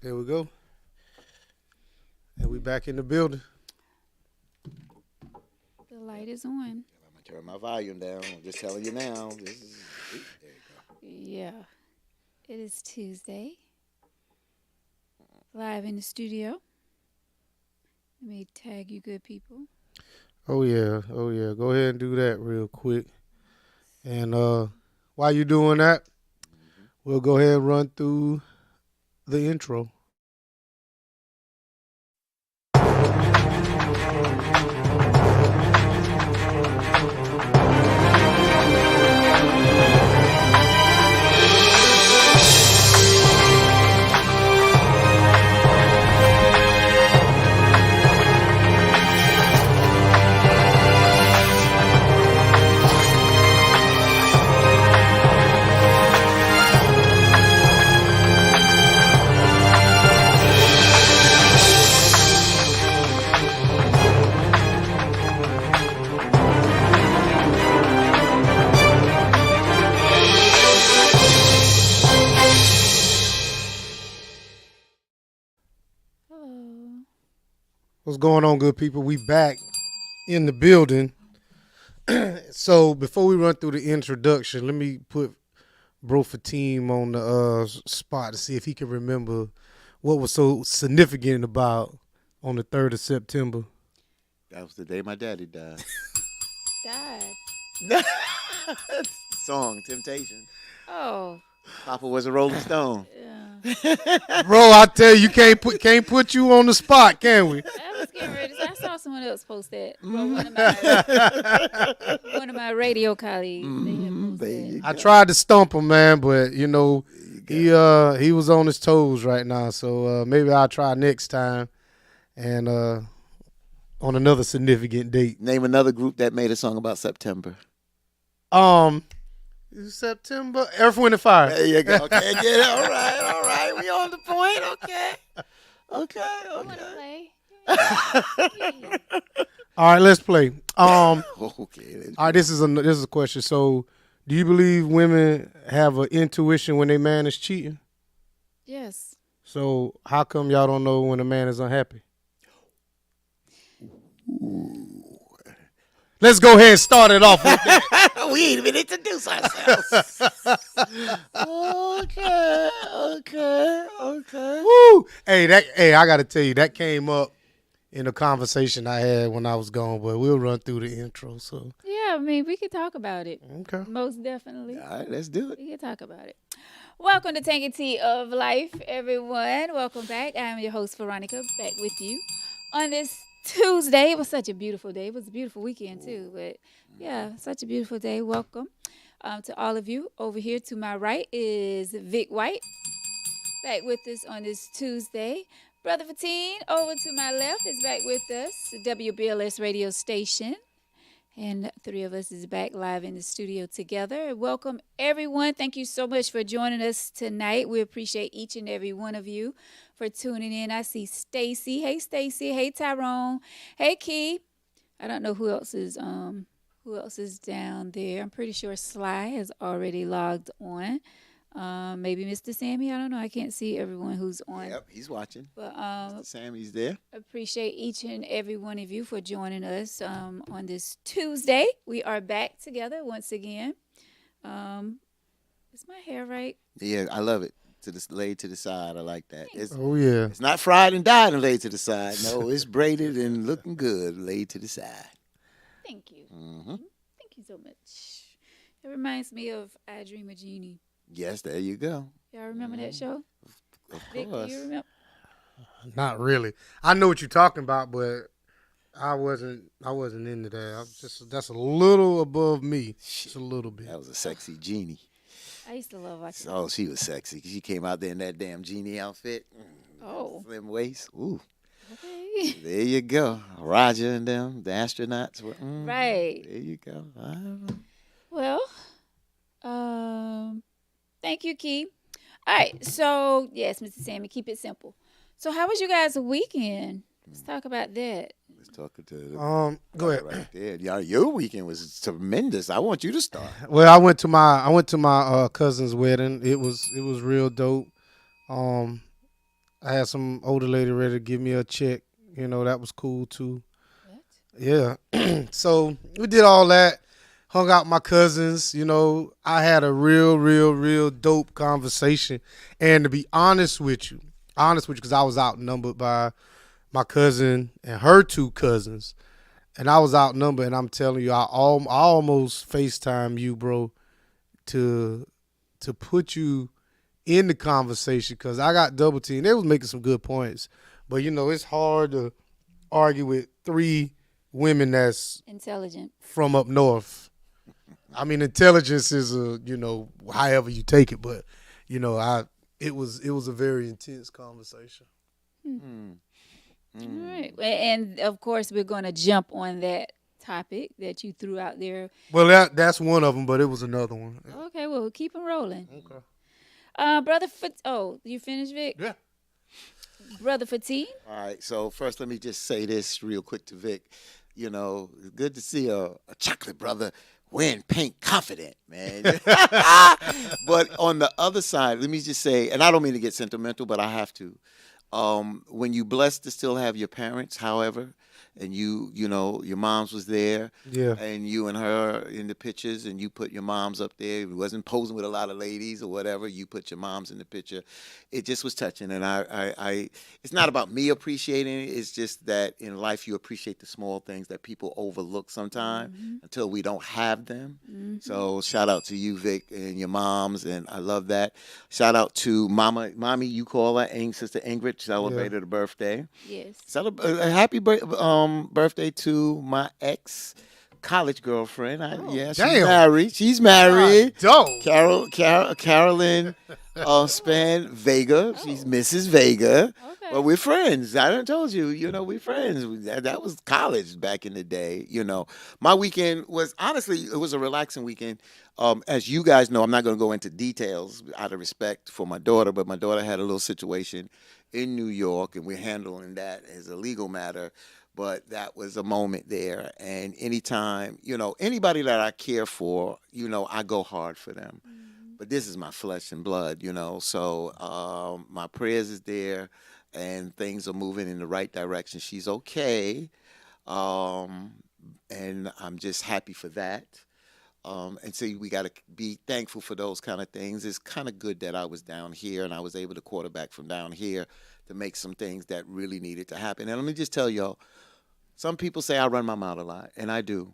There we go. And we back in the building. The light is on. I'm gonna turn my volume down. I'm just telling you now. This is there you go. Yeah. It is Tuesday. Live in the studio. Let me tag you good people. Oh yeah. Go ahead and do that real quick. And while you doing that, we'll go ahead and run through the intro. Hello. What's going on, good people? We back in the building. So before we run through the introduction, let me put Bro Fatim on the spot to see if he can remember what was so significant about on the 3rd of September. That was the day my daddy died. Died. Song Temptation. Oh. Papa was a Rolling Stone. Yeah. Bro, I tell you, can't put you on the spot, can we? I was getting ready. I saw someone else post that. Well, Mm-hmm. one of my radio colleagues. They had posted There you I go. tried to stump him, man, but you know There you go. he was on his toes right now. So maybe I'll try next time, and on another significant date. Name another group that made a song about September. September, Earth, Wind, and Fire. There you go. Okay, yeah, all right. We on the point. Okay. You want to play? Yeah. All right, let's play. Okay. All right, this is a question. So, do you believe women have an intuition when their man is cheating? Yes. So, how come y'all don't know when a man is unhappy? Let's go ahead and start it off with that. We ain't even introduce ourselves. Okay. Woo! Hey, I got to tell you, that came up in a conversation I had when I was gone, but we'll run through the intro. So, Yeah, I mean, we could talk about it. okay. Most definitely. All right, let's do it. We can talk about it. Welcome to Tangy Tea of Life, everyone. Welcome back. I am your host, Veronica, back with you on this Tuesday. It was such a beautiful day. It was a beautiful weekend, too. But, yeah, such a beautiful day. Welcome to all of you. Over here to my right is Vic White, back with us on this Tuesday. Brother Fatin, over to my left, is back with us, WBLS radio station. And three of us is back live in the studio together. Welcome, everyone. Thank you so much for joining us tonight. We appreciate each and every one of you for tuning in. I see Stacy. Hey, Stacy. Hey, Tyrone. Hey, Key. I don't know who else is down there. I'm pretty sure Sly has already logged on. Maybe Mr. Sammy. I don't know. I can't see everyone who's on. Yep, he's watching. But Sammy's there. appreciate each and every one of you for joining us on this Tuesday. We are back together once again. Is my hair right? Yeah, I love it. Laid to the side. I like that. Oh, yeah. It's not fried and dyed and laid to the side. No, it's braided and looking good, laid to the side. Thank you. Mm-hmm. Thank you so much. It reminds me of I Dream of Jeannie. Yes, there you go. Y'all remember that show? Of Vic, do course. you remember? Not really. I know what you're talking about, but I wasn't into that. That's a little above me. Just a little bit. That was a sexy genie. I used to love watching. Oh, she was sexy. She came out there in that damn genie outfit. Oh. Slim waist. Ooh. Okay. There you go. Roger and them, the astronauts were. Right. There you go. Well, thank you, Key. All right, so yes, Mr. Sammy, keep it simple. So, how was you guys' weekend? Let's talk about that. Let's talk to the Go ahead. right there. Yeah, your weekend was tremendous. I want you to start. Well, I went to my cousin's wedding. It was real dope. I had some older lady ready to give me a check. That was cool too. What? Yeah. So we did all that. Hung out with my cousins. I had a real, real, real dope conversation. And to be honest with you, because I was outnumbered by my cousin and her two cousins, and I was outnumbered. And I'm telling you, I almost FaceTime you, bro, to put you in the conversation because I got double teamed. They was making some good points, but it's hard to argue with three women that's Intelligent. from up north. I mean, intelligence is however you take it, but it was a very intense conversation. Mm. All right. And of course, we're going to jump on that topic that you threw out there. Well, that's one of them, but it was another one. Okay, well, keep them rolling. Okay. Brother you finished, Vic? Yeah. Brother Fatih? All right. So first, let me just say this real quick to Vic. It's good to see a chocolate brother wearing pink confident, man. But on the other side, let me just say, and I don't mean to get sentimental, but I have to. When you blessed to still have your parents, however, and your mom's was there, Yeah. and you and her in the pictures, and you put your moms up there. It wasn't posing with a lot of ladies or whatever. You put your moms in the picture. It just was touching, and it's not about me appreciating it. It's just that in life you appreciate the small things that people overlook sometimes until we don't have them. So shout out to you, Vic, and your moms, and I love that. Shout out to mommy, you call her, Sister Ingrid, celebrated her birthday. Yes. A happy birthday to my ex college girlfriend. Yeah, she's Damn. married. She's married. Dope. Carolyn Span Vega. She's Mrs. Vega. Okay. Well, we're friends. I done told you, we're friends. That was college back in the day. My weekend was honestly, it was a relaxing weekend. As you guys know, I'm not going to go into details out of respect for my daughter, but my daughter had a little situation in New York, and we're handling that as a legal matter. But that was a moment there. And anytime, anybody that I care for, I go hard for them. But this is my flesh and blood, So my prayers is there, and things are moving in the right direction. She's okay. And I'm just happy for that. And so we got to be thankful for those kind of things. It's kind of good that I was down here and I was able to quarterback from down here to make some things that really needed to happen. And let me just tell y'all, some people say I run my mouth a lot, and I do.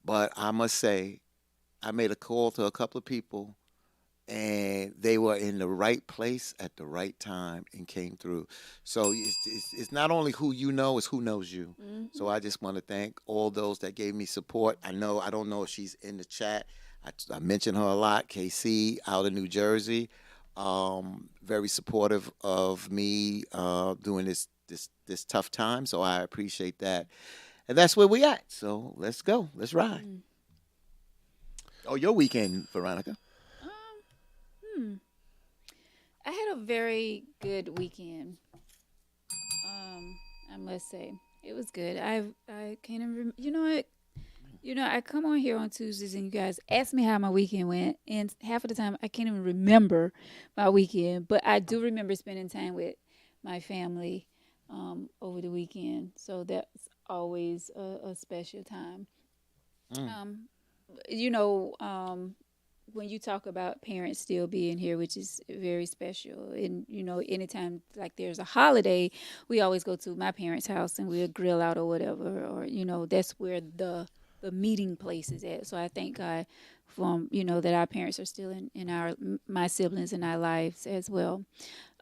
But I must say, I made a call to a couple of people, and they were in the right place at the right time and came through. So it's not only who you know, it's who knows you. So I just want to thank all those that gave me support. I don't know if she's in the chat. I mention her a lot. KC out of New Jersey, very supportive of me doing this tough time. So I appreciate that, and that's where we at. So let's go. Let's ride. Oh, your weekend, Veronica. I had a very good weekend. I must say it was good. I can't even you know what. I come on here on Tuesdays and you guys ask me how my weekend went, and half of the time I can't even remember my weekend, but I do remember spending time with my family over the weekend. So that's always a special time. You know, when you talk about parents still being here, which is very special, and anytime like there's a holiday, we always go to my parents' house and we'll grill out or whatever, or that's where the meeting place is at. So I thank God for that our parents are still in my siblings in our lives as well.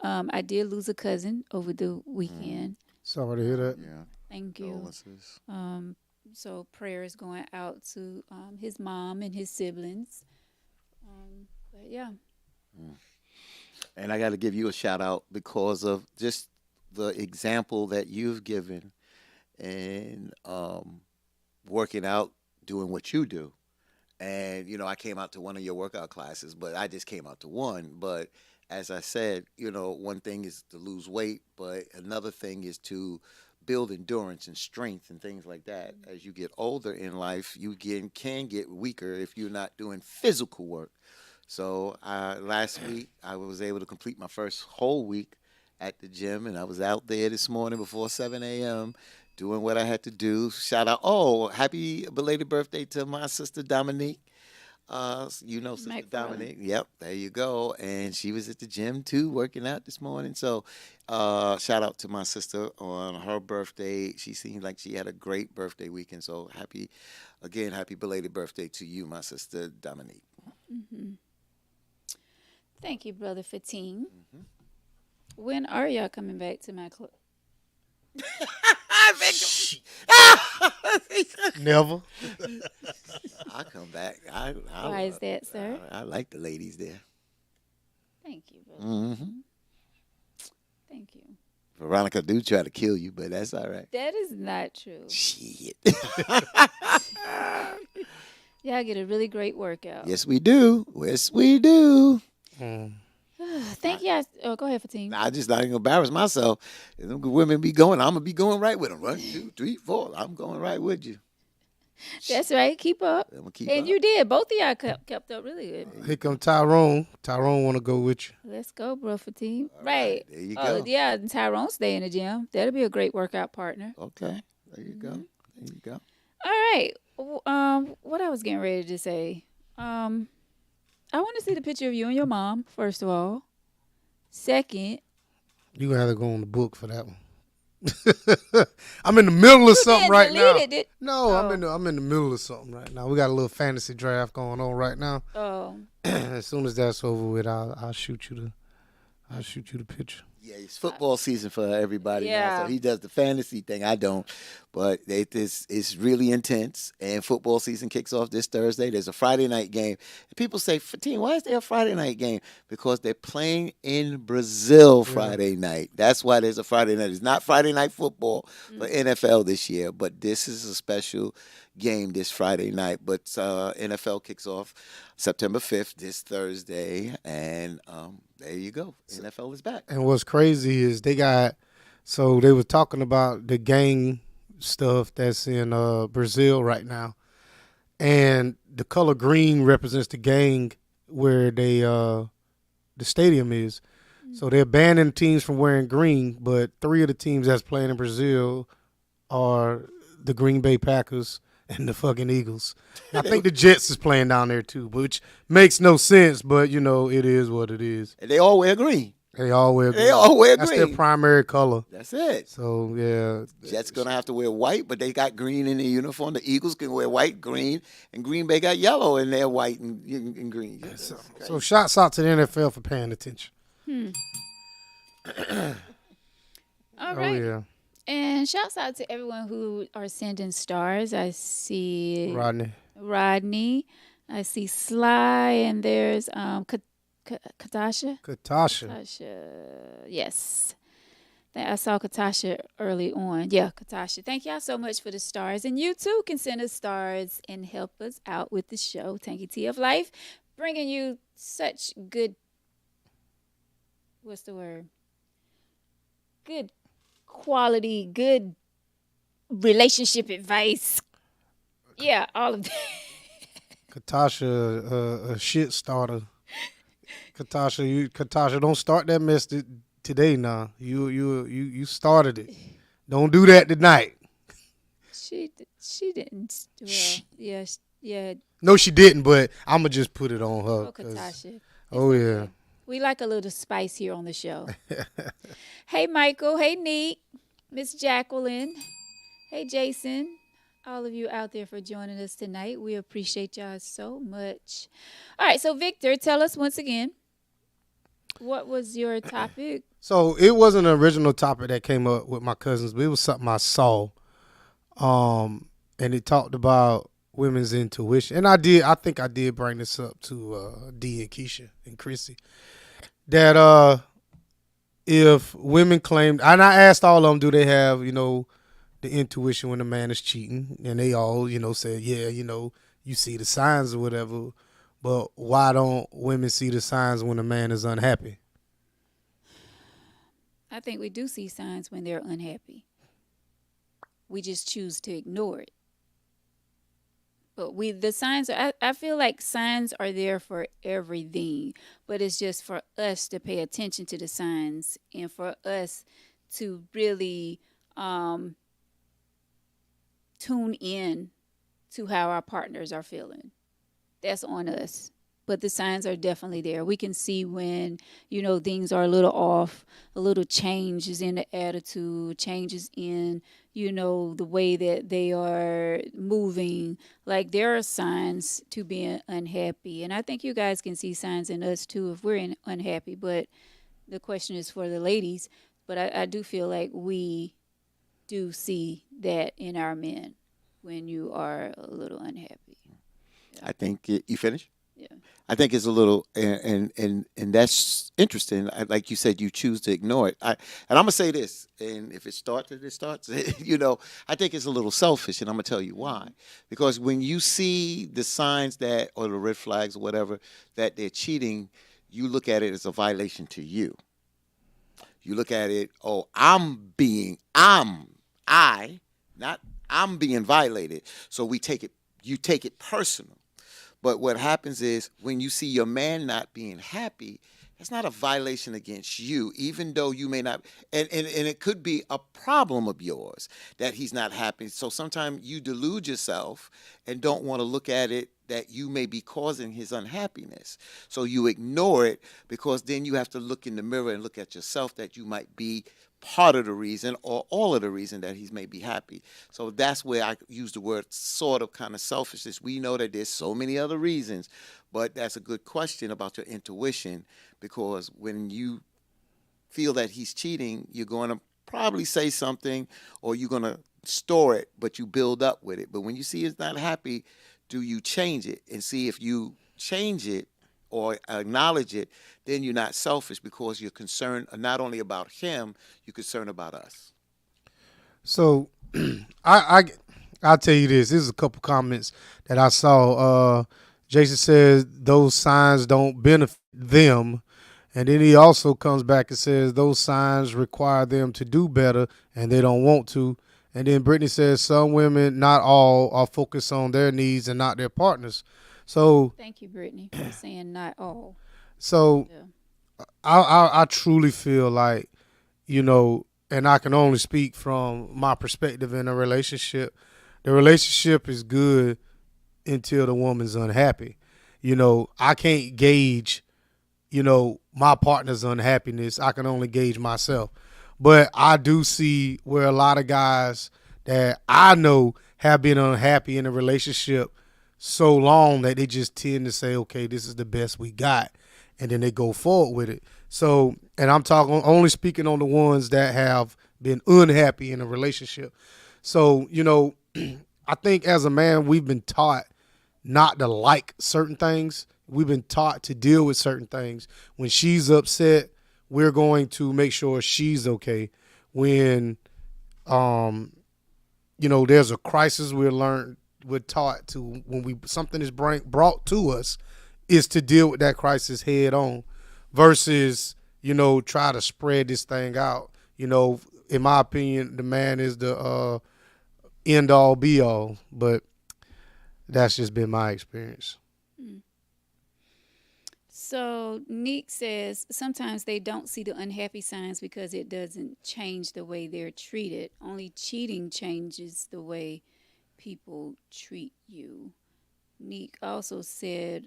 I did lose a cousin over the weekend. Sorry to hear that. Yeah. Thank you. Condolences. So prayers going out to his mom and his siblings. But yeah. And I got to give you a shout out because of just the example that you've given and working out, doing what you do. And, I came out to one of your workout classes, but I just came out to one. But as I said, one thing is to lose weight, but another thing is to build endurance and strength and things like that. As you get older in life, you can get weaker if you're not doing physical work. So last week, I was able to complete my first whole week at the gym, and I was out there this morning before 7 a.m. doing what I had to do. Shout out! Oh, happy belated birthday to my sister Dominique. You know, Sister Mike Farley. Dominique. Yep, there you go. And she was at the gym too, working out this morning. So, shout out to my sister on her birthday. She seemed like she had a great birthday weekend. So happy belated birthday to you, my sister Dominique. Thank you, Brother Fatim. When are y'all coming back to my club? Never. I come back. Why is that, sir? I like the ladies there. Thank you, brother. Hmm Thank you. Veronica do try to kill you, but that's all right. That is not true. Shit. Y'all get a really great workout. Yes, we do. Yes, we do. Thank y'all. Oh, go ahead, Fatim. I just not gonna embarrass myself. If them women be going, I'm gonna be going right with them. 1, 2, 3, 4. I'm going right with you. That's right. Keep up. I'm gonna keep And up. you did. Both of y'all kept up really good. Here come Tyrone. Tyrone want to go with you. Let's go, bro, Fatim. All Right. There you Oh, go. yeah. And Tyrone stay in the gym. That'll be a great workout partner. Okay. There you go. There you go. All right. What I was getting ready to say. I want to see the picture of you and your mom, first of all. Second, You gonna have to go on the book for that one. I'm in the middle of something right now. deleted it. No, Oh. I'm in the middle of something right now. We got a little fantasy draft going on right now. Oh, As soon as that's over with, I'll shoot you the picture. Yeah, it's football season for everybody now. Yeah. So he does the fantasy thing. I don't, but it's really intense. And football season kicks off this Thursday. There's a Friday night game. And people say, Fatim, why is there a Friday night game? Because they're playing in Brazil Friday night. That's why there's a Friday night. It's not Friday night football for NFL this year, but this is a special game this Friday night. But NFL kicks off September 5th, this Thursday, and there you go. NFL is back. And what's crazy is they were talking about the gang stuff that's in Brazil right now. And the color green represents the gang where the stadium is. So they're banning teams from wearing green, but 3 of the teams that's playing in Brazil are the Green Bay Packers and the fucking Eagles. And I think the Jets is playing down there too, which makes no sense, but it is what it is. And they all wear green. They all wear green. They all wear That's green. their primary color. That's it. So yeah, Jets gonna have to wear white, but they got green in the uniform. The Eagles can wear white, green, and Green Bay got yellow in their white and green. So shouts out to the NFL for paying attention. all Oh right. yeah, And shouts out to everyone who are sending stars. I see Rodney, I see Sly, and there's Katasha. Katasha, yes. I saw Katasha early on. Yeah, Katasha. Thank y'all so much for the stars. And you too can send us stars and help us out with the show, Tanky Tea of Life, bringing you such good, what's the word? Good quality, good relationship advice. Yeah, all of that. Katasha, a shit starter. Katasha, don't start that mess today. Now you started it. Don't do that tonight. She didn't. Well, yeah. No, she didn't. But I'ma just put it on her. Oh, 'cause- Katasha. Oh yeah. We like a little spice here on the show. Hey, Michael. Hey, Neek. Miss Jacqueline. Hey, Jason. All of you out there for joining us tonight. We appreciate y'all so much. All right, so Victor, tell us once again, what was your topic? So it wasn't an original topic that came up with my cousins, but it was something I saw. And it talked about women's intuition. And I think I did bring this up to Dee and Keisha and Chrissy. That if women claim, and I asked all of them, do they have, the intuition when a man is cheating? And they all, said, yeah, you see the signs or whatever. But why don't women see the signs when a man is unhappy? I think we do see signs when they're unhappy. We just choose to ignore it. But the signs are, I feel like signs are there for everything, but it's just for us to pay attention to the signs and for us to really tune in to how our partners are feeling. That's on us. But the signs are definitely there. We can see when, things are a little off, a little changes in the attitude, changes in, the way that they are moving. Like there are signs to being unhappy. And I think you guys can see signs in us too if we're unhappy. But the question is for the ladies. But I do feel like we do see that in our men when you are a little unhappy. I think you finished. Yeah. I think it's a little, and that's interesting. Like you said, you choose to ignore it. And I'm gonna say this, and if it starts, it starts. I think it's a little selfish, and I'm gonna tell you why. Because when you see the signs that, or the red flags, or whatever, that they're cheating, you look at it as a violation to you. You look at it, oh, I'm being violated. So you take it personal. But what happens is when you see your man not being happy, that's not a violation against you, even though you may not, and it could be a problem of yours that he's not happy. So sometimes you delude yourself and don't want to look at it that you may be causing his unhappiness. So you ignore it because then you have to look in the mirror and look at yourself that you might be part of the reason or all of the reason that he's maybe happy. So that's where I use the word sort of kind of selfishness. We know that there's so many other reasons, but that's a good question about your intuition, because when you feel that he's cheating, you're going to probably say something or you're going to store it, but you build up with it. But when you see he's not happy, do you change it? And see if you change it or acknowledge it, then you're not selfish because you're concerned not only about him, you're concerned about us. So I'll tell you this. This is a couple comments that I saw. Jason says those signs don't benefit them. And then he also comes back and says those signs require them to do better and they don't want to. And then Brittany says some women, not all, are focused on their needs and not their partners. So thank you, Brittany, for saying not all. So yeah. I truly feel like, and I can only speak from my perspective in a relationship. The relationship is good until the woman's unhappy. I can't gauge, my partner's unhappiness. I can only gauge myself. But I do see where a lot of guys that I know have been unhappy in a relationship so long that they just tend to say, okay, this is the best we got. And then they go forward with it. So, and I'm talking only speaking on the ones that have been unhappy in a relationship. So, I think as a man, we've been taught not to like certain things. We've been taught to deal with certain things. When she's upset, we're going to make sure she's okay. When, there's a crisis, we're taught to, when something is brought to us, is to deal with that crisis head on versus, try to spread this thing out. In my opinion, the man is the end all be all, but that's just been my experience. So Neek says sometimes they don't see the unhappy signs because it doesn't change the way they're treated. Only cheating changes the way people treat you. Neek also said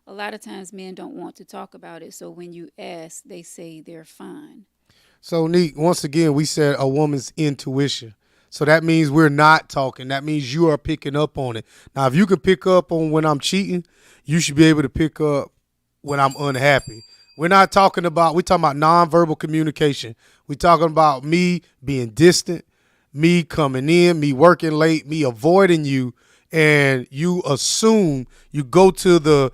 a lot of times men don't want to talk about it, so when you ask, they say they're fine. So Neek, once again, we said a woman's intuition. So that means we're not talking. That means you are picking up on it. Now, if you can pick up on when I'm cheating, you should be able to pick up when I'm unhappy. We're talking about nonverbal communication. We're talking about me being distant, me coming in, me working late, me avoiding you, and you assume you go to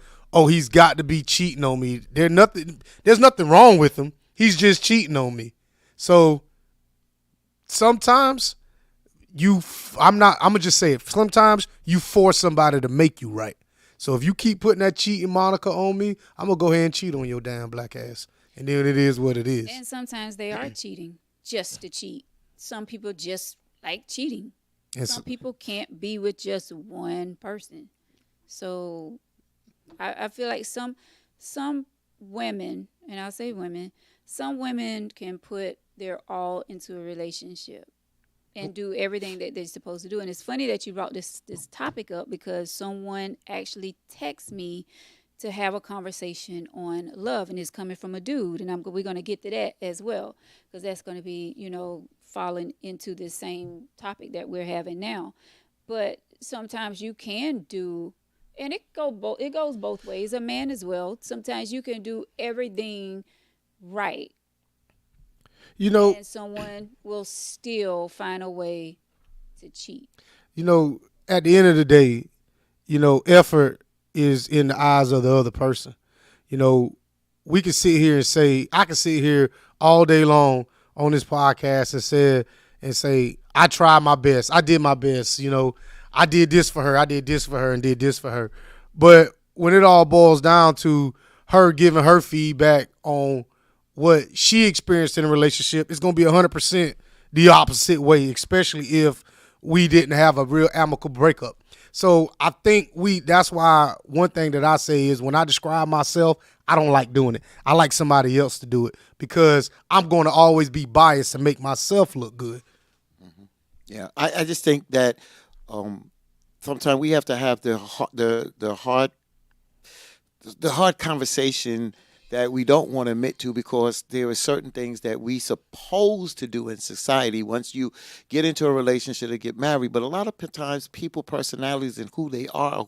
he's got to be cheating on me. There's nothing wrong with him. He's just cheating on me. So sometimes I'm gonna just say it. Sometimes you force somebody to make you right. So if you keep putting that cheating moniker on me, I'm gonna go ahead and cheat on your damn black ass. And then it is what it is. And sometimes they are cheating just to cheat. Some people just like cheating. And Some people can't be with just one person. So I feel like some women, and I'll say women, some women can put their all into a relationship and do everything that they're supposed to do. And it's funny that you brought this topic up because someone actually texted me to have a conversation on love, and it's coming from a dude, and we're going to get to that as well because that's going to be falling into the same topic that we're having now. But sometimes you can do, and it goes both ways. A man as well. Sometimes you can do everything right, you know, and someone will still find a way to cheat. at the end of the day, effort is in the eyes of the other person. You know, we can sit here and say, I can sit here all day long on this podcast and say, I tried my best. I did my best. I did this for her. I did this for her and did this for her. But when it all boils down to her giving her feedback on what she experienced in a relationship, it's going to be 100% the opposite way, especially if we didn't have a real amicable breakup. So I think that's why one thing that I say is when I describe myself, I don't like doing it. I like somebody else to do it because I'm going to always be biased and make myself look good. Yeah, I just think that sometimes we have to have the hard conversation that we don't want to admit to because there are certain things that we supposed to do in society once you get into a relationship or get married. But a lot of times people personalities and who they are.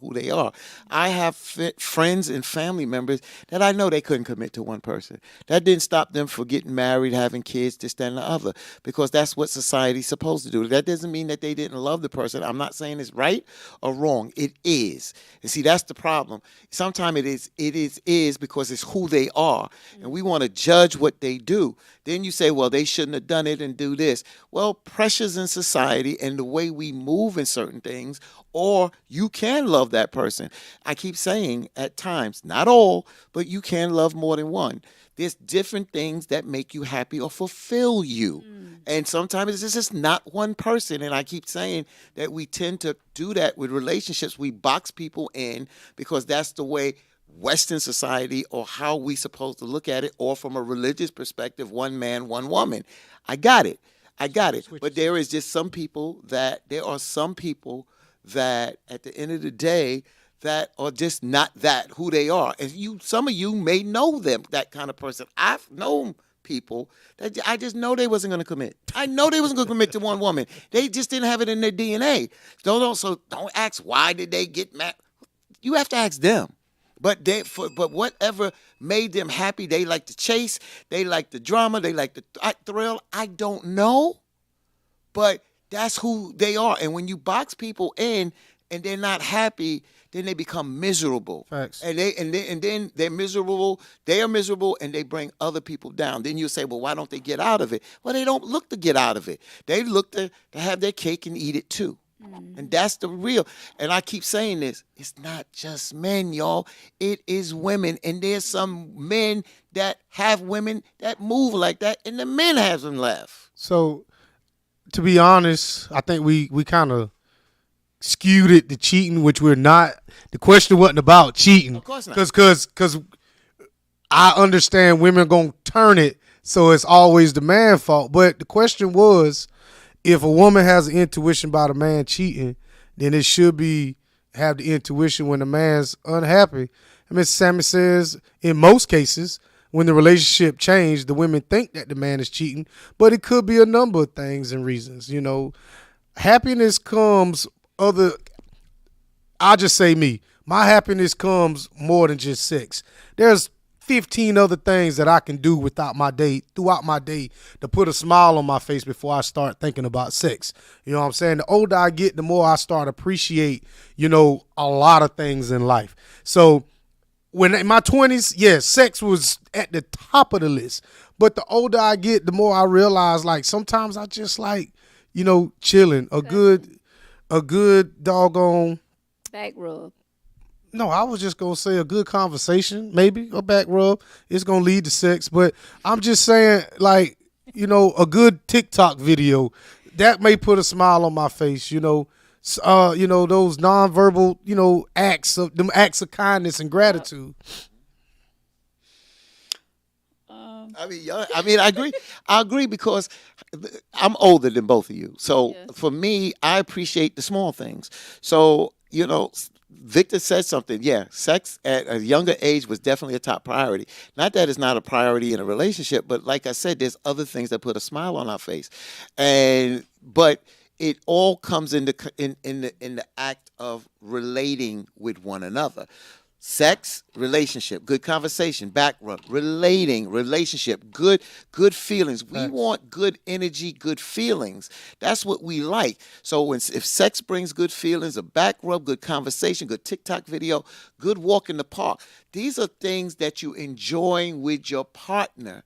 I have friends and family members that I know they couldn't commit to one person. That didn't stop them from getting married, having kids, this, that, and the other, because that's what society's supposed to do. That doesn't mean that they didn't love the person. I'm not saying it's right or wrong. It is. And see, that's the problem. Sometimes it is because it's who they are, and we want to judge what they do. Then you say, well, they shouldn't have done it and do this. Well, pressures in society and the way we move in certain things, or you can love that person. I keep saying at times, not all, but you can love more than one. There's different things that make you happy or fulfill you. And sometimes it's just not one person. And I keep saying that we tend to do that with relationships. We box people in because that's the way Western society or how we supposed to look at it, or from a religious perspective, one man, one woman. I got it. But there are some people that at the end of the day that are just not that who they are. And some of you may know them, that kind of person. I've known people that I just know they wasn't going to commit. I know they wasn't going to commit to one woman. They just didn't have it in their DNA. Don't ask why did they get mad. You have to ask them. But whatever made them happy, they like the chase, they like the drama, they like the thrill. I don't know, but that's who they are. And when you box people in and they're not happy, then they become miserable. Facts. And then they're miserable. They are miserable, and they bring other people down. Then you say, well, why don't they get out of it? Well, they don't look to get out of it. They look to have their cake and eat it too. And that's the real. And I keep saying this. It's not just men, y'all. It is women. And there's some men that have women that move like that, and the men have them left. So, to be honest, I think we kind of skewed it to cheating, which we're not. The question wasn't about cheating. Of course not. Because I understand women going to turn it, so it's always the man's fault. But the question was, if a woman has an intuition about a man cheating, then it should have the intuition when the man's unhappy. And Mr. Sammy says, in most cases, when the relationship changed, the women think that the man is cheating, but it could be a number of things and reasons. Happiness comes I'll just say me. My happiness comes more than just sex. There's 15 other things that I can do throughout my day to put a smile on my face before I start thinking about sex. You know what I'm saying? The older I get, the more I start appreciate, a lot of things in life. So when in my 20s, yes, sex was at the top of the list. But the older I get, the more I realize, like, sometimes I just like, chilling. A good doggone Back rub. No, I was just going to say a good conversation, maybe a back rub. It's going to lead to sex. But I'm just saying, like, a good TikTok video that may put a smile on my face. Those nonverbal, acts of kindness and gratitude. I agree. I agree because I'm older than both of you. So Yes. for me, I appreciate the small things. So, Victor said something. Yeah, sex at a younger age was definitely a top priority. Not that it's not a priority in a relationship, but like I said, there's other things that put a smile on our face. But it all comes in the act of relating with one another. Sex, relationship, good conversation, back rub, relating, relationship, good feelings. We Facts. want good energy, good feelings. That's what we like. So if sex brings good feelings, a back rub, good conversation, good TikTok video, good walk in the park, these are things that you enjoy with your partner.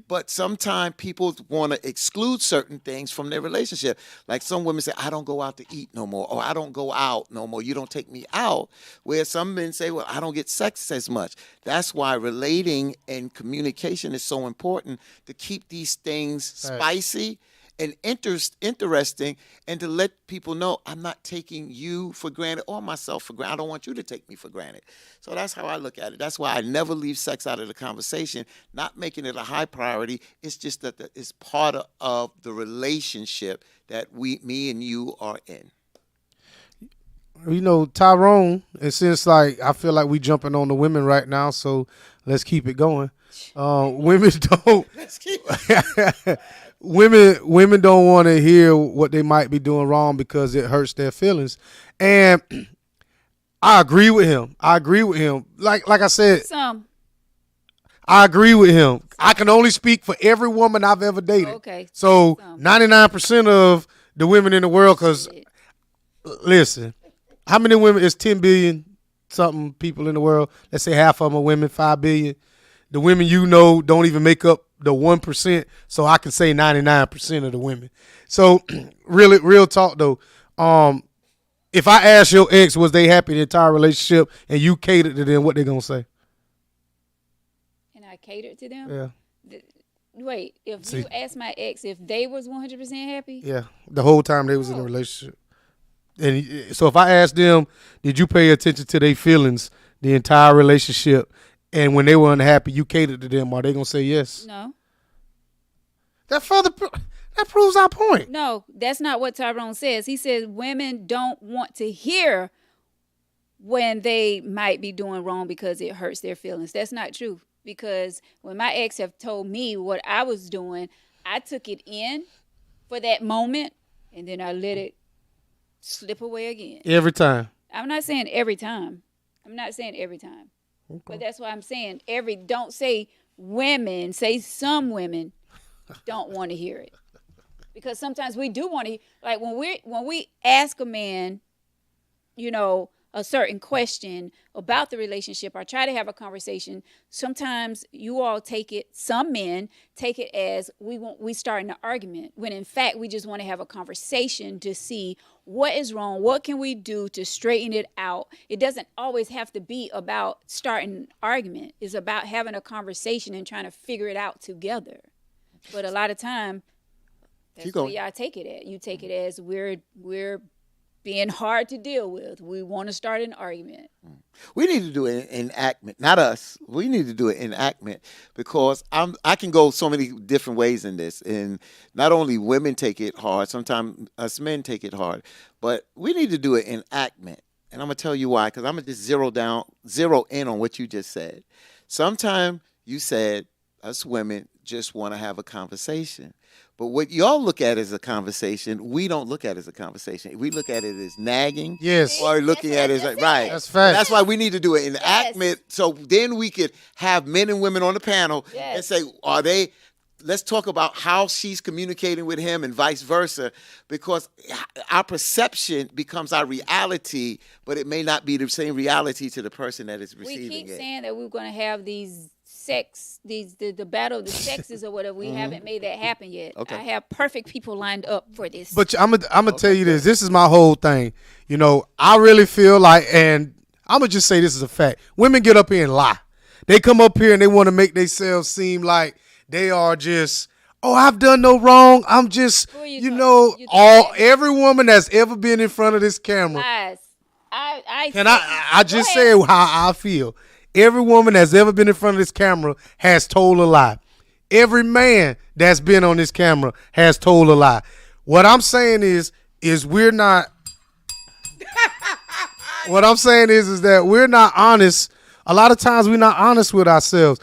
But sometimes people want to exclude certain things from their relationship. Like some women say, I don't go out to eat no more, or I don't go out no more. You don't take me out. Where some men say, well, I don't get sex as much. That's why relating and communication is so important to keep these things spicy and interesting, and to let people know I'm not taking you for granted or myself for granted. I don't want you to take me for granted. So that's how I look at it. That's why I never leave sex out of the conversation, not making it a high priority. It's just that it's part of the relationship that me and you are in. Tyrone, and since I feel like we jumping on the women right now, so let's keep it going. Women don't. Let's keep Women don't want to hear what they might be doing wrong because it hurts their feelings, and I agree with him. Like I said, I agree with him. I can only speak for every woman I've ever dated. Okay. So 99% of the women in the world, because listen, how many women is 10 billion something people in the world? Let's say half of them are women, 5 billion. The women don't even make up the 1%, so I can say 99% of the women. So really, real talk though, if I ask your ex was they happy in the entire relationship and you catered to them, what they gonna say? And I catered to them? Yeah. Wait, if you asked my ex if they was 100% happy? Yeah, the whole time they was in a relationship. And so if I asked them, did you pay attention to their feelings the entire relationship, and when they were unhappy, you catered to them, are they gonna say yes? No. That proves our point. No, that's not what Tyrone says. He says women don't want to hear when they might be doing wrong because it hurts their feelings. That's not true. Because when my ex have told me what I was doing, I took it in for that moment, and then I let it slip away again. Every time. I'm not saying every time. Okay. But that's why I'm saying don't say women, say some women don't want to hear it. Because sometimes we do want to, like when we ask a man, a certain question about the relationship or try to have a conversation, sometimes some men take it as we starting an argument, when in fact we just want to have a conversation to see what is wrong, what can we do to straighten it out. It doesn't always have to be about starting an argument. It's about having a conversation and trying to figure it out together. But a lot of time, that's where y'all take it at. You take it as we're being hard to deal with. We want to start an argument. We need to do an enactment, not us. We need to do an enactment because I can go so many different ways in this. And not only women take it hard, sometimes us men take it hard, but we need to do an enactment. And I'm going to tell you why, because I'm going to just zero in on what you just said. Sometimes you said us women just want to have a conversation. But what y'all look at as a conversation, we don't look at as a conversation. We look at it as nagging. Yes. Or looking at it as right. That's fact. That's why we need to do an enactment. So then we could have men and women on the panel and say, let's talk about how she's communicating with him and vice versa, because our perception becomes our reality, but it may not be the same reality to the person that is receiving it. We keep saying that we're going to have these the battle of the sexes or whatever. We haven't made that happen yet. Okay. I have perfect people lined up for this. But I'm gonna tell you this. This is my whole thing. I really feel like, and I'm gonna just say this is a fact. Women get up here and lie. They come up here and they want to make themselves seem like they are just oh, I've done no wrong. I'm just, Who are you you talking- know, you all talking- every woman that's ever been in front of this camera. Lies. I And I Go just ahead. said how I feel. Every woman that's ever been in front of this camera has told a lie. Every man that's been on this camera has told a lie. What I'm saying is we're not. What I'm saying is that we're not honest. A lot of times we're not honest with ourselves.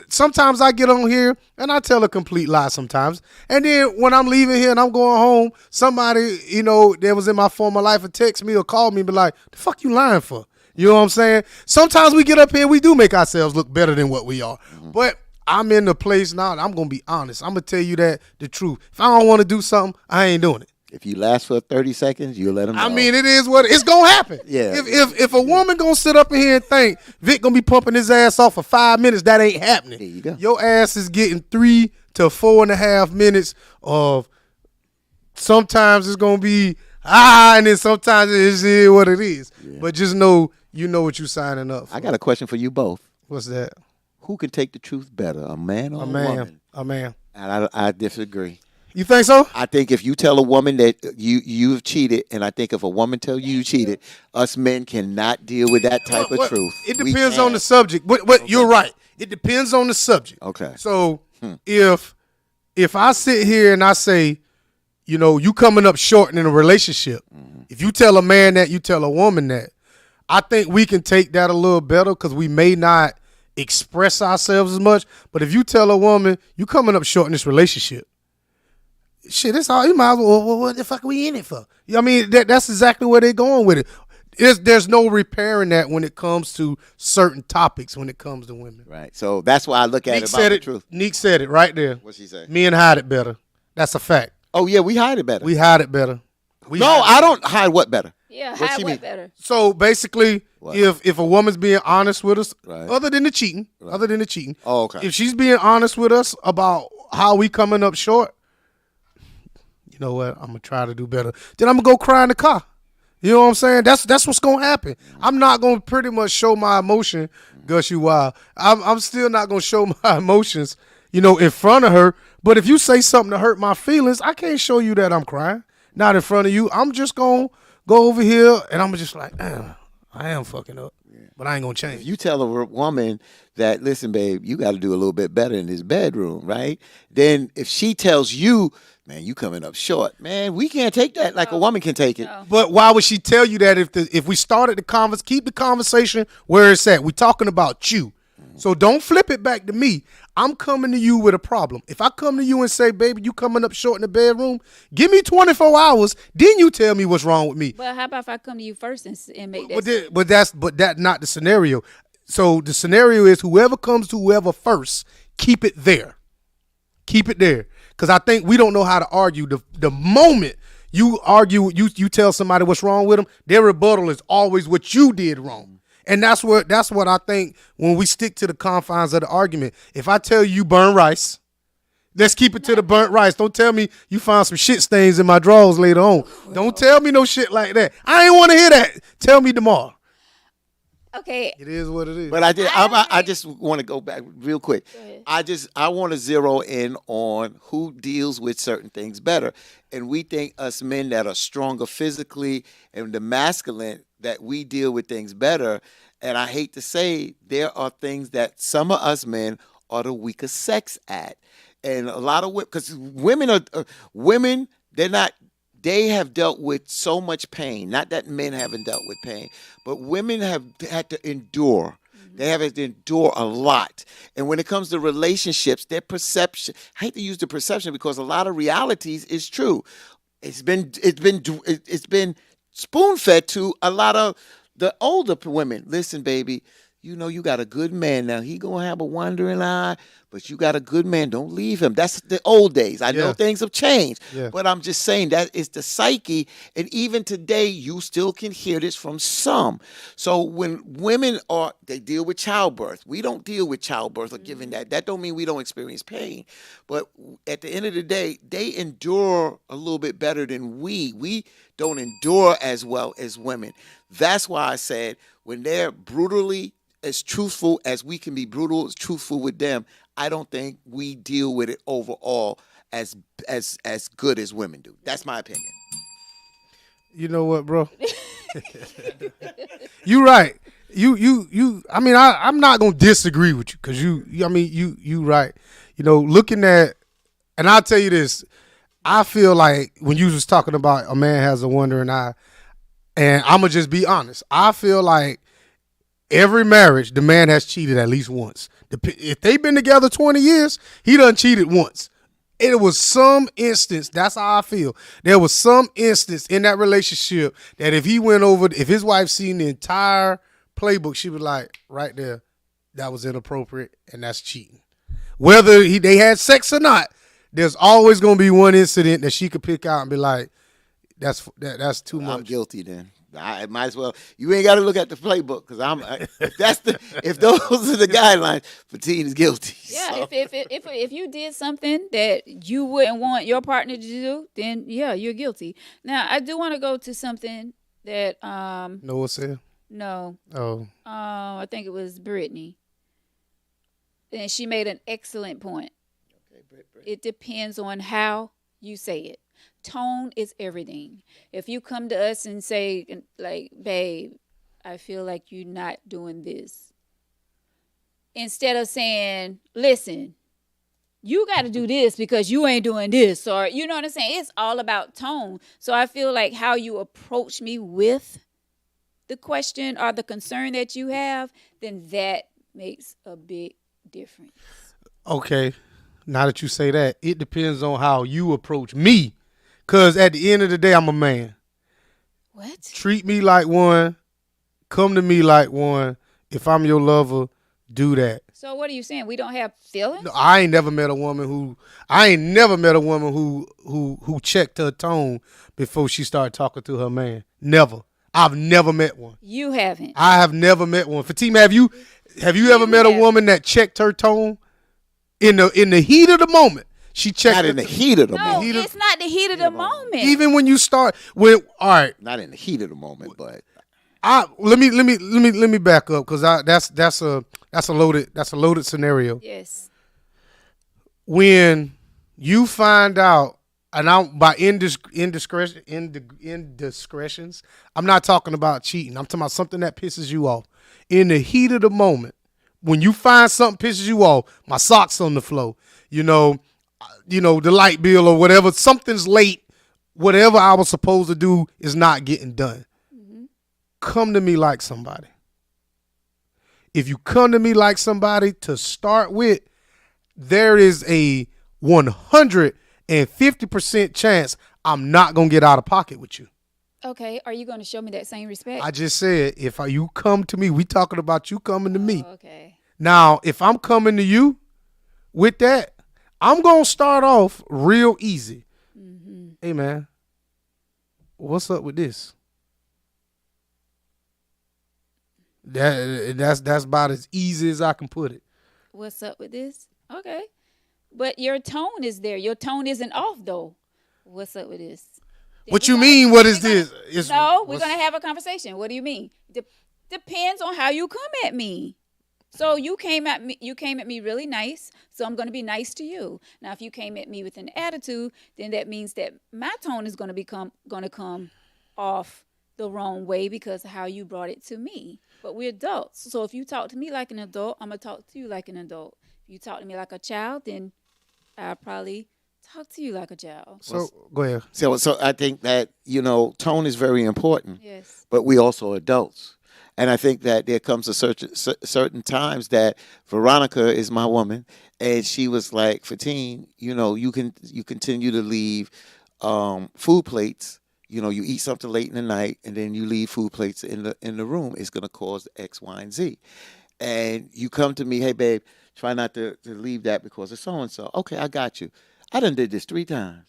Sometimes I get on here and I tell a complete lie sometimes. And then when I'm leaving here and I'm going home, somebody, that was in my former life will text me or call me and be like, the fuck you lying for? You know what I'm saying? Sometimes we get up here and we do make ourselves look better than what we are. But I'm in the place now and I'm going to be honest. I'm going to tell you the truth. If I don't want to do something, I ain't doing it. If you last for 30 seconds, you'll let them know. I mean, it is what it's gonna happen. Yeah. If a woman gonna sit up in here and think Vic gonna be pumping his ass off for 5 minutes, that ain't happening. There you go. Your ass is getting 3 to 4.5 minutes of. Sometimes it's gonna be and then sometimes it's what it is. Yeah. But just know you know what you signing up for. I got a question for you both. What's that? Who can take the truth better, a man or a woman? A man. And I disagree. You think so? I think if you tell a woman that you've cheated, and I think if a woman tell you cheated, us men cannot deal with that type of truth. It depends on the subject. But okay. You're right. It depends on the subject. Okay. So if I sit here and I say, you coming up short in a relationship, if you tell a man that, you tell a woman that, I think we can take that a little better because we may not express ourselves as much. But if you tell a woman, you coming up short in this relationship, shit, that's all. You might as well. What the fuck are we in it for? I mean, that's exactly where they're going with it. There's no repairing that when it comes to certain topics. When it comes to women, right? So that's why I look at Neek it about the truth. Neek said it right there. What'd she say? Men hide it better. That's a fact. Oh yeah, we hide it better. We hide it better. I don't hide what better. Yeah, What hide she what mean? better? So basically, What? if a woman's being honest with us, Right. other than the cheating, Oh, okay. if she's being honest with us about how we coming up short, you know what? I'm gonna try to do better. Then I'm gonna go cry in the car. You know what I'm saying? That's what's gonna happen. I'm not gonna pretty much show my emotion, Gus. You wild. I'm still not gonna show my emotions, in front of her. But if you say something to hurt my feelings, I can't show you that I'm crying. Not in front of you. I'm just gonna go over here and I'm just like, damn, I am fucking up, but I ain't gonna change. If you tell a woman that, listen, babe, you got to do a little bit better in this bedroom, right? Then if she tells you, man, you coming up short, man, we can't take that like a woman can take it. No. But why would she tell you that if we started the keep the conversation where it's at? We're talking about you. So don't flip it back to me. I'm coming to you with a problem. If I come to you and say, baby, you coming up short in the bedroom, give me 24 hours, then you tell me what's wrong with me. But how about if I come to you first and make that? But that's not the scenario. So the scenario is whoever comes to whoever first, keep it there. Keep it there. Because I think we don't know how to argue. The moment you argue, you tell somebody what's wrong with them, their rebuttal is always what you did wrong. And that's what I think when we stick to the confines of the argument. If I tell you burn rice, let's keep it to the burnt rice. Don't tell me you found some shit stains in my drawers later on. Don't tell me no shit like that. I ain't want to hear that. Tell me tomorrow. Okay. It is what it is. But I just want to go back real quick. Go ahead. I want to zero in on who deals with certain things better. And we think us men that are stronger physically and the masculine, that we deal with things better. And I hate to say, there are things that some of us men are the weaker sex at. And a lot of because women, they have dealt with so much pain. Not that men haven't dealt with pain, but women have had to endure. They have to endure a lot. And when it comes to relationships, their perception, I hate to use the perception because a lot of realities is true. It's been spoon-fed to a lot of the older women. Listen, baby, you got a good man. Now, he going to have a wandering eye, but you got a good man. Don't leave him. That's the old days. I know things have changed, but I'm just saying that is the psyche. And even today, you still can hear this from some. So when women they deal with childbirth. We don't deal with childbirth or giving that. That don't mean we don't experience pain. But at the end of the day, they endure a little bit better than we. don't endure as well as women. That's why I said when they're brutally as truthful as we can be brutal as truthful with them, I don't think we deal with it overall as as good as women do. That's my opinion. You know what, bro? You right. You. I mean, I'm not gonna disagree with you because I mean, you right. You know, looking at, and I'll tell you this. I feel like when you was talking about a man has a wandering eye, and I'm gonna just be honest. I feel like every marriage, the man has cheated at least once. If they've been together 20 years, he done cheated once. It was some instance, that's how I feel. There was some instance in that relationship that if he went over, if his wife seen the entire playbook, she was like, right there, that was inappropriate and that's cheating. Whether they had sex or not, there's always going to be one incident that she could pick out and be like, that's too much. I'm guilty then. I might as well. You ain't got to look at the playbook because if those are the guidelines, Fatine is guilty. Yeah, So, if you did something that you wouldn't want your partner to do, then yeah, you're guilty. Now I do want to go to something that Know what I'm saying? no, Oh, I think it was Brittany, and she made an excellent point. It depends on how you say it. Tone is everything. If you come to us and say, like, babe, I feel like you're not doing this, instead of saying, listen, you got to do this because you ain't doing this, or you know what I'm saying? It's all about tone. So I feel like how you approach me with the question or the concern that you have, then that makes a big difference. okay. Now that you say that, it depends on how you approach me. Because at the end of the day, I'm a man. What? Treat me like one. Come to me like one. If I'm your lover, do that. So what are you saying? We don't have feelings? No, I ain't never met a woman who checked her tone before she started talking to her man. Never. I've never met one. You haven't. I have never met one. Fatima, have you ever met a woman that checked her tone in the heat of the moment? She checked not in the heat of the No, moment. it's not the heat of the moment. Even when you start all right. Not in the heat of the moment, but Let me back up because that's a loaded scenario. Yes. When you find out, and I'm by indiscretions, I'm not talking about cheating. I'm talking about something that pisses you off. In the heat of the moment, when you find something pisses you off, my socks on the floor, the light bill or whatever, something's late, whatever I was supposed to do is not getting done. Mm-hmm. Come to me like somebody. If you come to me like somebody to start with, there is a 150% chance I'm not going to get out of pocket with you. Okay. Are you going to show me that same respect? I just said, if you come to me, we talking about you coming to me. Okay. Now, if I'm coming to you with that, I'm going to start off real easy. Mm-hmm. Hey, man, what's up with this? That's about as easy as I can put it. What's up with this? Okay. But your tone is there. Your tone isn't off, though. What's up with this? What you mean, what is this? We're going to have a conversation. What do you mean? Depends on how you come at me. So you came at me really nice, so I'm going to be nice to you. Now, if you came at me with an attitude, then that means that my tone is going to come off the wrong way because of how you brought it to me. But we're adults. So if you talk to me like an adult, I'm going to talk to you like an adult. If you talk to me like a child, then I'll probably talk to you like a child. So go ahead. So I think that, tone is very important. Yes. But we also adults. And I think that there comes a certain times that Veronica is my woman, and she was like, Fatine, you continue to leave food plates. You eat something late in the night, and then you leave food plates in the room. It's gonna cause X, Y, and Z. And you come to me, hey babe, try not to leave that because of so and so. Okay, I got you. I done did this 3 times.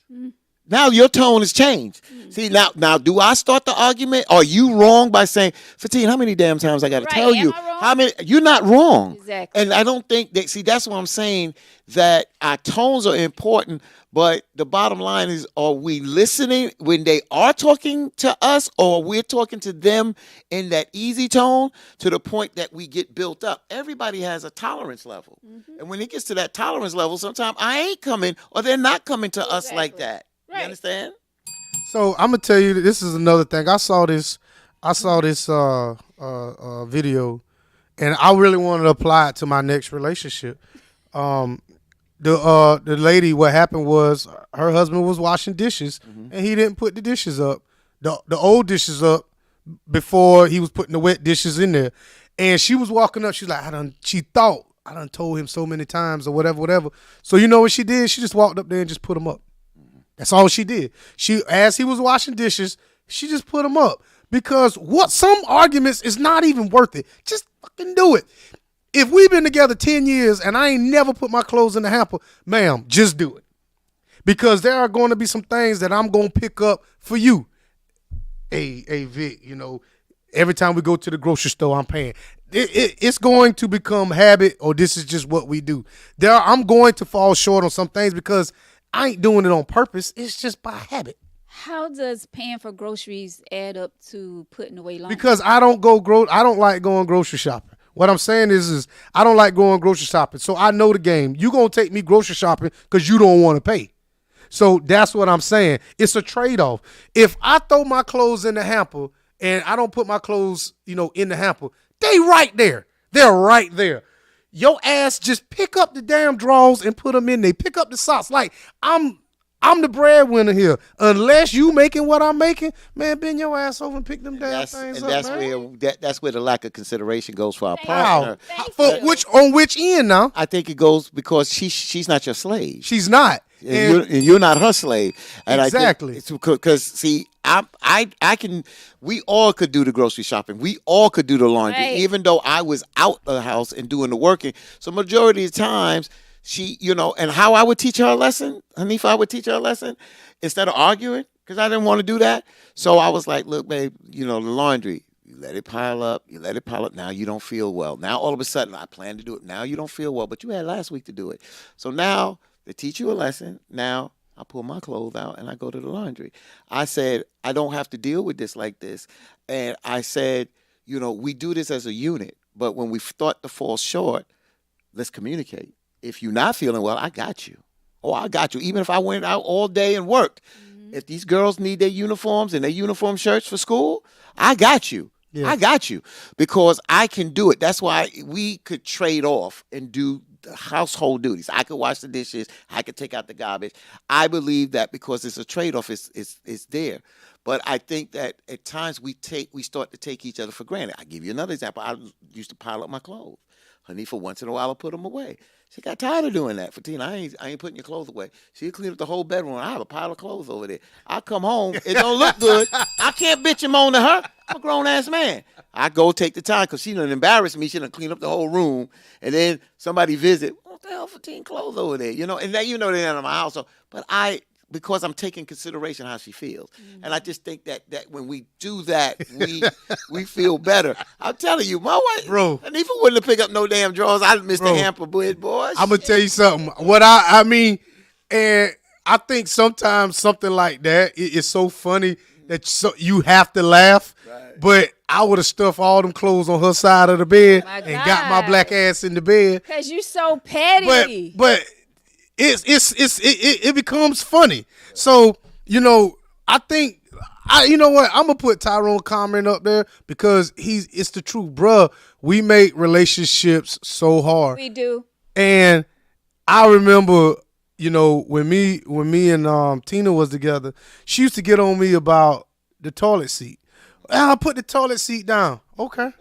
Now your tone has changed. See, now do I start the argument? Are you wrong by saying, Fatine, how many damn times I got to Right, tell am you? I wrong? How many? You're not wrong. Exactly. And I don't think that, see, that's what I'm saying, that our tones are important, but the bottom line is, are we listening when they are talking to us, or we're talking to them in that easy tone to the point that we get built up? Everybody has a tolerance level. And when it gets to that tolerance level, sometimes I ain't coming, or they're not coming to us like Exactly. that. You Right. understand? So I'm gonna tell you that this is another thing. I saw this video, and I really wanted to apply it to my next relationship. The lady, what happened was her husband was washing dishes, and he didn't put the dishes up, the old dishes up, before he was putting the wet dishes in there. And she was walking up. She's like, she thought I done told him so many times or whatever. So you know what she did? She just walked up there and just put them up. That's all she did. As he was washing dishes, she just put them up, because some arguments is not even worth it. Just fucking do it. If we've been together 10 years and I ain't never put my clothes in the hamper, ma'am, just do it. Because there are going to be some things that I'm going to pick up for you. Hey, Vic, every time we go to the grocery store, I'm paying. It's going to become habit, or this is just what we do. I'm going to fall short on some things because I ain't doing it on purpose. It's just by habit. How does paying for groceries add up to putting away laundry? Because I don't like going grocery shopping. What I'm saying is I don't like going grocery shopping. So I know the game. You going to take me grocery shopping because you don't want to pay. So that's what I'm saying. It's a trade-off. If I throw my clothes in the hamper and I don't put my clothes, in the hamper, they right there. They're right there. Your ass just pick up the damn drawers and put them in there. Pick up the socks. Like, I'm the breadwinner here. Unless you making what I'm making, man, bend your ass over and pick them damn things up, man. That's where the lack of consideration goes for our Thank partner. Thank For you. on which end now? I think it goes because she's not your slave. She's not. And you're not her slave. And Exactly. I think because see, I can. We all could do the grocery shopping. We all could do the laundry, Right. even though I was out of the house and doing the working. So majority of the times, she, and how I would teach her a lesson, Hanifa, I would teach her a lesson instead of arguing, because I didn't want to do that. So I was like, look, babe, the laundry. You let it pile up. You let it pile up. Now you don't feel well. Now all of a sudden I plan to do it. Now you don't feel well, but you had last week to do it. So now to teach you a lesson, now I pull my clothes out and I go to the laundry. I said, I don't have to deal with this like this. And I said, we do this as a unit, but when we start to fall short, let's communicate. If you're not feeling well, I got you. Oh, I got you. Even if I went out all day and worked, if these girls need their uniforms and their uniform shirts for school, I got you. Yeah. I got you, because I can do it. That's why we could trade off and do the household duties. I could wash the dishes. I could take out the garbage. I believe that because it's a trade-off, it's there. But I think that at times we start to take each other for granted. I'll give you another example. I used to pile up my clothes. Hanifa, once in a while, I'll put them away. She got tired of doing that. Fatina, I ain't putting your clothes away. She'll clean up the whole bedroom. I have a pile of clothes over there. I come home, it don't look good. I can't bitch and moan to her. I'm a grown-ass man. I go take the time because she done embarrass me. She done clean up the whole room. And then somebody visit. What the hell, 15 clothes over there? And that, they're not in my house. But because I'm taking consideration how she feels. And I just think that when we do that, we feel better. I'm telling you, my wife, Bro. Hanifa wouldn't have picked up no damn drawers. I'd have missed the Bro. hamper, boy. I'm gonna tell you something. What I mean, and I think sometimes something like that is so funny that you have to laugh. Right. But I would have stuffed all them clothes on her side of the bed My and got my God. black ass in the bed. Because you're so petty. But it becomes funny. So I think you know what, I'm gonna put Tyrone comment up there because it's the truth, bruh. We make relationships so hard. We do. And I remember, when me and Tina was together, she used to get on me about the toilet seat. I'll put the toilet seat down. Okay.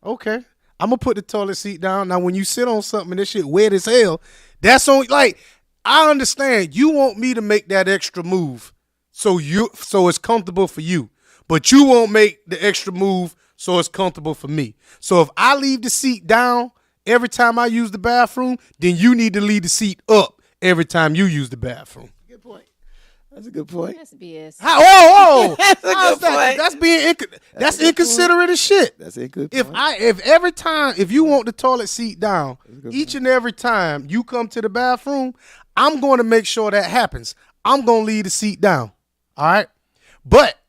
I'm gonna put the toilet seat down. Now, when you sit on something and this shit wet as hell, that's on. Like, I understand you want me to make that extra move, so it's comfortable for you, but you won't make the extra move so it's comfortable for me. So if I leave the seat down every time I use the bathroom, then you need to leave the seat up every time you use the bathroom. Good point. That's a good point. That's BS. Whoa! That's a How's good that? point. That's being that's a good inconsiderate as shit. That's a good If point. every time if you want the toilet seat down, each and every time you come to the bathroom, I'm going to make sure that happens. I'm going to leave the seat down. All right? But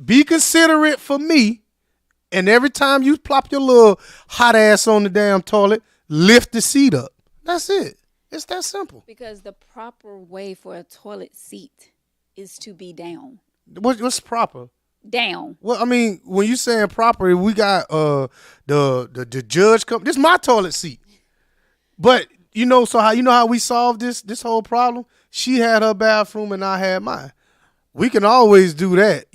be considerate for me, and every time you plop your little hot ass on the damn toilet, lift the seat up. That's it. It's that simple. Because the proper way for a toilet seat is to be down. What's proper? Down. Well, I mean, when you saying proper, we got the judge come. This is my toilet seat. But so how we solved this whole problem? She had her bathroom and I had mine. We can always do that.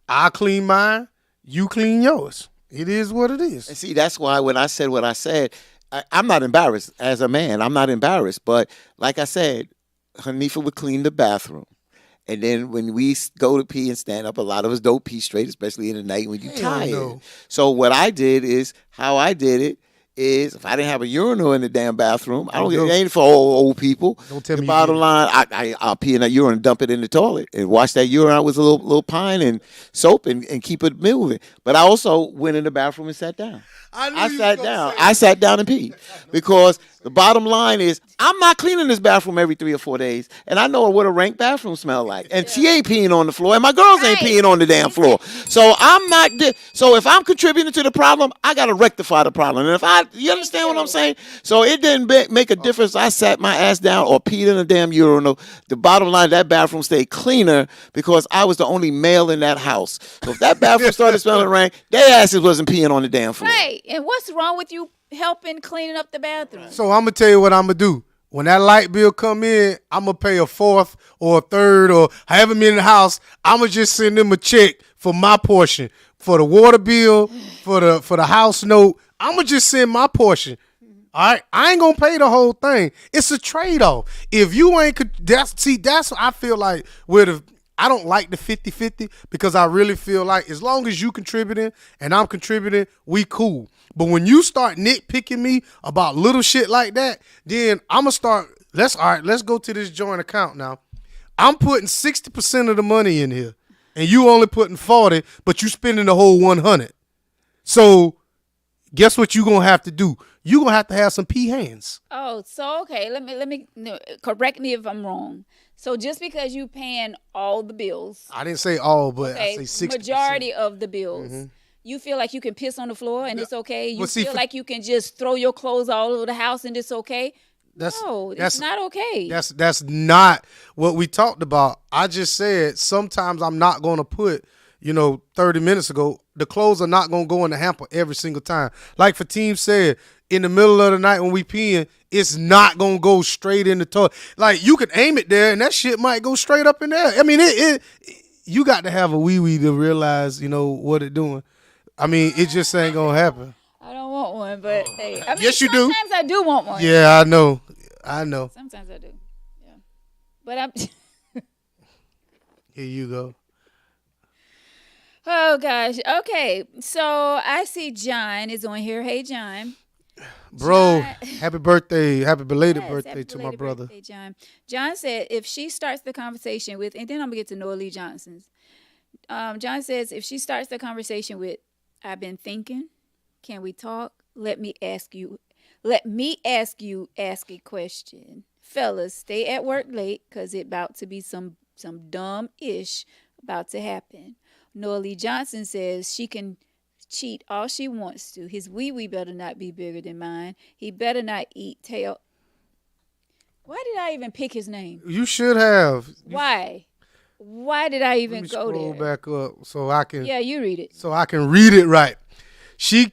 I clean mine, you clean yours. It is what it is. And see, that's why when I said what I said, I'm not embarrassed as a man. I'm not embarrassed. But like I said, Hanifa would clean the bathroom. And then when we go to pee and stand up, a lot of us don't pee straight, especially in the night when you're Hell tired. no. So what I did is, how I did it is, if I didn't have a urinal in the damn bathroom, I don't get it ain't for old people. Don't tell the me you bottom did. line, I'll pee in that urine and dump it in the toilet and wash that urine out with a little pine and soap and keep it moving. But I also went in the bathroom and sat down. I sat down. I sat down and peed because the bottom line is I'm not cleaning this bathroom every 3 or 4 days, and I know what a rank bathroom smell like. And she ain't peeing on the floor, and my girls ain't Right. peeing on the damn floor. So I'm not. So if I'm contributing to the problem, I gotta rectify the problem. And you understand what I'm saying? So it didn't make a difference. I sat my ass down or peed in a damn urinal. The bottom line, that bathroom stayed cleaner because I was the only male in that house. So if that bathroom started smelling rank, their asses wasn't peeing on the damn floor. Right. And what's wrong with you helping cleaning up the bathroom? So I'm gonna tell you what I'm gonna do. When that light bill come in, I'm gonna pay a fourth or a third or however many in the house. I'm gonna just send them a check for my portion, for the water bill, for the house note. I'm gonna just send my portion. All right, I ain't gonna pay the whole thing. It's a trade off. If you ain't, that's what I feel like. I don't like the 50-50 because I really feel like as long as you contributing and I'm contributing, we cool. But when you start nitpicking me about little shit like that, then I'm gonna start. Let's go to this joint account now. I'm putting 60% of the money in here, and you only putting 40, but you spending the whole 100. So guess what you gonna have to do? You gonna have some pee hands. Oh, so okay. Let me no, correct me if I'm wrong. So just because you paying all the bills, I didn't say all, but I okay, say 60%. majority of the bills, you feel like you can piss on the floor and it's okay. You Well, see, feel like you can just throw your clothes all over the house and it's okay. No, it's not okay. That's not what we talked about. I just said sometimes I'm not gonna put, 30 minutes ago, the clothes are not gonna go in the hamper every single time. Like Fatim said, in the middle of the night when we peeing, it's not gonna go straight in the toilet. Like you can aim it there and that shit might go straight up in there. I mean, you got to have a wee to realize, what it doing. I mean, it just ain't gonna happen. I don't want one, but hey, I mean, Yes, you do. Sometimes I do want one. Yeah, I know. Sometimes I do. Yeah, but I'm. Here you go. Oh gosh. Okay, so I see John is on here. Hey, John. Bro, John- happy birthday. Happy belated Yes, birthday happy to my belated brother. birthday, John. John said if she starts the conversation with, and then I'm gonna get to Noah Lee Johnson's. John says if she starts the conversation with, "I've been thinking, can we talk? Let me ask you ask a question, fellas. Stay at work late, cause it about to be some dumb ish about to happen." Noah Lee Johnson says she can cheat all she wants to. His wee better not be bigger than mine. He better not eat tail. Why did I even pick his name? You should have. Why? Why did I Let even me go scroll there? back up so I can Yeah, you read it. read it right. She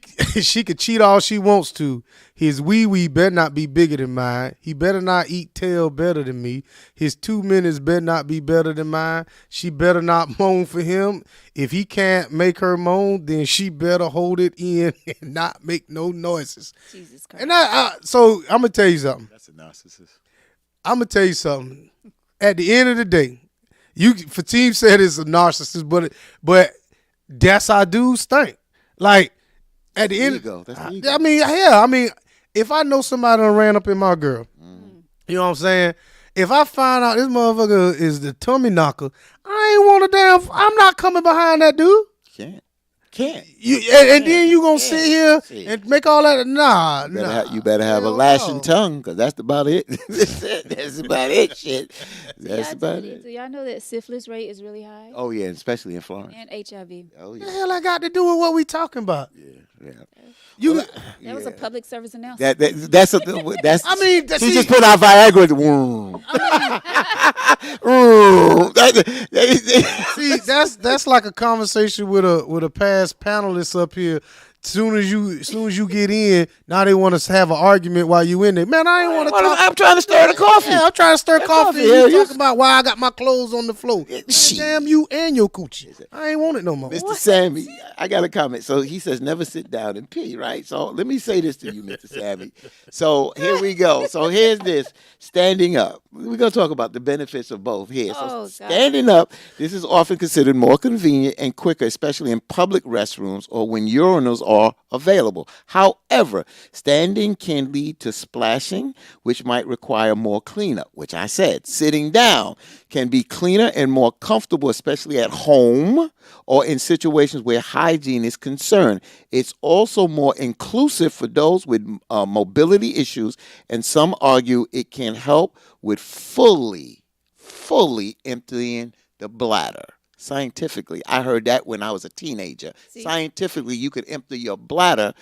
could cheat all she wants to. His wee better not be bigger than mine. He better not eat tail better than me. His 2 minutes better not be better than mine. She better not moan for him. If he can't make her moan, then she better hold it in and not make no noises. Jesus Christ. And so I'm gonna tell you something. That's a narcissist. I'm gonna tell you something. At the end of the day, Fatim said it's a narcissist, but that's how dudes think. Like at the end, Ego. That's the ego. I mean, if I know somebody done ran up in my girl, you know what I'm saying? if I find out this motherfucker is the tummy knocker, I ain't want a damn. I'm not coming behind that dude. Can't. And then you gonna sit here and make all that? Nah, You better have a Hell lashing no. tongue, because that's about it. That's about it, shit. That's Yeah, I about told you. it. Do y'all know that syphilis rate is really high? Oh, yeah, especially in Florence. And HIV. Oh, What the yeah. hell I got to do with what we talking about? Yeah. You, That was a public service announcement. That's I mean, she just put out Viagra. see, that's like a conversation with a past panelist up here. Soon as you get in, now they want us to have an argument while you in there. Man, I ain't want to talk. I'm trying to stir the coffee. Yeah, I'm trying to stir coffee. Yeah, You talking about why I got my clothes on the floor? Man, Shit. damn you and your coochie. I ain't want it no more. Mr. Sammy, I got a comment. So he says never sit down and pee, right? So let me say this to you, Mr. Sammy. So here we go. So here's this standing up. We're going to talk about the benefits of both here. So Oh, God. standing up, this is often considered more convenient and quicker, especially in public restrooms or when urinals are available. However, standing can lead to splashing, which might require more cleanup, which I said. Sitting down can be cleaner and more comfortable, especially at home or in situations where hygiene is concerned. It's also more inclusive for those with mobility issues, and some argue it can help with fully emptying the bladder. Scientifically, I heard that when I was a teenager. See? Scientifically, you could empty your bladder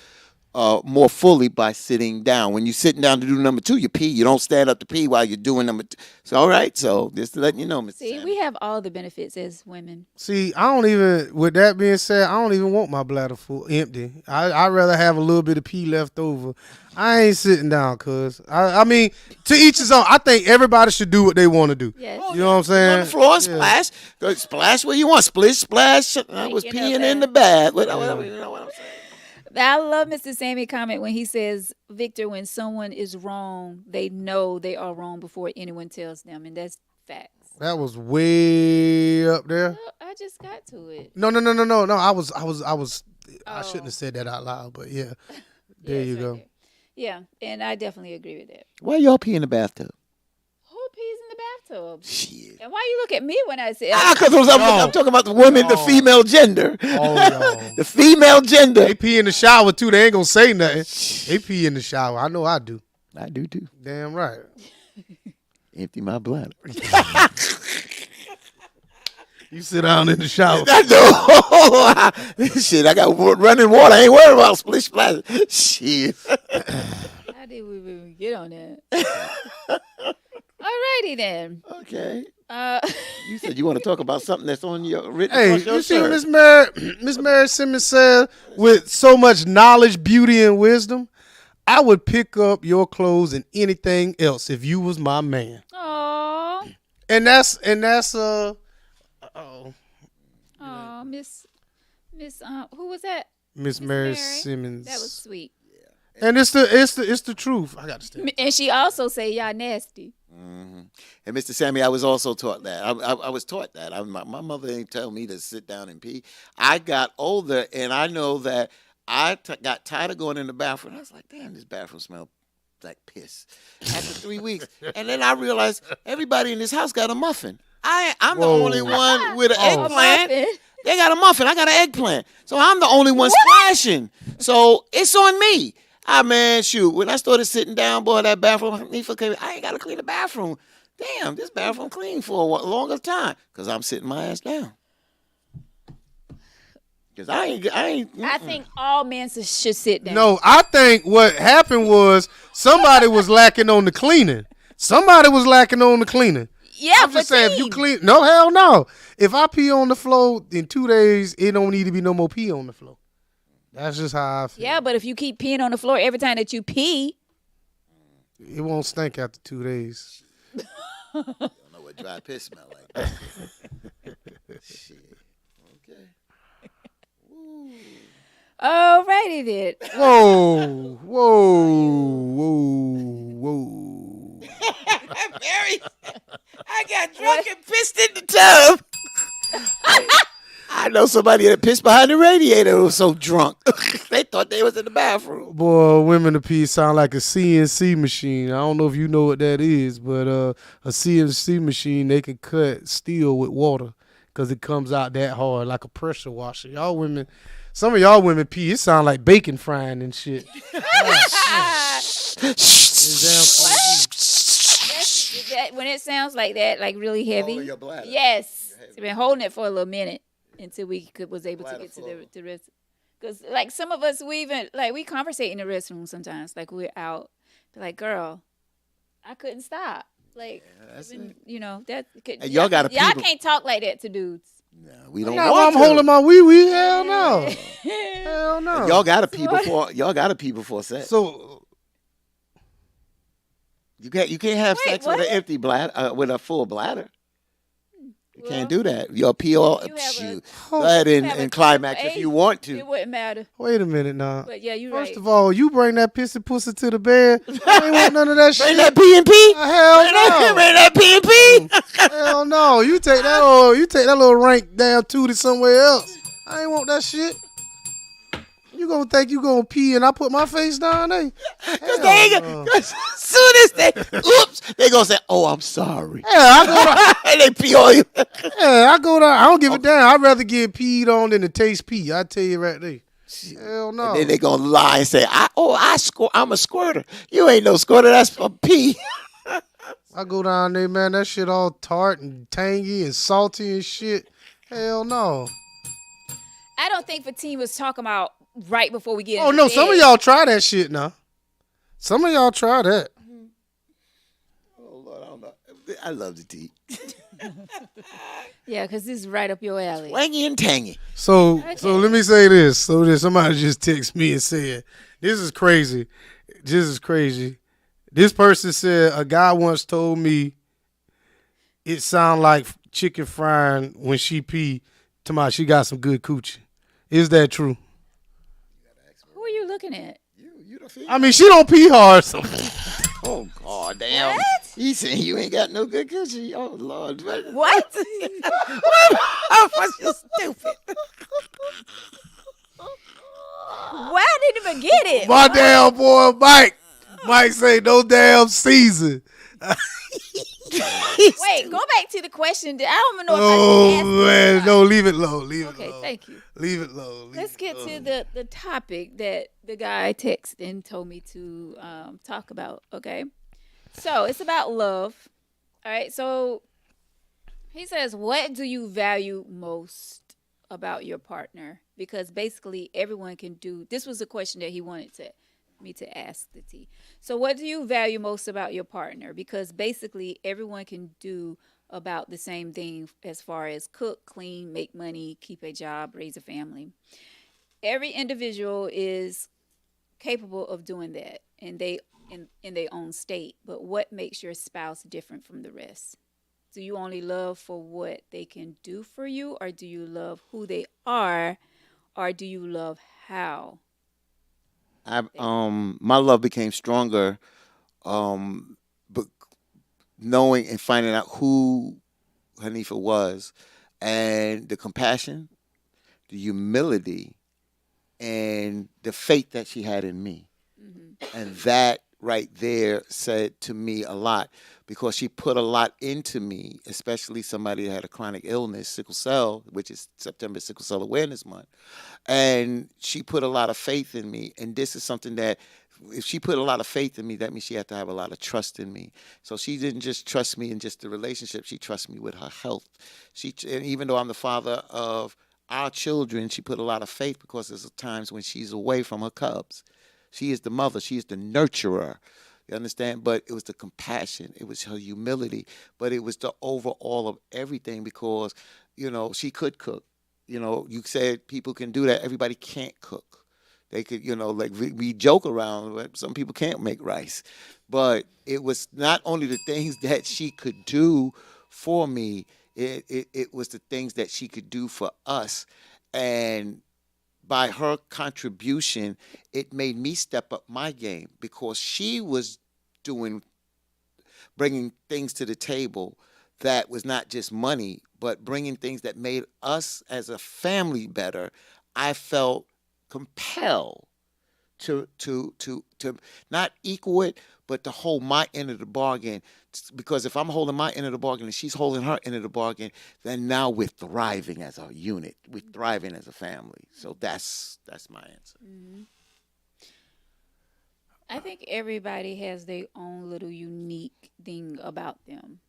more fully by sitting down. When you're sitting down to do number 2, you pee. You don't stand up to pee while you're doing number 2. So, all right. So, just to let you know, Mr. See, Sammy. we have all the benefits as women. See, I don't even. With that being said, I don't even want my bladder full empty. I'd rather have a little bit of pee left over. I ain't sitting down, cuz. I mean, to each his own. I think everybody should do what they want to do. Yes. You know what I'm saying? On the floor, Yeah. splash. Go splash where you want. Splish, splash. I was You know peeing that. in the bath. You know what I'm saying? I love Mr. Sammy comment when he says, Victor, when someone is wrong, they know they are wrong before anyone tells them. And that's facts. That was way up there. Well, I just got to it. No. I Oh. shouldn't have said that out loud, but yeah. There Yeah, you it's go. right there. Yeah, and I definitely agree with that. Why y'all pee in the bathtub? Who pees in the bathtub? Shit. And why you look at me when I say Because I'm talking about the women, the No. female gender. Oh, no. The female gender. They pee in the shower, too. They ain't going to say nothing. They pee in the shower. I know I do. I do too. Damn right. Empty my bladder. You sit down in the shower. I know. Shit, I got running water. I ain't worried about splish splash. Shit. How did we even get on that? Alrighty then. Okay. Uh, You said you want to talk about something that's on your written. Hey, across your you see what shirt. Miss Mary Simmons said? With so much knowledge, beauty, and wisdom, I would pick up your clothes and anything else if you was my man. aw. And that's Oh, Miss, who was that? Miss Miss Mary Mary? Simmons. That was sweet. And it's the truth. I got to stay. And she also say y'all nasty. And Mr. Sammy, I was also taught that. I was taught that. My mother didn't tell me to sit down and pee. I got older, and I know that I got tired of going in the bathroom. I was like, damn, this bathroom smells like piss. After 3 weeks. And then I realized everybody in this house got a muffin. I'm the Whoa. only one with an Oh. eggplant. Muffin. They got a muffin. I got an eggplant. So I'm the only one splashing. So it's on me. Man, shoot. When I started sitting down, boy, that bathroom, I ain't got to clean the bathroom. Damn, this bathroom clean for a longer time. Because I'm sitting my ass down. Because I ain't. I think all men should sit down. No, I think what happened was somebody was lacking on the cleaning. Somebody was lacking on the cleaning. Yeah, I'm just saying, if you clean, no, hell no. If I pee on the floor in 2 days, it don't need to be no more pee on the floor. That's just how I feel. Yeah, but if you keep peeing on the floor every time that you pee, It won't stink after 2 days. I don't know what dry piss smell like. Shit. Okay. alrighty then. Whoa, whoa. Mary, I got drunk and pissed in the tub. I I know somebody that pissed behind the radiator who was so drunk. They thought they was in the bathroom. Boy, women to pee sound like a CNC machine. I don't know if you know what that is, but a CNC machine, they can cut steel with water because it comes out that hard, like a pressure washer. Y'all women, some of y'all women pee, it sound like bacon frying and shit. When it sounds like that, like really heavy. Oh, your bladder. Yes, I've been holding it for a little minute until was able to get to the rest. Because like some of us, we conversate in the restroom sometimes. Like we're out, like, girl, I couldn't stop. Like, you know that. And y'all gotta y'all people- can't talk like that to dudes. No, we don't Now want I'm to. holding my wee wee. Hell no. Hell no. Y'all gotta pee before sex. So You can't have Wait, sex what? with an empty bladder, with a full bladder. You can't do that. You'll pee all. You have Shoot. a- Go ahead you have a and climax triple if A. you want It to. wouldn't matter. wait a minute now. But yeah, you're First right. of all, you bring that pissy pussy to the bed. I ain't want none of that shit. Bring that P and P. Hell no. Bring that P and P. Hell no. You take that little rank down tootie somewhere else. I ain't want that shit. You gonna think you gonna pee and I put my face down there? Cause they ain't cause as soon as they gonna say, "Oh, I'm sorry." Yeah, I go down. And they pee on you. Yeah, I go down. I don't give a damn. I'd rather get peed on than to taste pee. I tell you right there. Hell no. And then they gonna lie and say, I'm a squirter. You ain't no squirter. That's a pee. I go down there, man. That shit all tart and tangy and salty and shit. Hell no. I don't think Fatima was talking about right before we get. Oh into no, bed. some of y'all try that shit now. Some of y'all try that. Oh Lord, I don't know. I love the tea. Yeah, because this is right up your alley. Wangy and tangy. So Okay. let me say this. So that somebody just text me and said, "This is crazy. This is crazy." This person said a guy once told me it sound like chicken frying when she pee. Tomorrow she got some good coochie. Is that true? Who are you looking at? You the I mean, she don't pee hard. So. Oh God, damn. What? He saying you ain't got no good coochie. Oh Lord. What? Oh, you stupid. Why I didn't even get it? My damn boy Mike. Mike say no damn season. Wait, go back to the question. I don't even know if I Oh can ask man, this or no, not. leave it low. Leave it Okay, low. thank you. Leave it low. Leave Let's it get low. to the topic that the guy texted and told me to talk about. Okay, so it's about love. All right, so he says, "What do you value most about your partner?" Because basically, everyone can do. This was a question that he wanted me to ask the T. So, what do you value most about your partner? Because basically, everyone can do about the same thing as far as cook, clean, make money, keep a job, raise a family. Every individual is capable of doing that, and they in their own state. But what makes your spouse different from the rest? Do you only love for what they can do for you, or do you love who they are, or do you love how? My love became stronger, but knowing and finding out who Hanifa was, and the compassion, the humility, and the faith that she had in me, and that right there said to me a lot because she put a lot into me, especially somebody that had a chronic illness, sickle cell, which is September Sickle Cell Awareness Month. And she put a lot of faith in me. And this is something that if she put a lot of faith in me, that means she had to have a lot of trust in me. So she didn't just trust me in just the relationship, she trusts me with her health. And even though I'm the father of our children, she put a lot of faith because there's times when she's away from her cubs. She is the mother. She is the nurturer. You understand? But it was the compassion. It was her humility. But it was the overall of everything because, she could cook. You said people can do that. Everybody can't cook. They could, like we joke around, but some people can't make rice. But it was not only the things that she could do for me, it was the things that she could do for us. And by her contribution, it made me step up my game because she was bringing things to the table that was not just money, but bringing things that made us as a family better, I felt compelled to not equal it, but to hold my end of the bargain. Because if I'm holding my end of the bargain and she's holding her end of the bargain, then now we're thriving as a unit. We're thriving as a family. So that's my answer. I think everybody has their own little unique thing about them.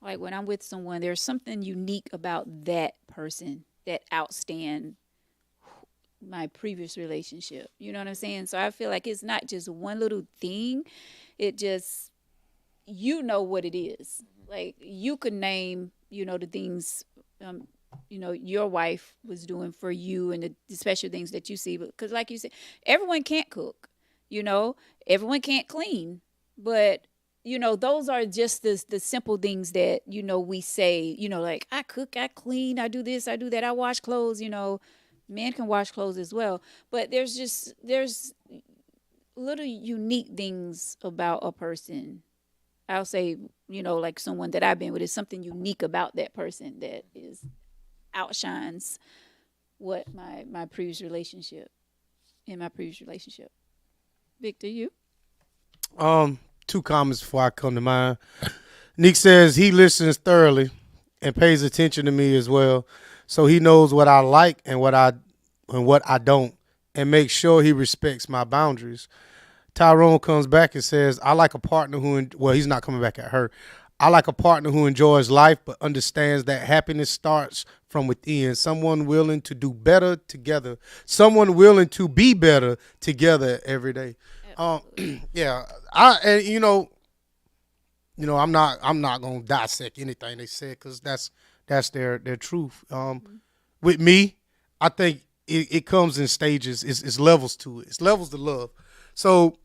Like when I'm with someone, there's something unique about that person that outstand my previous relationship. You know what I'm saying? So I feel like it's not just one little thing. It just, you know what it is. Like you could name, the things, your wife was doing for you and the special things that you see. Because like you said, everyone can't cook, everyone can't clean. But, those are just the simple things that, we say, like I cook, I clean, I do this, I do that, I wash clothes, men can wash clothes as well. But there's little unique things about a person. I'll say, like someone that I've been with is something unique about that person that is outshines what my previous relationship in my previous relationship. Victor, you? 2 comments before I come to mind. Nick says he listens thoroughly and pays attention to me as well, so he knows what I like and what I don't, and makes sure he respects my boundaries. Tyrone comes back and says, I like a partner he's not coming back at her. I like a partner who enjoys life but understands that happiness starts from within. Someone willing to do better together. Someone willing to be better together every day. Yeah. I'm not gonna dissect anything they said because that's their truth. With me, I think it comes in stages. It's levels to it. It's levels to love. So,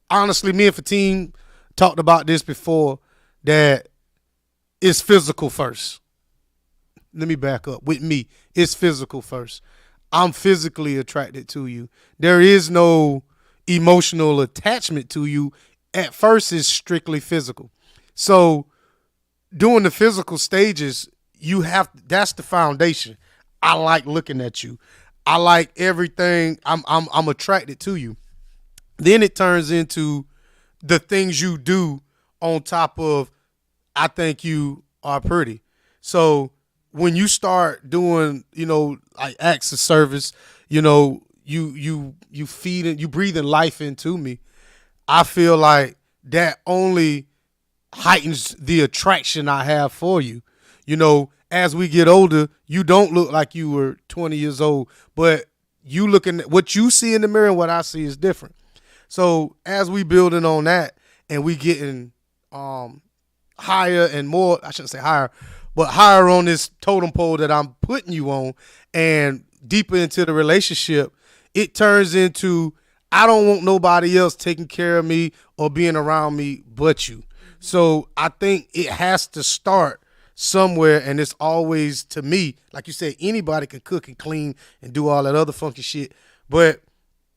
honestly, me and Fatim talked about this before, that it's physical first. Let me back up. With me, it's physical first. I'm physically attracted to you. There is no emotional attachment to you. At first, it's strictly physical. So, during the physical stages, that's the foundation. I like looking at you. I like everything. I'm attracted to you. Then it turns into the things you do on top of, I think you are pretty. So when you start doing, like acts of service, you feeding, you breathing life into me, I feel like that only heightens the attraction I have for you. As we get older, you don't look like you were 20 years old, but you looking at what you see in the mirror and what I see is different. So as we building on that and we getting higher and more, I shouldn't say higher, but higher on this totem pole that I'm putting you on and deeper into the relationship, it turns into, I don't want nobody else taking care of me or being around me but you. So I think it has to start somewhere, and it's always, to me, like you said, anybody can cook and clean and do all that other funky shit. But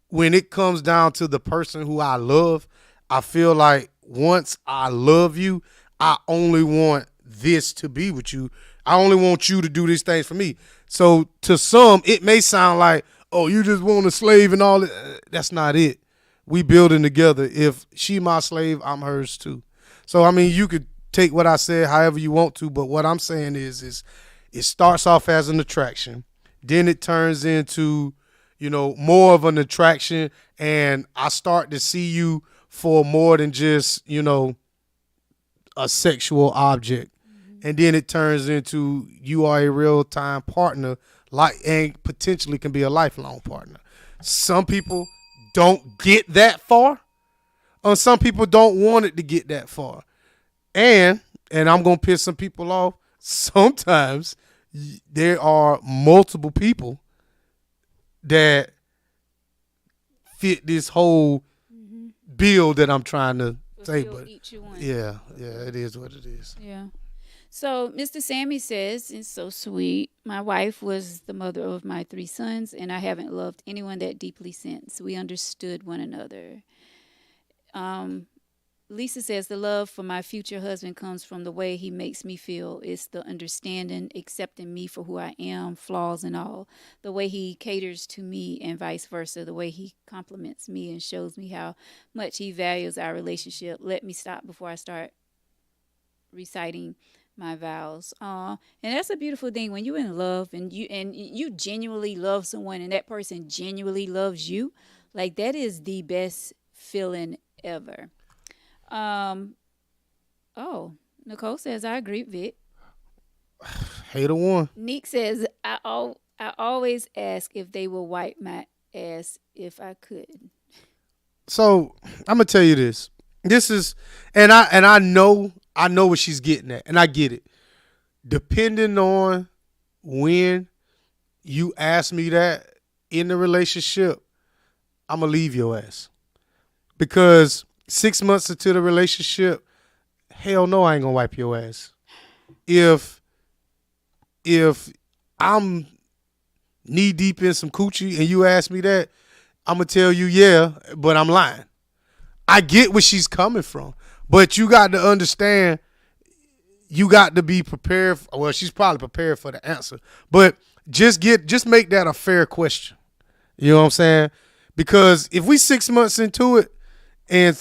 when it comes down to the person who I love, I feel like once I love you, I only want this to be with you. I only want you to do these things for me. So to some, it may sound like, oh, you just want a slave and all that. That's not it. We building together. If she my slave, I'm hers too. So, I mean, you could take what I said however you want to, but what I'm saying is it starts off as an attraction. Then it turns into, more of an attraction, and I start to see you for more than just, a sexual object. And then it turns into you are a real-time partner, and potentially can be a lifelong partner. Some people don't get that far, or some people don't want it to get that far. And I'm going to piss some people off, sometimes there are multiple people that fit this whole bill that I'm trying to say. But yeah, it is what it is. Yeah. So Mr. Sammy says, it's so sweet. My wife was the mother of my 3 sons, and I haven't loved anyone that deeply since. We understood one another. Lisa says the love for my future husband comes from the way he makes me feel. It's the understanding, accepting me for who I am, flaws and all. The way he caters to me and vice versa. The way he compliments me and shows me how much he values our relationship. Let me stop before I start reciting my vows. And that's a beautiful thing when you're in love and you genuinely love someone and that person genuinely loves you. Like that is the best feeling ever. Oh, Nicole says I agree, Vic. Hater one. Neek says I always ask if they will wipe my ass if I could. So I'm gonna tell you this. This is, and I know what she's getting at, and I get it. Depending on when you ask me that in the relationship, I'm gonna leave your ass because 6 months into the relationship, hell no, I ain't gonna wipe your ass. If I'm knee deep in some coochie and you ask me that, I'm gonna tell you yeah, but I'm lying. I get where she's coming from, but you got to understand. You got to be prepared. Well, she's probably prepared for the answer, but just make that a fair question. You know what I'm saying? Because if we 6 months into it, and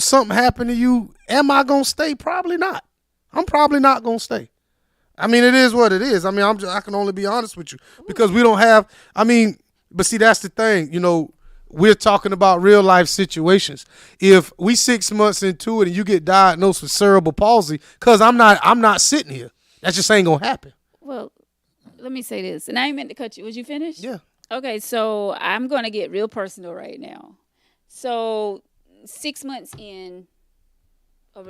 something happened to you, am I gonna stay? Probably not. I'm probably not gonna stay. I mean, it is what it is. I mean, I can only be honest with you because we don't have. I mean, but see, that's the thing. We're talking about real life situations. If we 6 months into it and you get diagnosed with cerebral palsy, cause I'm not sitting here. That just ain't gonna happen. Well, let me say this, and I ain't meant to cut you. Was you finished? Yeah. Okay, so I'm gonna get real personal right now. So 6 months in a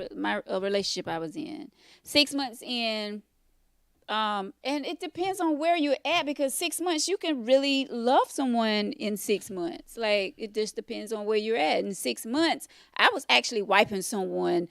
relationship I was in, 6 months in, and it depends on where you're at because 6 months you can really love someone in 6 months. Like it just depends on where you're at. In 6 months, I was actually wiping someone,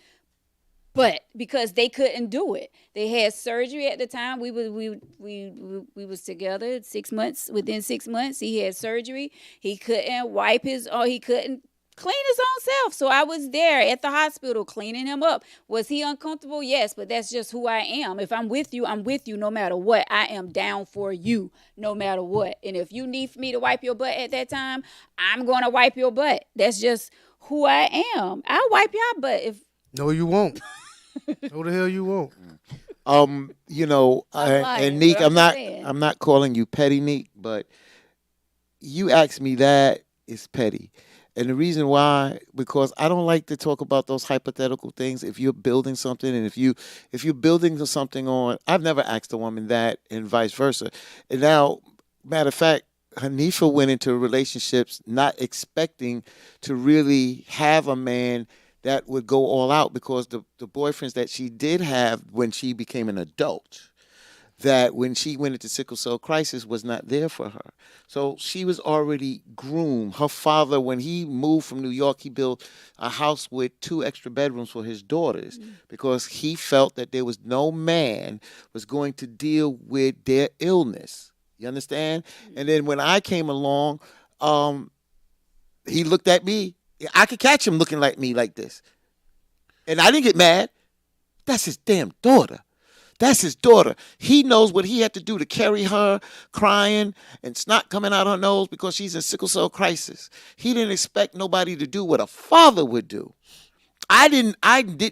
but because they couldn't do it, they had surgery at the time. We was together 6 months. Within 6 months, he had surgery. He couldn't wipe he couldn't clean his own self. So I was there at the hospital cleaning him up. Was he uncomfortable? Yes, but that's just who I am. If I'm with you, I'm with you no matter what. I am down for you no matter what. And if you need me to wipe your butt at that time, I'm going to wipe your butt. That's just who I am. I'll wipe your butt if. No, you won't. No, the hell you won't. And Neek, I'm not calling you petty, Neek, but you asked me that is petty. And the reason why, because I don't like to talk about those hypothetical things. If you're building something and if you're building something on, I've never asked a woman that and vice versa. And now, matter of fact, Hanifa went into relationships not expecting to really have a man that would go all out because the boyfriends that she did have when she became an adult, that when she went into sickle cell crisis was not there for her. So she was already groomed. Her father, when he moved from New York, he built a house with 2 extra bedrooms for his daughters because he felt that there was no man was going to deal with their illness. You understand? And then when I came along, he looked at me. I could catch him looking like me like this. And I didn't get mad. That's his damn daughter. That's his daughter. He knows what he had to do to carry her crying and snot coming out her nose because she's in sickle cell crisis. He didn't expect nobody to do what a father would do. I didn't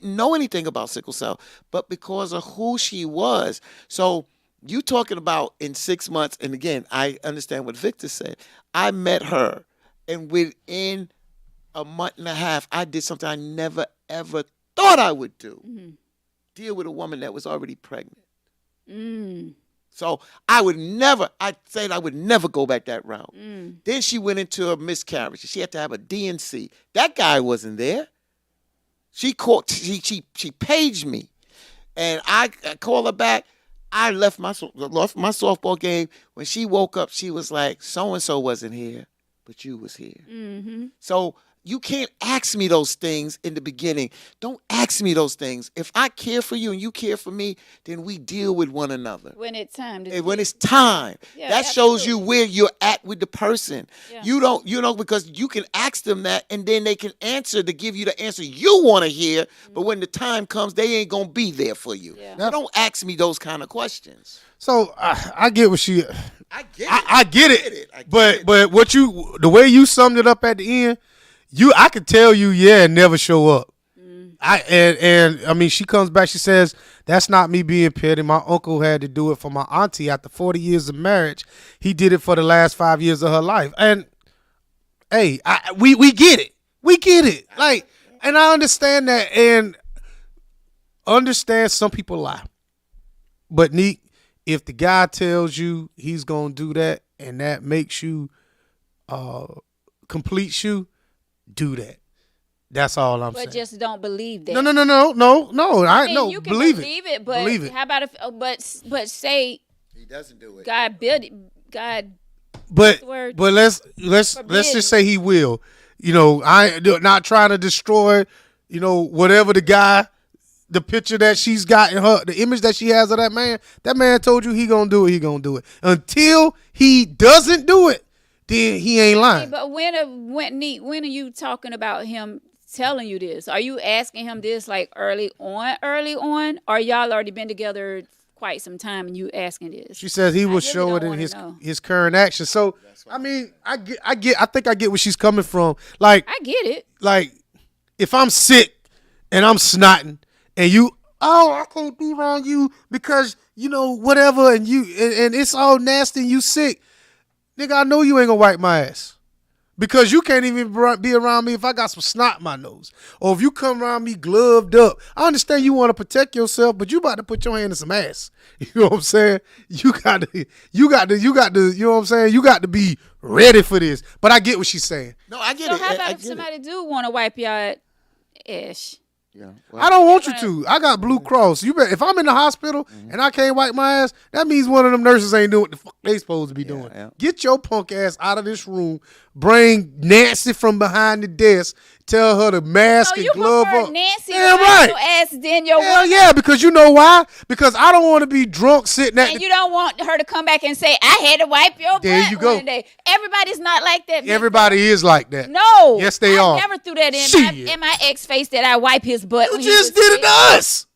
know anything about sickle cell, but because of who she was. So you talking about in 6 months, and again, I understand what Victor said. I met her, and within a month and a half, I did something I never, ever thought I would do. Mm-hmm. Deal with a woman that was already pregnant. So I would never go back that route. Then she went into a miscarriage. She had to have a DNC. That guy wasn't there. She paged me. And I called her back. I left my softball game. When she woke up, she was like, so-and-so wasn't here, but you was here. Mm-hmm. So you can't ask me those things in the beginning. Don't ask me those things. If I care for you and you care for me, then we deal with one another. When it's time to And when it's time, Yeah, that shows you absolutely. where you're at with the person. Yeah. You don't, because you can ask them that and then they can answer to give you the answer you want to hear. But when the time comes, they ain't going to be there for you. Yeah. So don't ask me those kind of questions. So I get what she. I get it. I get it. I get But it. but the way you summed it up at the end, I could tell you, and never show up. I mean, she comes back. She says, "That's not me being petty. My uncle had to do it for my auntie after 40 years of marriage. He did it for the last 5 years of her life." And hey, we get it. We get it. Like, and I understand that, and understand some people lie. But Neek, if the guy tells you he's gonna do that, and that makes you, completes you, do that. That's all I'm But saying. just don't believe that. No. I mean, No, you can believe believe it. it, but Believe it. how about if? But say He doesn't do it. God built it. God, But the word? let's Forbid. just say he will. I not trying to destroy. Whatever the picture that she's got in her, the image that she has of that man. That man told you he gonna do it. He gonna do it until he doesn't do it. Then he ain't lying. But when are you talking about him telling you this? Are you asking him this like early on, or y'all already been together quite some time and you asking this? She says he will really show it don't in wanna his know. his current action. So I mean, I think I get where she's coming from. Like I get it. if I'm sick and I'm snotting and I can't be around you because whatever, and and it's all nasty and you sick, nigga, I know you ain't gonna wipe my ass. Because you can't even be around me if I got some snot in my nose. Or if you come around me gloved up. I understand you want to protect yourself, but you about to put your hand in some ass. You know what I'm saying? You got to, you know what I'm saying? You got to be ready for this. But I get what she's saying. No, I get So it. how I about if get somebody do want to wipe y'all ass? Yeah. I don't want you to. I got Blue Cross. You bet. If I'm in the hospital and I can't wipe my ass, that means one of them nurses ain't doing what the fuck they supposed to be doing. yeah. Get your punk ass out of this room. Bring Nancy from behind the desk. Tell her to mask So and you glove prefer up. Nancy Damn to wipe right. your ass than your Hell woman? yeah, because you know why? Because I don't want to be drunk sitting at And the you don't want her to come back and say, I had to wipe your There butt you go. one day. Everybody's not like that. Miss. Everybody is like that. No. Yes, they I are. never threw that Shit. in my ex face that I wipe his butt. You when he just was did it sick. to us.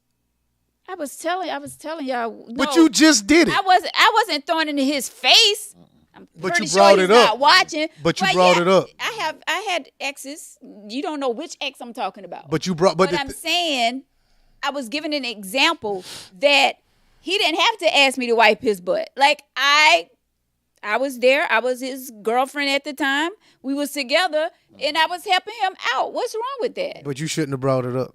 I was telling y'all. But no, you just did it. I wasn't throwing it in his face. I'm But pretty you sure brought he's it up. not watching. But you brought it up. I had exes. You don't know which ex I'm talking about. But you brought. But But I'm saying, I was giving an example that he didn't have to ask me to wipe his butt. Like I was there. I was his girlfriend at the time. We was together, and I was helping him out. What's wrong with that? But you shouldn't have brought it up.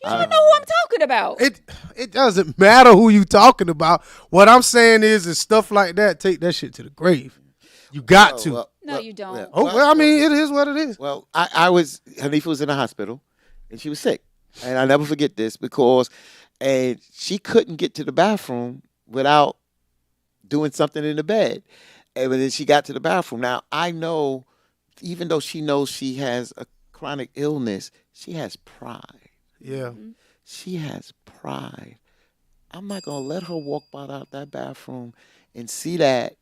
You don't know who I'm talking about. It doesn't matter who you talking about. What I'm saying is stuff like that. Take that shit to the grave. You got to. No, you don't. I mean, it is what it is. Well, Hanifa was in the hospital, and she was sick, and I'll never forget this because, and she couldn't get to the bathroom without doing something in the bed, and then she got to the bathroom. Now I know, even though she knows she has a chronic illness, she has pride. Yeah. She has pride. I'm not gonna let her walk out that bathroom and see that.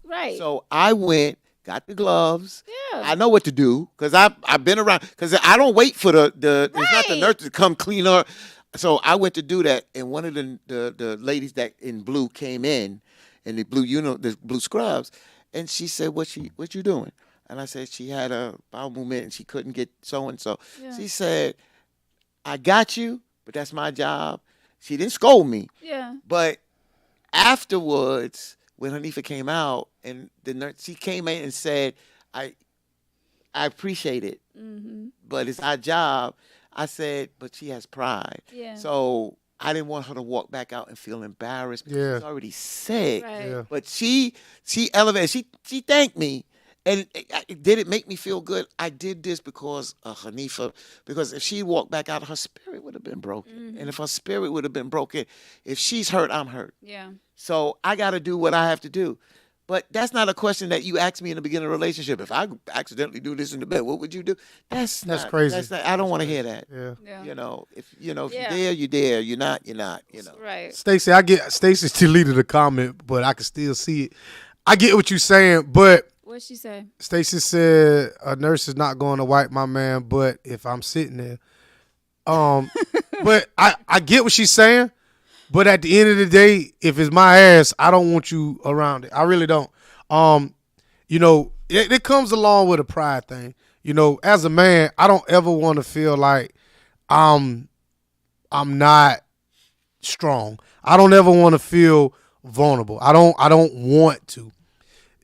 Right. So I went, got the gloves. Yeah. I know what to do because I've been around. Because I don't wait for the it's not the Right. nurse to come clean her. So I went to do that, and one of the ladies that in blue came in the blue scrubs, and she said, "What you doing?" And I said she had a bowel movement and she couldn't get so and so. Yeah. She said, "I got you, but that's my job." She didn't scold me, Yeah. but afterwards, when Hanifa came out and the nurse, she came in and said, I appreciate it, but it's our job. I said, but she has pride. Yeah. So I didn't want her to walk back out and feel embarrassed because Yeah. she's already sick. Right. Yeah. But she elevated. She thanked me. And did it make me feel good? I did this because of Hanifa. Because if she walked back out, her spirit would have been broken. And if her spirit would have been broken, if she's hurt, I'm hurt. Yeah. So I got to do what I have to do. But that's not a question that you asked me in the beginning of a relationship. If I accidentally do this in the bed, what would you do? That's crazy. That's not, I don't want to hear that. Yeah. Yeah. If if you're Yeah. there, you're there. You're not, you're not. Right. Stacy deleted a comment, but I can still see it. I get what you're saying, but What'd she say? Stacy said a nurse is not going to wipe my man, but if I'm sitting there, but I get what she's saying, but at the end of the day, if it's my ass, I don't want you around it. I really don't. It comes along with a pride thing. As a man, I don't ever want to feel like I'm not strong. I don't ever want to feel vulnerable. I don't want to,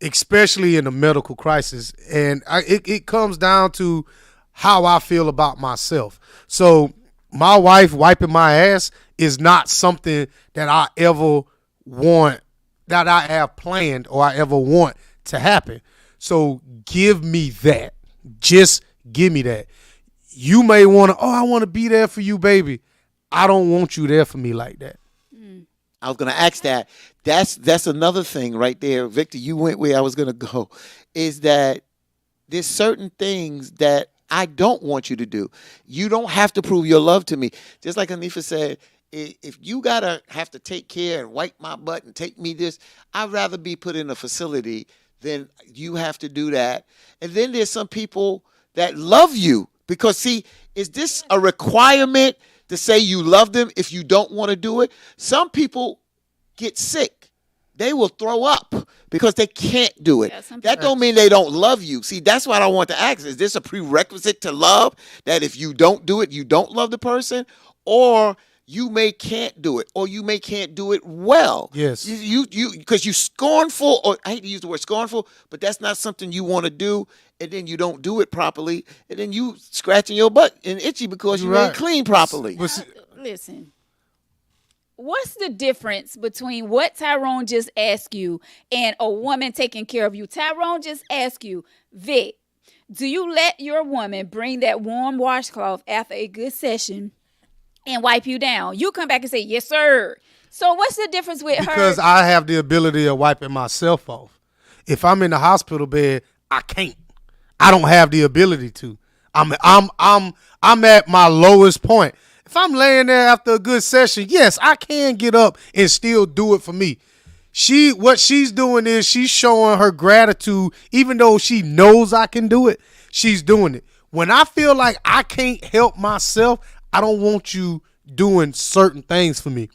especially in a medical crisis. And it comes down to how I feel about myself. So my wife wiping my ass is not something that I ever want, that I have planned or I ever want to happen. So give me that. Just give me that. You may want to, I want to be there for you, baby. I don't want you there for me like that. I was going to ask that. That's another thing right there. Victor, you went where I was going to go, is that there's certain things that I don't want you to do. You don't have to prove your love to me. Just like Hanifa said, if you got to have to take care and wipe my butt and take me this, I'd rather be put in a facility than you have to do that. And then there's some people that love you because, see, is this a requirement to say you love them if you don't want to do it? Some people get sick. They will throw up because they can't do it. Yeah, some That don't mean they don't love you. See, that's what I want to ask. Is this a prerequisite to love, that if you don't do it, you don't love the person? Or you may can't do it, or you may can't do it well. Yes. You because you scornful, or I hate to use the word scornful, but that's not something you want to do, and then you don't do it properly, and then you scratching your butt and itchy because you Right. ain't clean properly. But see, Listen. What's the difference between what Tyrone just asked you and a woman taking care of you? Tyrone just asked you, Vic, do you let your woman bring that warm washcloth after a good session and wipe you down? You come back and say, yes, sir. So what's the difference with because her? I have the ability of wiping myself off. If I'm in the hospital bed, I can't. I don't have the ability to. I'm at my lowest point. If I'm laying there after a good session, yes, I can get up and still do it for me. What she's doing is she's showing her gratitude, even though she knows I can do it. She's doing it. When I feel like I can't help myself, I don't want you doing certain things for me.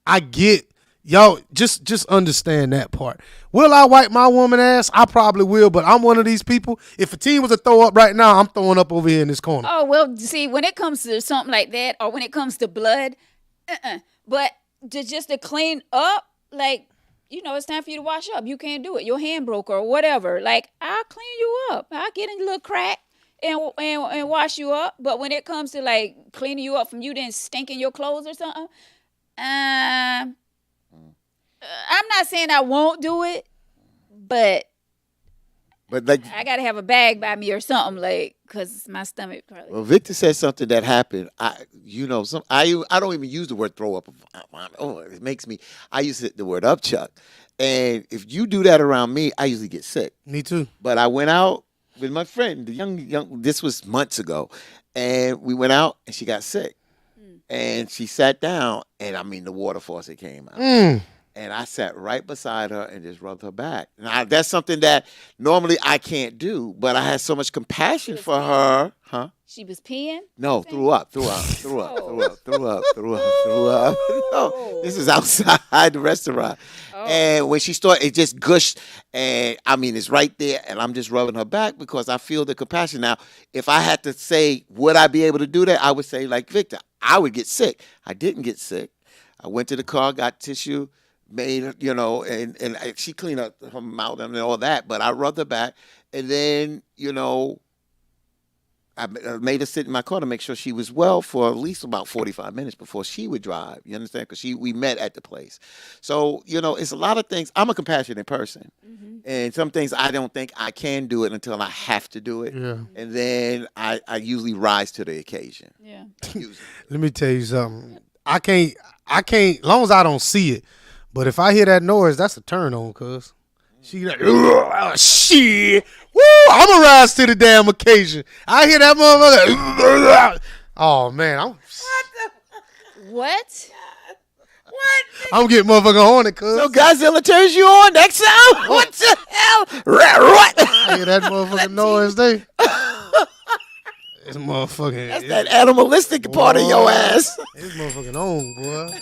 I get y'all. Just understand that part. Will I wipe my woman ass? I probably will, but I'm one of these people. If a team was to throw up right now, I'm throwing up over here in this corner. Oh, well, see, when it comes to something like that, or when it comes to blood, but just to clean up, like, it's time for you to wash up. You can't do it. Your hand broke or whatever. Like, I'll clean you up. I'll get in a little crack and wash you up. But when it comes to, like, cleaning you up from you then stinking your clothes or something, I'm not saying I won't do it, but But I gotta have a bag by me or something, like, cause my stomach probably. well, Victor said something that happened. I don't even use the word throw up. Oh, it makes me. I use the word upchuck, and if you do that around me, I usually get sick. Me too. But I went out with my friend, the young. This was months ago, and we went out, and she got sick, and she sat down, and I mean the water faucet came out. And I sat right beside her and just rubbed her back. Now, that's something that normally I can't do, but I had so much compassion for her. Huh? She was peeing? No, threw up. No, this is outside the restaurant. And when she started, it just gushed. And I mean, it's right there. And I'm just rubbing her back because I feel the compassion. Now, if I had to say, would I be able to do that? I would say, like Victor, I would get sick. I didn't get sick. I went to the car, got tissue, made her, and she cleaned up her mouth and all that, but I rubbed her back, and then, I made her sit in my car to make sure she was well for at least about 45 minutes before she would drive. You understand? Because we met at the place. So, it's a lot of things. I'm a compassionate person, and some things I don't think I can do it until I have to do it, Yeah. and then I usually rise to the occasion. Yeah. Usually. Let me tell you something. I can't, as long as I don't see it. But if I hear that noise, that's a turn on, cuz. She like, oh, shit. Woo, I'm going to rise to the damn occasion. I hear that motherfucker. Oh, man. What? What? I'm getting motherfucking horny, cuz. So Godzilla turns you on next time? What the hell? What? I hear that motherfucking noise there. This motherfucking. That's that animalistic part of your ass. This motherfucking on, boy.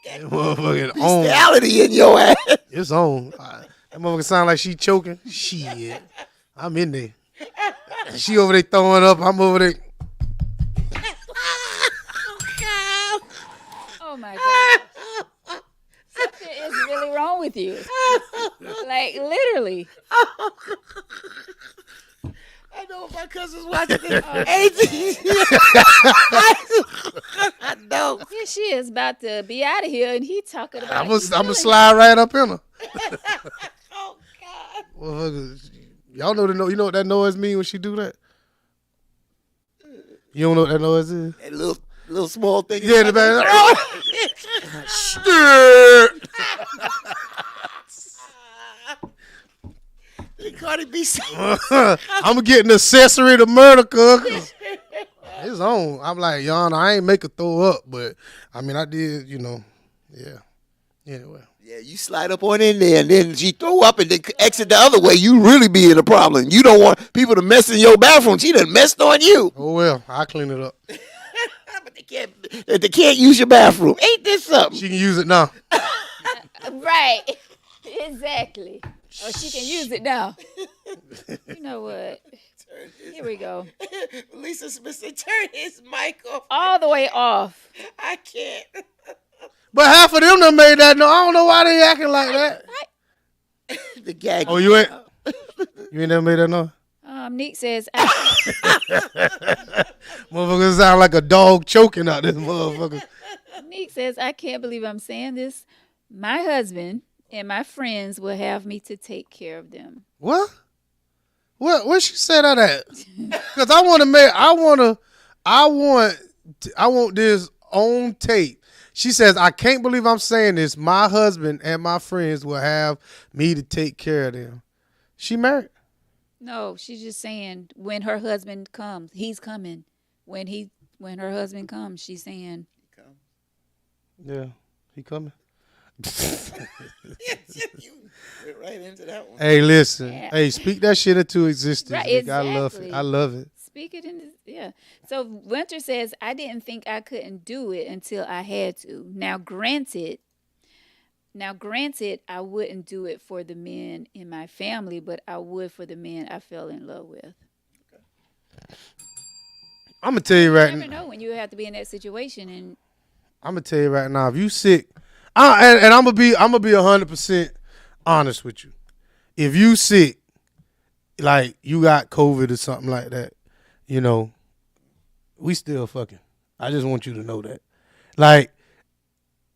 This motherfucking on. Bestiality in your ass. It's on. That motherfucker sound like she choking. Shit. I'm in there. She over there throwing up. I'm over there. Oh my God. Something is really wrong with you. Like, literally. I know my cousin's watching this. I know. Here she is about to be out of here, and he talking about. I'm gonna slide right up in her. Oh God. Motherfuckers, y'all know you know what that noise mean when she do that? You don't know what that noise is? That little small thing. Yeah, the man. Cardi B. I'm getting accessory to murder, cuz. It's on. I'm like, Yana, I ain't make her throw up, but I mean, I did, yeah. Anyway. Yeah, you slide up on in there, and then she throw up and then exit the other way. You really be in a problem. You don't want people to mess in your bathroom. She done messed on you. Oh, well, I'll clean it up. But they can't use your bathroom. Ain't this something? She can use it now. Right. Exactly. Oh, she can use it now. You know what? Here we go. Lisa Smith said, turn his mic off. All the way off. I can't. But half of them done made that. No, I don't know why they acting like that. The gag. Oh, you ain't never made that noise? Neek says, Motherfucker sound like a dog choking out this motherfucker. Neek says, I can't believe I'm saying this. My husband and my friends will have me to take care of them. What? Where she said that at? Because I want this on tape. She says, I can't believe I'm saying this. My husband and my friends will have me to take care of them. She married? No, she's just saying when her husband comes, he's coming. When her husband comes, she's saying. Yeah, he coming. You went right into that one. Hey, listen. Yeah. Hey, speak that shit into existence. Right, Nick. I love it. exactly. I love it. Speak it in, yeah. So Winter says, I didn't think I couldn't do it until I had to. Now, granted, I wouldn't do it for the men in my family, but I would for the men I fell in love with. I'm gonna tell you right You now. never know when you have to be in that situation, and I'm gonna tell you right now. If you sick, and I'm gonna be 100% honest with you. If you sick, like you got COVID or something like that, we still fucking. I just want you to know that. Like,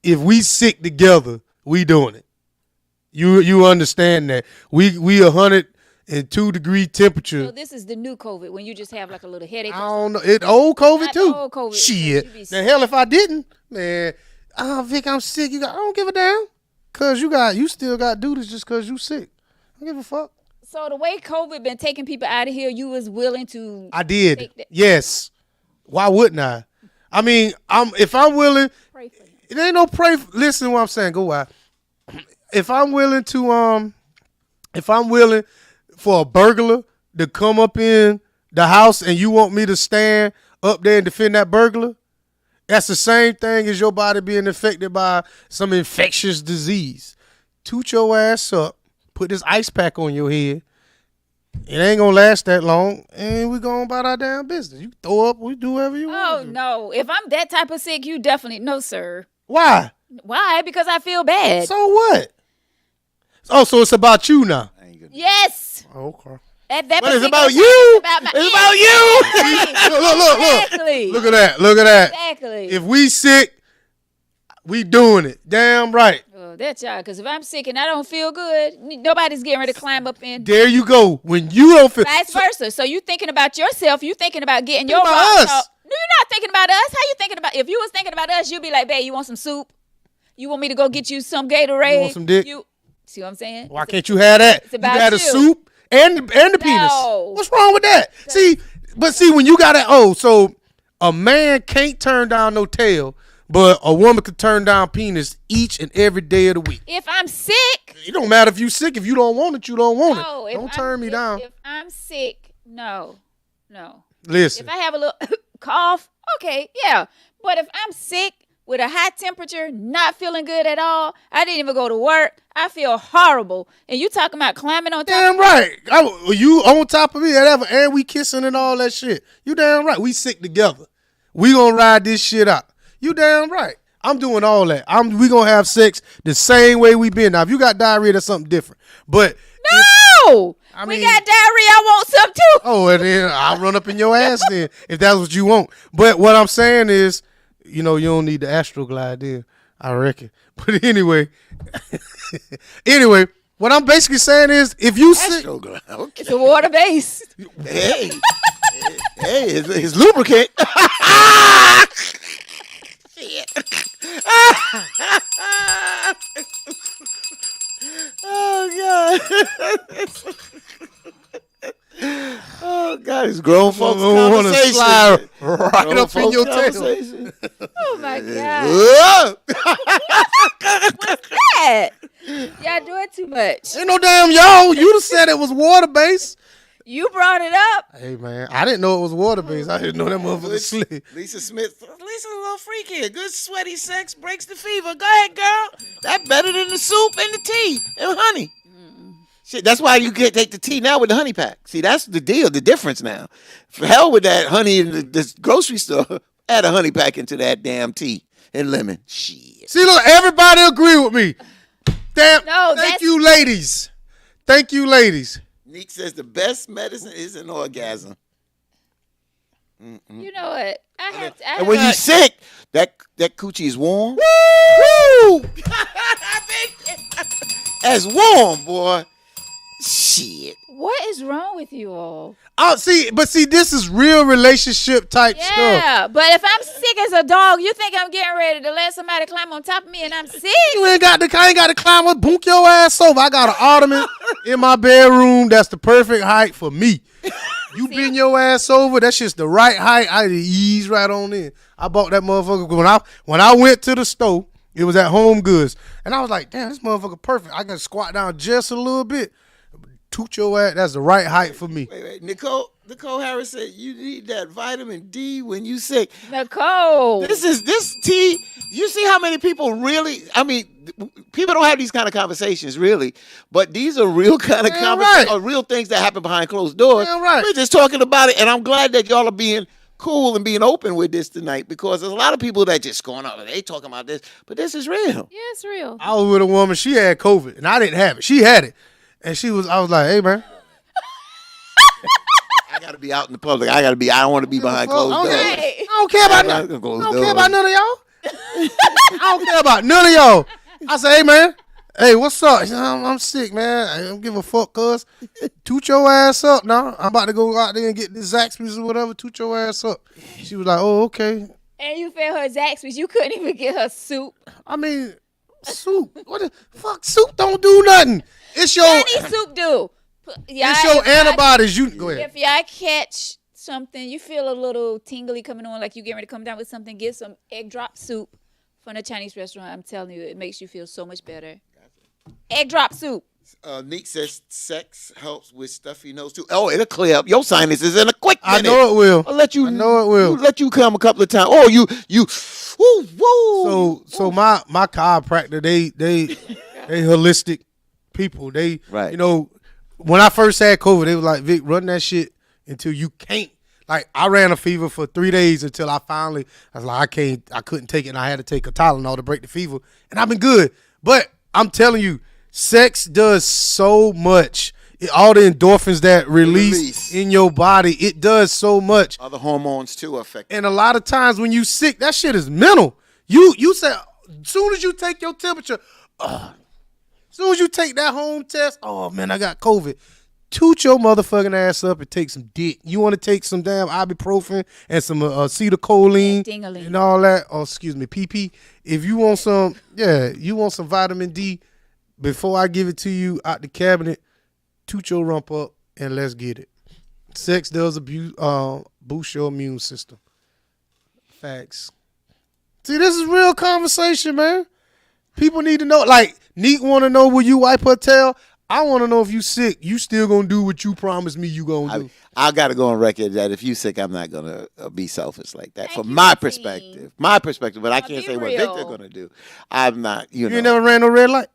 if we sick together, we doing it. You understand that we 102-degree temperature. so this is the new COVID when you just have like a little headache. I don't know. It old COVID Not too. the old COVID. Shit. You be The hell if I didn't, man. Vic, I'm sick. I don't give a damn. Cause you still got to do this just cause you sick. I don't give a fuck. So the way COVID been taking people out of here, you was willing to. I did. take that- Yes. Why wouldn't I? I mean, if I'm willing, Pray for you. it ain't no pray. Listen to what I'm saying. Go why. If I'm willing for a burglar to come up in the house and you want me to stand up there and defend that burglar, that's the same thing as your body being affected by some infectious disease. Toot your ass up, put this ice pack on your head. It ain't gonna last that long, and we going about our damn business. You throw up, we do whatever you Oh want. no! If I'm that type of sick, you definitely no, sir. Why? Why? Because I feel bad. So what? Oh, so it's about you now. I ain't gonna Yes. Okay. At that But it's particular about time, you. It's about, my, It's about you. Look. Exactly. Look at that. Look at that. Exactly. If we sick, we doing it. Damn right. Oh, that's y'all. Because if I'm sick and I don't feel good, nobody's getting ready to climb up in. There you go. When you don't feel Vice versa. So you thinking about yourself. You thinking about getting Think your about rocks us. off. No, you're not thinking about us. How you thinking about? If you was thinking about us, you'd be like, babe, you want some soup? You want me to go get you some Gatorade? You want some dick? See what I'm saying? Why can't you have that? You about got a you. soup and the penis. No. What's wrong with that? See, when you got it, so a man can't turn down no tail, but a woman could turn down penis each and every day of the week. If I'm sick, It don't matter if you sick. If you don't want it, you don't want no. it. Don't turn me down. If I'm sick, no. Listen, If I have a little cough, okay, yeah. But if I'm sick with a high temperature, not feeling good at all, I didn't even go to work, I feel horrible. And you talking about climbing on top? damn right. You on top of me, whatever, and we kissing and all that shit. You damn right. We sick together. We gonna ride this shit out. You damn right. I'm doing all that. We gonna have sex the same way we been. Now, if you got diarrhea, that's something different. But No! We mean- got diarrhea. I want some too. oh, and then I'll run up in your ass then if that's what you want. But what I'm saying is, you don't need the Astroglide then, I reckon. But anyway, what I'm basically saying is, if you sick, Okay. It's a water base. Hey, hey, it's lubricant. Shit. Oh God. Oh God, it's grown folks want to conversation. slide right Grown up in folks your tail. conversation. Oh my God. Whoa. That. Y'all doing too much. Ain't no damn y'all. You done said it was water based. You brought it up. Hey man, I didn't know it was water based. I didn't know that motherfucker slick. Lisa Smith. Lisa's a little freaky. Good sweaty sex breaks the fever. Go ahead, girl. That's better than the soup and the tea and honey. Shit, that's why you take the tea now with the honey pack. See, that's the deal, the difference now. For hell with that honey in the grocery store. Add a honey pack into that damn tea and lemon. Shit. See, look, everybody agree with me. Damn. No, thank that's- you, ladies. Thank you, ladies. Neek says the best medicine is an orgasm. You know what? I have to. And when you sick, that coochie is warm. Woo! As warm, boy. Shit. What is wrong with you all? Oh, see, this is real relationship type stuff. Yeah, but if I'm sick as a dog, you think I'm getting ready to let somebody climb on top of me and I'm sick? I ain't got to climb up, boonk your ass over. I got an ottoman in my bedroom that's the perfect height for me. You bend your ass over, that's just the right height. I ease right on in. I bought that motherfucker when I went to the store. It was at Home Goods, and I was like, damn, this motherfucker perfect. I can squat down just a little bit. Toot your ass. That's the right height for me. Wait. Nicole Harris said you need that vitamin D when you sick. Nicole. This tea. You see how many people really? I mean, people don't have these kind of conversations really, but these are real kind of Damn conversations, right. or real things that happen behind closed doors. Damn right. We're just talking about it, and I'm glad that y'all are being cool and being open with this tonight because there's a lot of people that just going up and they talking about this, but this is real. Yeah, it's real. I was with a woman. She had COVID, and I didn't have it. She had it, and I was like, hey man. I gotta be out in the public. I don't want to be behind closed doors. Right. I don't care about Behind none. I closed don't doors. care about none of y'all. I don't care about none of y'all. I say, hey man, hey, what's up? She said, I'm sick, man. I don't give a fuck, cuz. Toot your ass up now. I'm about to go out there and get this Zaxby's or whatever. Toot your ass up. She was like, oh, okay. And you fed her Zaxby's. You couldn't even get her soup. I mean, soup. What the fuck? Soup don't do nothing. It's your, What does soup do? it's your antibodies. You go ahead. If y'all catch something, you feel a little tingly coming on, like you getting ready to come down with something, get some egg drop soup from the Chinese restaurant. I'm telling you, it makes you feel so much better. Egg drop soup. Neek says sex helps with stuffy nose too. Oh, it'll clear up your sinuses in a quick I minute. know it will. I'll let you. I know it will. Let you come a couple of times. Oh, you. Woo. So my chiropractor, they holistic people. They Right. when I first had COVID, they was like, Vic, run that shit until you can't. Like I ran a fever for 3 days until I was like, I couldn't take it, and I had to take a Tylenol to break the fever, and I've been good. But I'm telling you, sex does so much. All the endorphins that release in your body, it does so much. Other hormones too affect. And a lot of times when you sick, that shit is mental. You say, as soon as you take your temperature, as soon as you take that home test, oh man, I got COVID. Toot your motherfucking ass up and take some dick. You want to take some damn ibuprofen and some acetylcholine Ding-a-ling. and all that. Oh, excuse me, PP. If you want some, you want some vitamin D, before I give it to you out the cabinet, toot your rump up and let's get it. Sex does boost your immune system. Facts. See, this is real conversation, man. People need to know. Like, Neek want to know, will you wipe her tail? I want to know if you sick. You still gonna do what you promised me you gonna do. I got to go on record that if you sick, I'm not gonna be selfish like that. Thank From you, my T. perspective, but I can't be say what real. Victor gonna do. I'm not. You You know, ain't never ran no red light?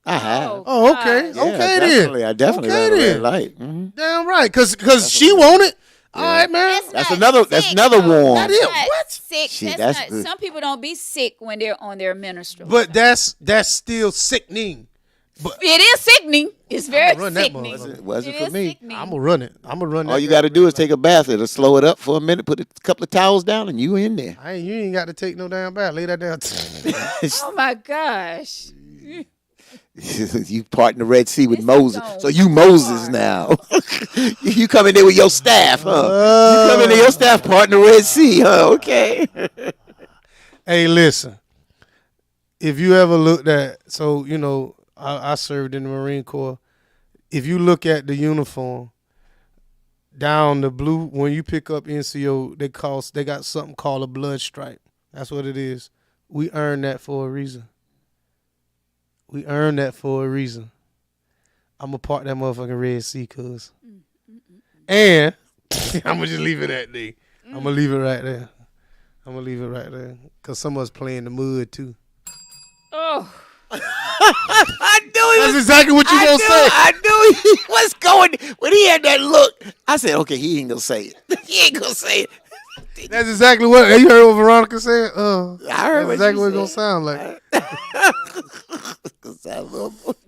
I have. Oh, okay. gosh. Okay, definitely. then. I definitely Okay, ran a red then. light. Mm-hmm. Damn right. Cause she want it. All right, man. That's not another- that's sick, another though. warm. That's That is- not what? Sick. Shit, that's that's not. good. Some people don't be sick when they're on their menstrual. But that's still sickening. It is sickening. It's very run that sickening. motherfucker. Wasn't It for is me. sickening. I'm gonna run it. I'm gonna run that. All you got to do is take a bath. It'll slow it up for a minute. Put a couple of towels down, and you in there. You ain't got to take no damn bath. Lay that down. Oh my gosh. You part in the Red Sea with This is Moses, so so you Moses hard. now. You come in there with your staff, huh? You come in there, your staff part in the Red Sea, huh? Okay. Hey, listen. If you ever looked at, so you know, I served in the Marine Corps. If you look at the uniform down the blue, when you pick up NCO, they got something called a blood stripe. That's what it is. We earned that for a reason. We earned that for a reason. I'm gonna park that motherfucking Red Sea, cuz. And I'm gonna just leave it at there. I'm gonna leave it right there. Cause some of us play in the mud too. Oh. I knew he That's was. exactly what you gonna say. I knew he was going. When he had that look, I said, "Okay, he ain't gonna say it. He ain't gonna say it." That's exactly what you heard what Veronica said. I heard that's what exactly you what it's said. gonna sound like.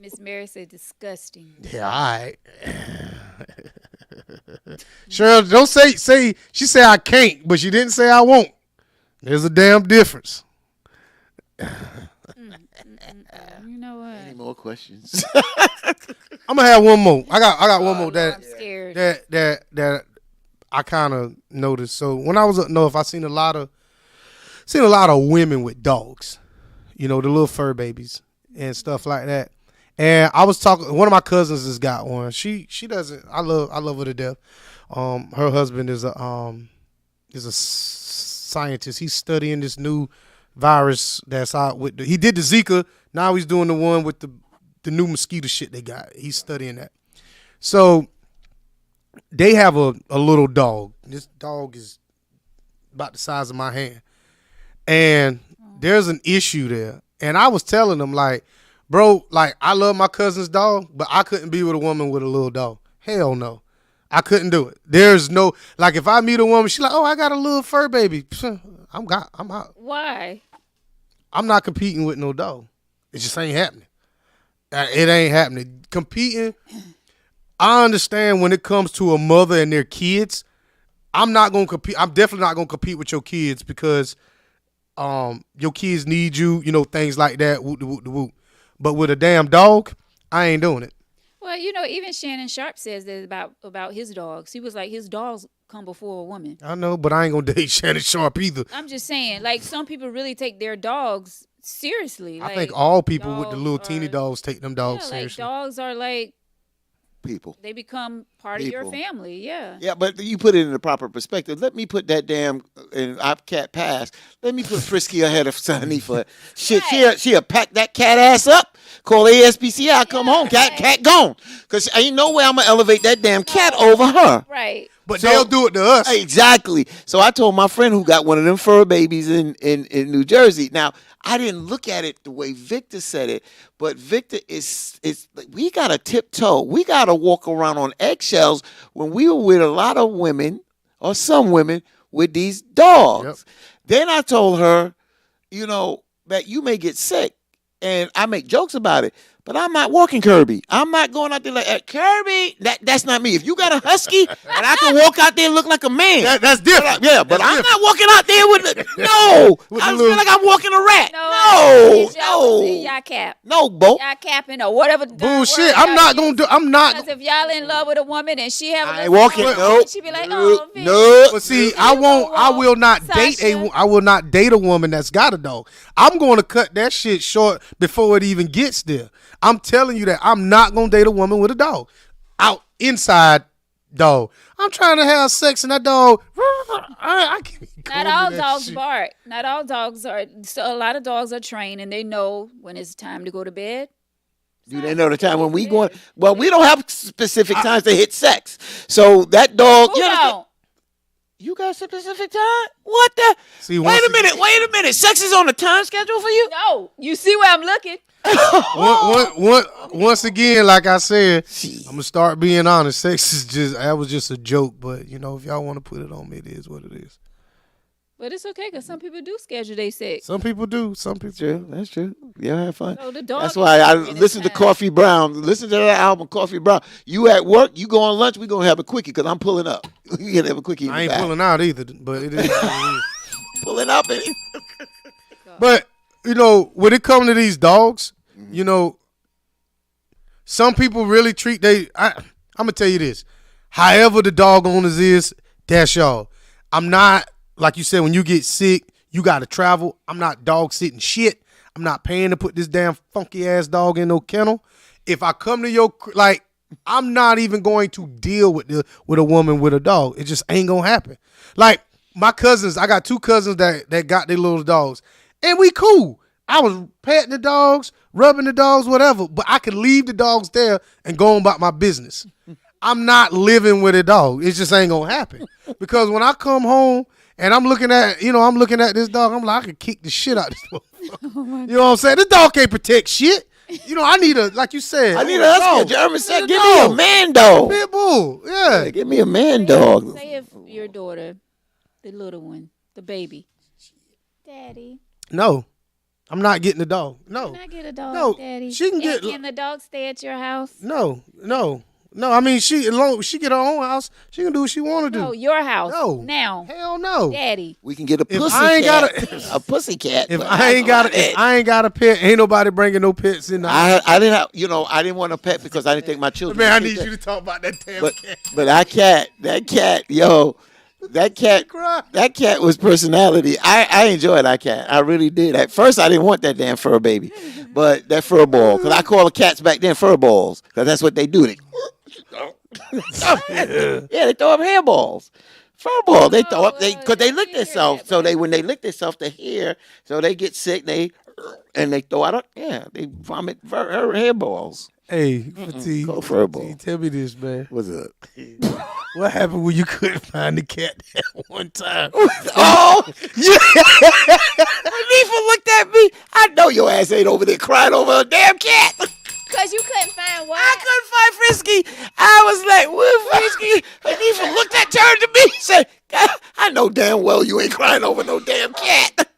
Miss Mary said disgusting. Yeah, all right. Cheryl, don't say. She said I can't, but she didn't say I won't. There's a damn difference. You know Any what? more questions? I'm gonna have one more. I got one more Lord, that I'm scared. that I kind of noticed. So when I was up north, I seen a lot of women with dogs. You know, the little fur babies and stuff like that. And I was talking. One of my cousins has got one. She doesn't. I love her to death. Her husband is a scientist. He's studying this new virus that's out with. He did the Zika. Now he's doing the one with the new mosquito shit they got. He's studying that. So they have a little dog. This dog is about the size of my hand. And there's an issue there. And I was telling them, like, bro, like, I love my cousin's dog, but I couldn't be with a woman with a little dog. Hell no. I couldn't do it. There's no, like, if I meet a woman, she's like, oh, I got a little fur baby. I'm out. Why? I'm not competing with no dog. It just ain't happening. It ain't happening. Competing, I understand when it comes to a mother and their kids. I'm not gonna compete. I'm definitely not gonna compete with your kids because your kids need you, you know, things like that. Whoop, whoop, whoop. But with a damn dog, I ain't doing it. Well, you know, even Shannon Sharp says that about his dogs. He was like, his dogs come before a woman. I know, but I ain't gonna date Shannon Sharp either. I'm just saying, like, some people really take their dogs seriously. I think like, all people with the dogs little teeny are- dogs take them dogs yeah, like seriously. dogs are like, People. they become part of your People. family. Yeah. Yeah, but you put it in the proper perspective. Let me put that damn cat pass. Let me put Frisky ahead of Sunny for shit. Right. She'll pack that cat ass up. Call ASPCA. I come home. Cat gone. Cause ain't no way I'm gonna elevate that damn cat over her. Right. But So- they'll do it to us. Exactly. So I told my friend who got one of them fur babies in New Jersey. Now I didn't look at it the way Victor said it, but Victor is we gotta tiptoe. We gotta walk around on eggshells when we were with a lot of women or some women with these dogs. Yep. Then I told her, you know, that you may get sick. And I make jokes about it, but I'm not walking Kirby. I'm not going out there like Kirby. That's not me. If you got a husky and I can walk out there and look like a man, That's different. yeah, but That's I'm different. not walking out there with no. With I the feel little- like I'm walking a rat. No. No. Y'all y'all cap. No, Bo. Y'all capping or whatever. Bullshit. I'm not gonna do. I'm not. Because if y'all in love with a woman and she have a I ain't little walking. dog, No. she be like, no, oh, bitch. no. But see, I won't. I will not date a. Sasha. I will not date a woman that's got a dog. I'm going to cut that shit short before it even gets there. I'm telling you that I'm not gonna date a woman with a dog. Inside dog. I'm trying to have sex and that dog. I can't. Not all dogs bark. Not all dogs are. So a lot of dogs are trained and they know when it's time to go to bed. Do they know the time when we going? Well, we don't have specific times to hit sex. So that dog. Who don't? You got a specific time? What the? See, Wait a minute. Sex is on the time schedule for you? No. You see where I'm looking? Once again, like I said, See. I'm gonna start being honest. Sex is that was just a joke, but if y'all want to put it on me, it is what it is. But it's okay because some people do schedule their sex. Some people do. Some people. True. That's true. Yeah, have fun. So the dog That's is why I different. listen to It's not- Coffee Brown. Listen to that album, Coffee Brown. You at work, you go on lunch, we gonna have a quickie because I'm pulling up. We gonna have a quickie. In I the ain't back. pulling out either, but it is. What it is. Pulling up. But when it comes to these dogs, some people really treat I'm gonna tell you this. However the dog owners is, that's y'all. I'm not like you said when you get sick, you gotta travel. I'm not dog sitting shit. I'm not paying to put this damn funky ass dog in no kennel. If I come to your I'm not even going to deal with a woman with a dog. It just ain't gonna happen. Like my cousins, I got 2 cousins that got their little dogs, and we cool. I was petting the dogs, rubbing the dogs, whatever, but I could leave the dogs there and go on about my business. I'm not living with a dog. It just ain't gonna happen. Because when I come home and I'm looking at this dog, I'm like, I could kick the shit out of this motherfucker. You know what I'm saying? This dog can't protect shit. I need like you said. I need a husky. Jeremy said, give me a dog. man dog. Pit bull. Yeah. Give me a man dog. Say if your daughter, the little one, the baby, Daddy, No. I'm not getting a dog. No. can I get a dog, No, Daddy? she can get- Can the dog stay at your house? No. I mean, she get her own house. She can do what she want to do. No, your house. No. Now, Hell no. Daddy. We can get a If pussy I ain't cat. got A pussy cat. If but I ain't got don't want if I ain't got a pet, ain't nobody bringing no pets in the house. I didn't have, I didn't want a pet because I didn't think my children. Man, I would need get you to talk about that damn But cat. but that cat, yo, that cat was personality. I enjoyed that cat. I really did. At first, I didn't want that damn fur baby, but that fur ball, because I call the cats back then fur balls, because that's what they do. They they throw up hair balls. Fur ball, they throw up because they lick themselves. So when they lick themselves, the hair, so they get sick. They throw out they vomit her hair balls. Hey, Fatigue, Go fur ball. tell me this, man. What's up? What happened when you couldn't find the cat that one time? Oh, yeah. Khalifa looked at me. I know your ass ain't over there crying over a damn cat. Because you couldn't find what? I couldn't find Frisky. I was like, "What, Frisky?" Khalifa turned to me, and said, "I know damn well you ain't crying over no damn cat."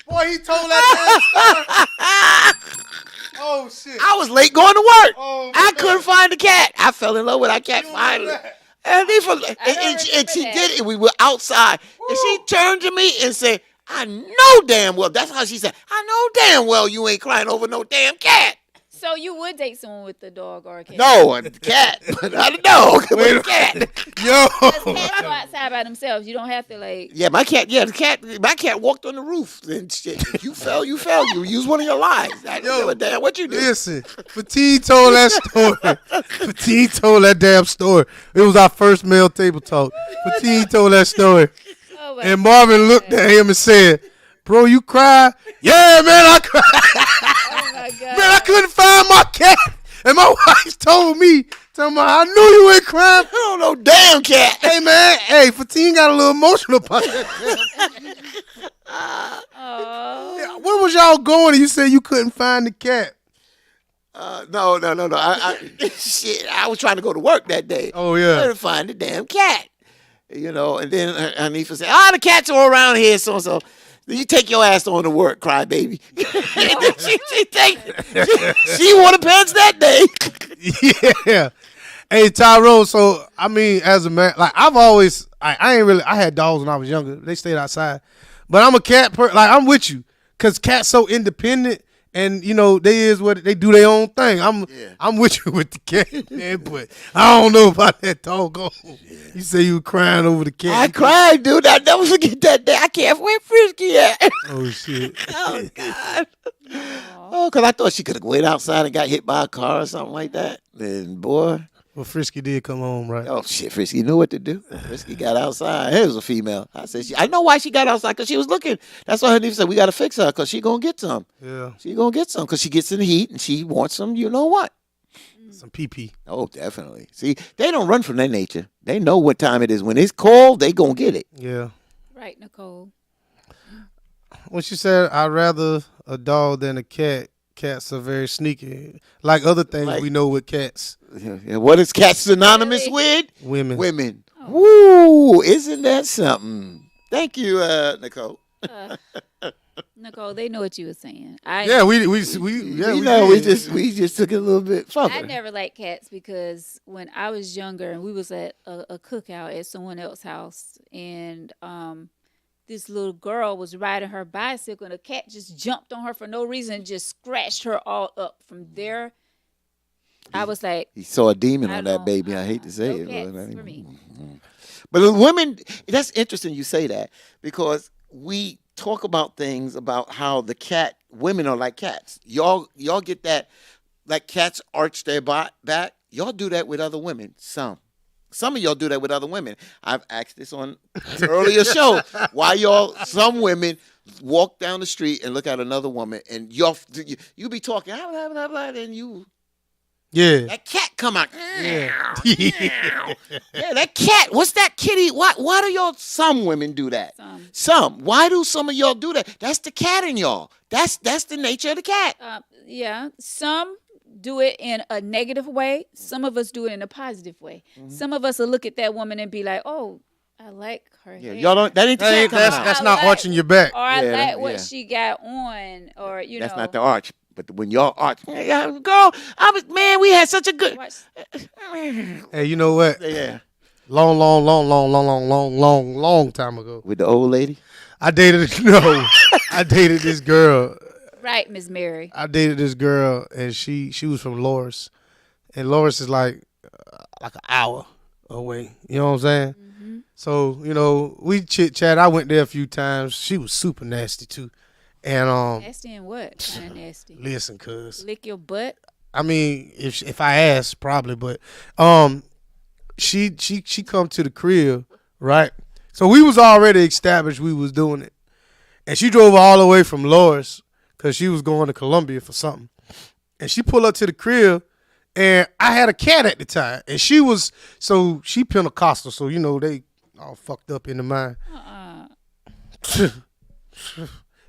Boy, he told that damn story. Oh shit! I was late going to work. Oh, I man. couldn't find the cat. I fell in love with that cat You finally. remember that? And remember she that. did it. We were outside, and she turned to me and said, "I know damn well." That's how she said, "I know damn well you ain't crying over no damn cat." So you would date someone with a dog or a cat? No, a cat, but not a dog. But a cat. Yo, Because cats go outside by themselves. You don't have to Yeah, my cat. Yeah, my cat walked on the roof and shit. If you fell. You fell. You used one of your lives. I don't give a damn what you do. listen, Fatigue told that story. Fatigue told that damn story. It was our first male table talk. Fatigue told that story. Oh, my And Marvin looked at him and said, "Bro, you cry?" "Yeah, man, I cried. Oh my God. Man, I couldn't find my cat." And my wife told me, "I knew you ain't crying." I don't know, damn cat. Hey, man, Fatine got a little emotional about that. Oh. Where was y'all going and you said you couldn't find the cat? No. Shit, I was trying to go to work that day. Oh, I yeah. couldn't find the damn cat. And then Hanifa said, the cats are all around here, so. You take your ass on to work, cry baby. she wore the pants that day. Yeah. Hey, Tyrone, so, I mean, as a man, like, I've always, I had dogs when I was younger. They stayed outside. But I'm a cat person. Like, I'm with you. Because cats so independent. And you know they is what they do their own thing. I'm with you with the cat, man, but I don't know about that doggone. You say you were crying over the cat. I cried, dude. I never forget that day. I can't. Where Frisky at? Oh shit. Oh God. Oh, because I thought she could have went outside and got hit by a car or something like that. And boy, Well, Frisky did come home, right? oh shit, Frisky knew what to do. Frisky got outside. It was a female. I said, I know why she got outside because she was looking. That's why her neighbor said we got to fix her because she gonna get some. Yeah. She gonna get some because she gets in the heat and she wants some. You know what? Some pee. Oh, definitely. See, they don't run from their nature. They know what time it is. When it's cold, they gonna get it. Yeah. Right, Nicole. When she said, I'd rather a dog than a cat. Cats are very sneaky. Like other things Like- we know with cats. Yeah, what is cats synonymous Really? with? Women. Women. Woo! Isn't that something? Thank you, Nicole. Nicole, they know what you were saying. Yeah, we know we did. just took it a little bit further. I never liked cats because when I was younger and we was at a cookout at someone else's house and this little girl was riding her bicycle and a cat just jumped on her for no reason and just scratched her all up. From there, I was like, He saw a demon I on that don't- baby. I hate to say no it. cats But, for me. but the women, that's interesting you say that because we talk about things about how women are like cats. Y'all get that, like cats arch their back. Y'all do that with other women. Some of y'all do that with other women. I've asked this on an earlier show. Why some women walk down the street and look at another woman and you be talking, blah, blah, blah, and Yeah. that cat come out. Yeah. Yeah, that cat. What's that kitty? Why do y'all? Some women do that. Some. Why do some of y'all do that? That's the cat in y'all. That's the nature of the cat. Yeah, some do it in a negative way. Some of us do it in a positive way. Some of us will look at that woman and be like, "Oh, I like her Yeah, hair." y'all don't. That ain't the cat coming out. That's I not like- arching your back. Or I Yeah, like what yeah. she got on, or you That's know. not the arch. But when y'all arch, yeah, girl, we had such a good. Watch- Hey, you know what? Yeah, Long time ago. with the old lady. I dated this girl. Right, Miss Mary. I dated this girl and she was from Loris. And Loris is like an hour away. You know what I'm saying? Mm-hmm. So, you know, we chit chat. I went there a few times. She was super nasty too. And Nasty and what? Kind of nasty. listen, cuz. Lick your butt. I mean, if I asked, probably, but she come to the crib, right? So we was already established we was doing it. And she drove all the way from Loris because she was going to Columbia for something. And she pulled up to the crib, and I had a cat at the time. And she Pentecostal, so, you know, they all fucked up in the mind.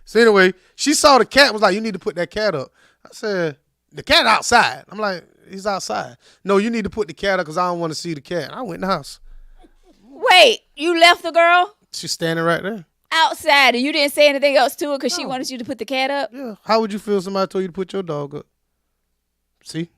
So anyway, she saw the cat, was like, you need to put that cat up. I said, the cat outside. I'm like, he's outside. No, you need to put the cat up because I don't want to see the cat. I went in the house. Wait, you left the girl She's standing right there. outside and you didn't say anything else to her because she wanted you to put the cat up? Yeah. How would you feel if somebody told you to put your dog up? See?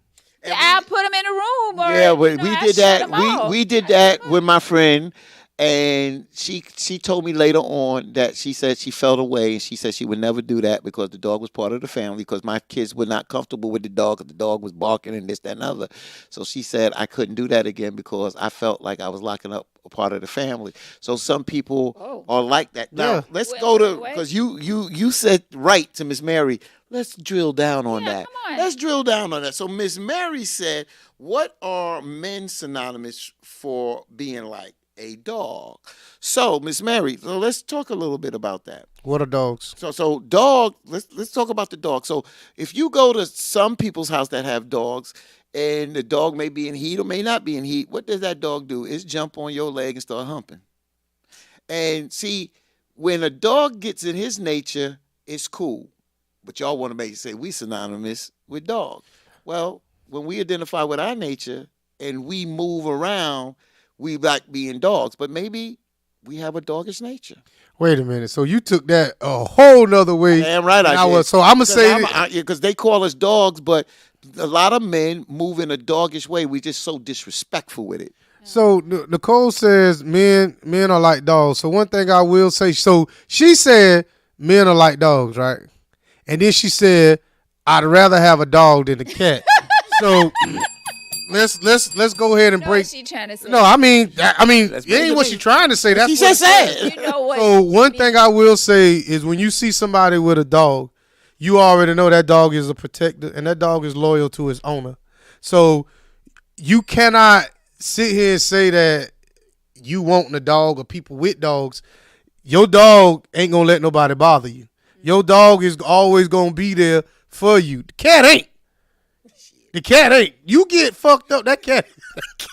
I put him in a room. Or, Yeah, but you know, we I did shut that. him off. We did that with my friend, and she told me later on that she said she felt away, and she said she would never do that because the dog was part of the family. Because my kids were not comfortable with the dog, because the dog was barking and this, that, and other. So she said I couldn't do that again because I felt like I was locking up a part of the family. So some people are like that. Now Yeah. let's Wait, go to wait. because you said right to Miss Mary. Let's drill down on Yeah, that. come on. Let's drill down on that. So Miss Mary said, what are men synonymous for being like a dog? So Miss Mary, so let's talk a little bit about that. What are dogs? So dog, let's talk about the dog. So if you go to some people's house that have dogs and the dog may be in heat or may not be in heat, what does that dog do? It's jump on your leg and start humping. And see, when a dog gets in his nature, it's cool. But y'all want to make it say we synonymous with dog. Well, when we identify with our nature and we move around, we like being dogs. But maybe we have a doggish nature. Wait a minute. So you took that a whole nother way. Damn right than I did. So I'm going to say that- because they call us dogs, but a lot of men move in a doggish way. We just so disrespectful with it. So Nicole says men are like dogs. So one thing I will say, so she said men are like dogs, right? And then she said, I'd rather have a dog than a cat. So let's go ahead and know break. what she trying to say. No, I mean, Let's it ain't break what it. she trying to say. That's She what just said. You know what? So one thing I will say is when you see somebody with a dog, you already know that dog is a protector and that dog is loyal to his owner. So you cannot sit here and say that you want a dog or people with dogs. Your dog ain't gonna let nobody bother you. Your dog is always gonna be there for you. The cat ain't. The cat ain't. You get fucked up. That cat.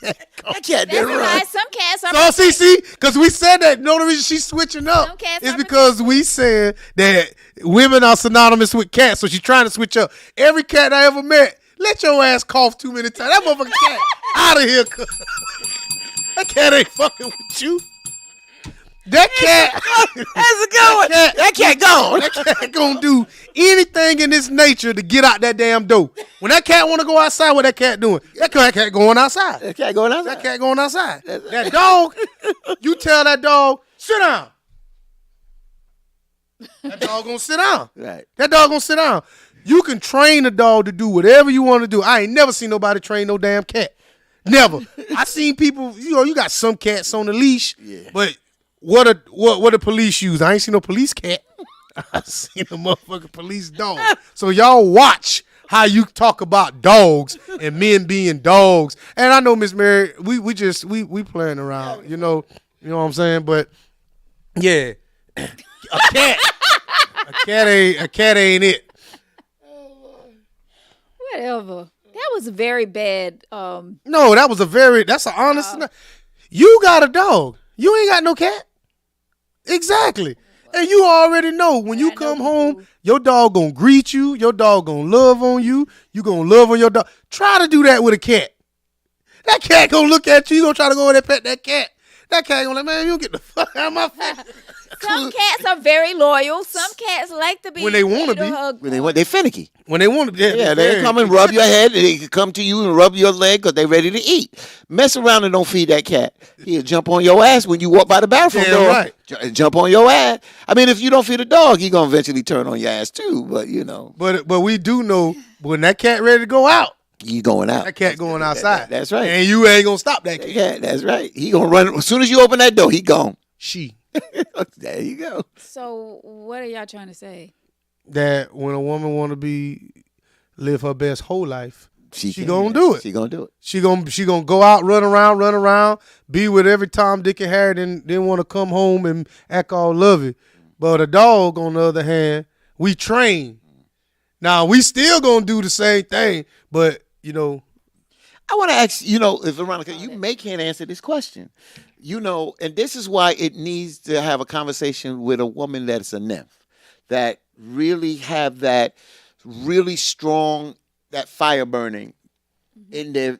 That cat That's didn't a run. lie. Some cats are. So see, because we said that. No, the reason she's switching Some up cats is are because we said that women are synonymous with cats. So she's trying to switch up. Every cat I ever met, let your ass cough too many times. That motherfucking cat out of here. That cat ain't fucking with you. That cat. How's it going? That cat gone. That cat gonna do anything in its nature to get out that damn door. When that cat want to go outside, what that cat doing? That cat going outside. That cat going outside. That cat going outside. That dog, you tell that dog, sit down. That dog gonna sit down. Right. That dog gonna sit down. You can train a dog to do whatever you want to do. I ain't never seen nobody train no damn cat. Never. I seen people, you got some cats on the leash, but what the police use? I ain't seen no police cat. I seen a motherfucking police dog. So y'all watch how you talk about dogs and men being dogs. And I know Miss Mary, we playing around, you know what I'm saying? But yeah, a cat ain't it. Whatever. That was very bad. No, that's an honest. You got a dog. You ain't got no cat. Exactly. And you already know when you come home, your dog gonna greet you. Your dog gonna love on you. You gonna love on your dog. Try to do that with a cat. That cat gonna look at you. You gonna try to go over there pet that cat. That cat gonna like, man, you get the fuck out of my face. Some cats are very loyal. Some cats like to be When they wanna petted or be. hugged. When they finicky. When they want to, Yeah, they come and rub your head. They can come to you and rub your leg because they ready to eat. Mess around and don't feed that cat. He'll jump on your ass when you walk by the bathroom Damn door. right. Jump on your ass. I mean, if you don't feed a dog, he gonna eventually turn on your ass too. But you know, But we do know when that cat ready to go out, you going out. that cat going outside. That's right. And you ain't gonna stop that cat. Yeah, that's right. He gonna run as soon as you open that door. He gone. She. There you go. So what are y'all trying to say? That when a woman want to live her best whole life, she can, gonna do it. She gonna do it. She gonna go out, run around, be with every Tom, Dick, and Harry, then want to come home and act all lovey. But a dog, on the other hand, we train. Now we still gonna do the same thing, but I want to ask, if Veronica, you can't answer this question, and this is why it needs to have a conversation with a woman that's a nymph, that really have that really strong, that fire burning in their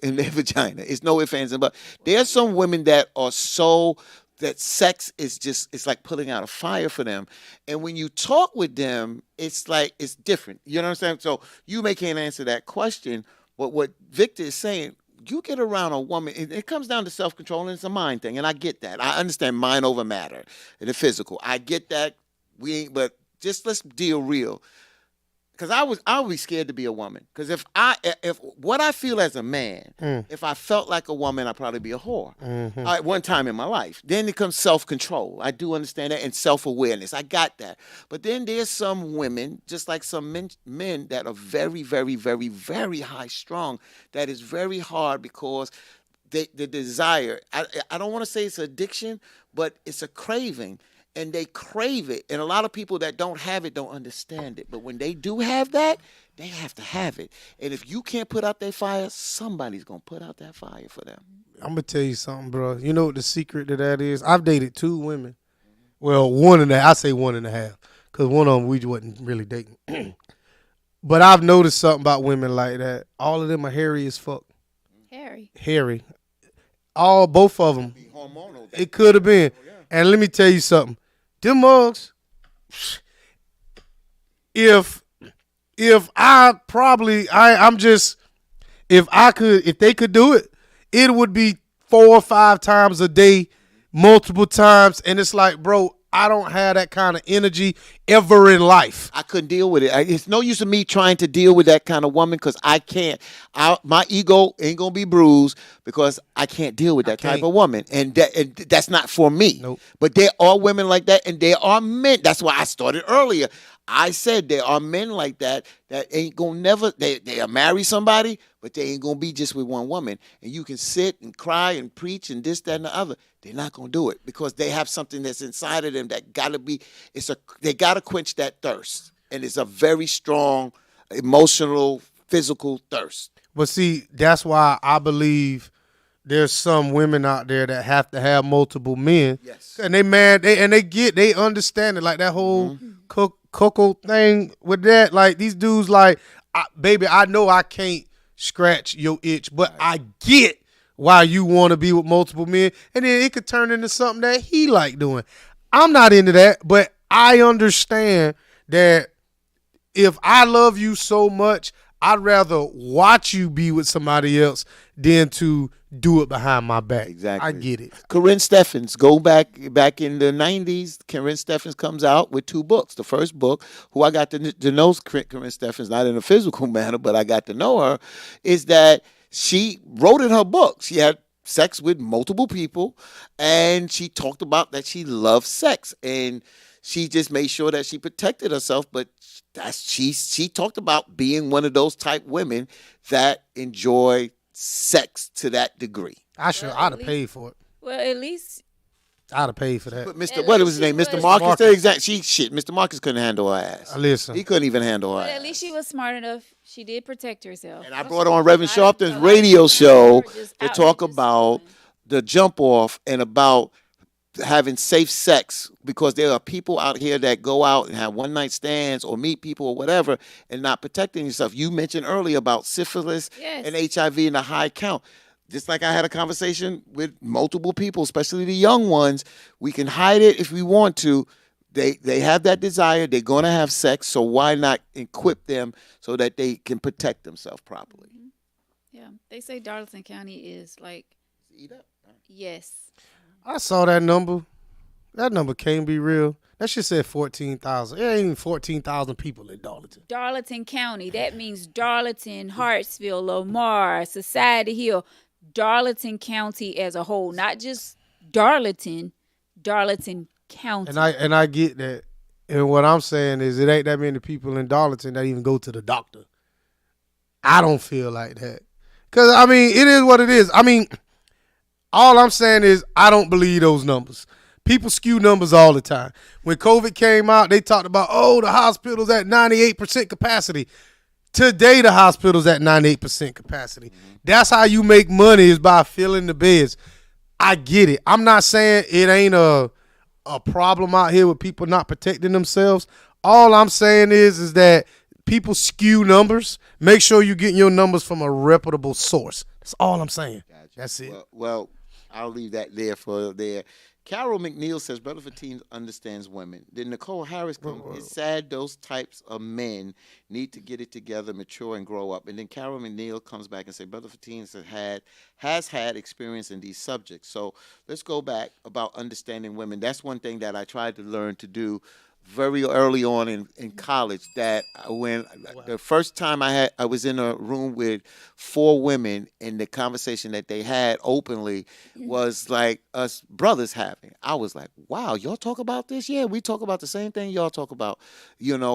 in their vagina. It's no ifs, ands, and buts. There's some women that are so, that sex is it's like putting out a fire for them. And when you talk with them, it's like, it's different. You know what I'm saying? So you can't answer that question. But what Victor is saying, you get around a woman, it comes down to self-control, and it's a mind thing, and I get that. I understand mind over matter and the physical. I get that. But just let's deal real. Because I would be scared to be a woman. Because if what I feel as a man, if I felt like a woman, I'd probably be a whore. At one time in my life. Then it comes self-control. I do understand that, and self-awareness. I got that. But then there's some women, just like some men that are very, very, very, very high strung, that is very hard because the desire, I don't want to say it's addiction, but it's a craving. And they crave it. And a lot of people that don't have it don't understand it. But when they do have that, they have to have it. And if you can't put out their fire, somebody's going to put out that fire for them. I'm going to tell you something, bro. You know what the secret to that is? I've dated 2 women. Well, 1.5. I say 1.5 because one of them we wasn't really dating. But I've noticed something about women like that. All of them are hairy as fuck. Hairy. Both of them. It could have been. And let me tell you something. Them mugs, if they could do it, it would be 4 or 5 times a day, multiple times. And it's like, bro, I don't have that kind of energy ever in life. I couldn't deal with it. It's no use of me trying to deal with that kind of woman because I can't. My ego ain't gonna be bruised because I can't deal with that type can't. of woman, and that's not for me. Nope. But there are women like that, and there are men. That's why I started earlier. I said there are men like that ain't gonna never. They'll marry somebody, but they ain't gonna be just with one woman. And you can sit and cry and preach and this, that, and the other. They're not gonna do it because they have something that's inside of them that gotta be. They gotta quench that thirst, and it's a very strong emotional, physical thirst. But see, that's why I believe there's some women out there that have to have multiple men. Yes. And they understand it. Like that whole Coco thing with that. Like these dudes, like, baby, I know I can't scratch your itch, but I get why you want to be with multiple men. And then it could turn into something that he like doing. I'm not into that, but I understand that if I love you so much, I'd rather watch you be with somebody else than to do it behind my back. Exactly. I get it. Corinne Steffens, go back in the 90s. Corinne Steffens comes out with 2 books. The first book, who I got to know Corinne Steffens, not in a physical manner, but I got to know her, is that she wrote in her book. She had sex with multiple people, and she talked about that she loved sex, and she just made sure that she protected herself. But she talked about being one of those type women that enjoy sex to that degree. I'd have paid for it. Well, at least I'd have paid for that. But At what least was his name? she Mr. was- Marcus. Marcus. Exactly. Mr. Marcus couldn't handle her ass. Listen, He couldn't even handle her But ass. at least she was smart enough. She did protect herself. And I brought on Reverend A lot of- Sharpton's a lot of radio times show they're just to out talk there just about doing- the jump off and about having safe sex, because there are people out here that go out and have one night stands or meet people or whatever and not protecting yourself. You mentioned earlier about syphilis Yes. and HIV and a high count. Just like I had a conversation with multiple people, especially the young ones, we can hide it if we want to. They have that desire. They're going to have sex, so why not equip them so that they can protect themselves properly? Yeah, they say Darlington County is like, Eat up. yes. I saw that number. That number can't be real. That shit said 14,000. There ain't even 14,000 people in Darlington. Darlington County. That means Darlington, Hartsville, Lamar, Society Hill, Darlington County as a whole, not just Darlington County. And I get that. And what I'm saying is it ain't that many people in Darlington that even go to the doctor. I don't feel like that. Because, I mean, it is what it is. I mean, all I'm saying is I don't believe those numbers. People skew numbers all the time. When COVID came out, they talked about, the hospital's at 98% capacity. Today, the hospital's at 98% capacity. Mm-hmm. That's how you make money, is by filling the beds. I get it. I'm not saying it ain't a problem out here with people not protecting themselves. All I'm saying is that people skew numbers. Make sure you're getting your numbers from a reputable source. That's all I'm saying. Gotcha. That's it. Well, I'll leave that there for there. Carol McNeil says, Brother Fatim understands women. Then Nicole Harris comes, it's sad those types of men need to get it together, mature, and grow up. And then Carol McNeil comes back and says, Brother Fatim has had experience in these subjects. So let's go back about understanding women. That's one thing that I tried to learn to do very early on in college, that when the first time I was in a room with 4 women, and the conversation that they had openly was like us brothers having. I was like, wow, y'all talk about this? Yeah, we talk about the same thing y'all talk about,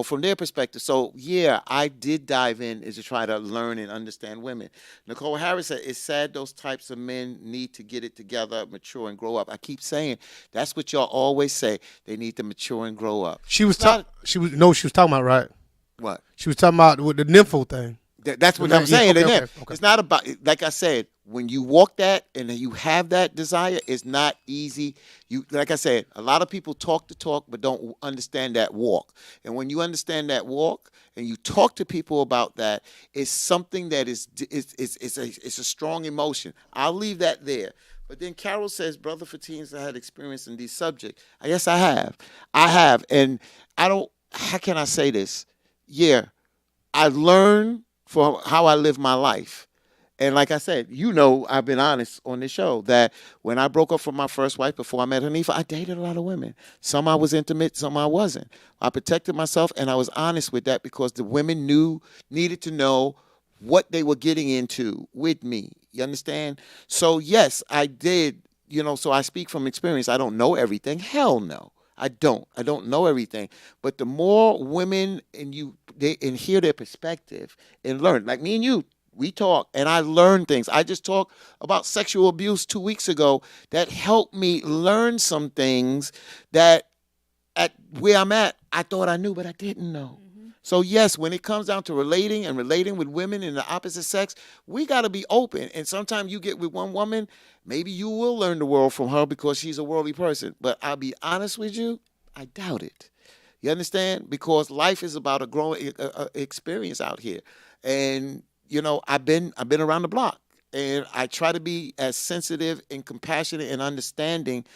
from their perspective. So yeah, I did dive in to try to learn and understand women. Nicole Harris said, it's sad those types of men need to get it together, mature, and grow up. I keep saying that's what y'all always say. They need to mature and grow up. She was talking about, right? What? She was talking about with the nympho thing. That's what Yeah, I'm saying. okay. It's not about, like I said, when you walk that and you have that desire, it's not easy. Like I said, a lot of people talk the talk but don't understand that walk. And when you understand that walk and you talk to people about that, it's something that it's a strong emotion. I'll leave that there. But then Carol says, Brother Fatim had experience in these subjects. Yes, I have. And how can I say this? Yeah, I learned from how I live my life. And like I said, I've been honest on this show that when I broke up from my first wife before I met Hanifa, I dated a lot of women. Some I was intimate, some I wasn't. I protected myself, and I was honest with that because the women needed to know what they were getting into with me. You understand? So yes, I did. So I speak from experience. I don't know everything. Hell no. I don't. I don't know everything. But the more women and hear their perspective and learn, like me and you, we talk and I learn things. I just talked about sexual abuse 2 weeks ago that helped me learn some things that at where I'm at, I thought I knew, but I didn't know. So yes, when it comes down to relating with women in the opposite sex, we got to be open. And sometimes you get with one woman, maybe you will learn the world from her because she's a worldly person. But I'll be honest with you, I doubt it. You understand? Because life is about a growing experience out here, and I've been around the block, and I try to be as sensitive and compassionate and understanding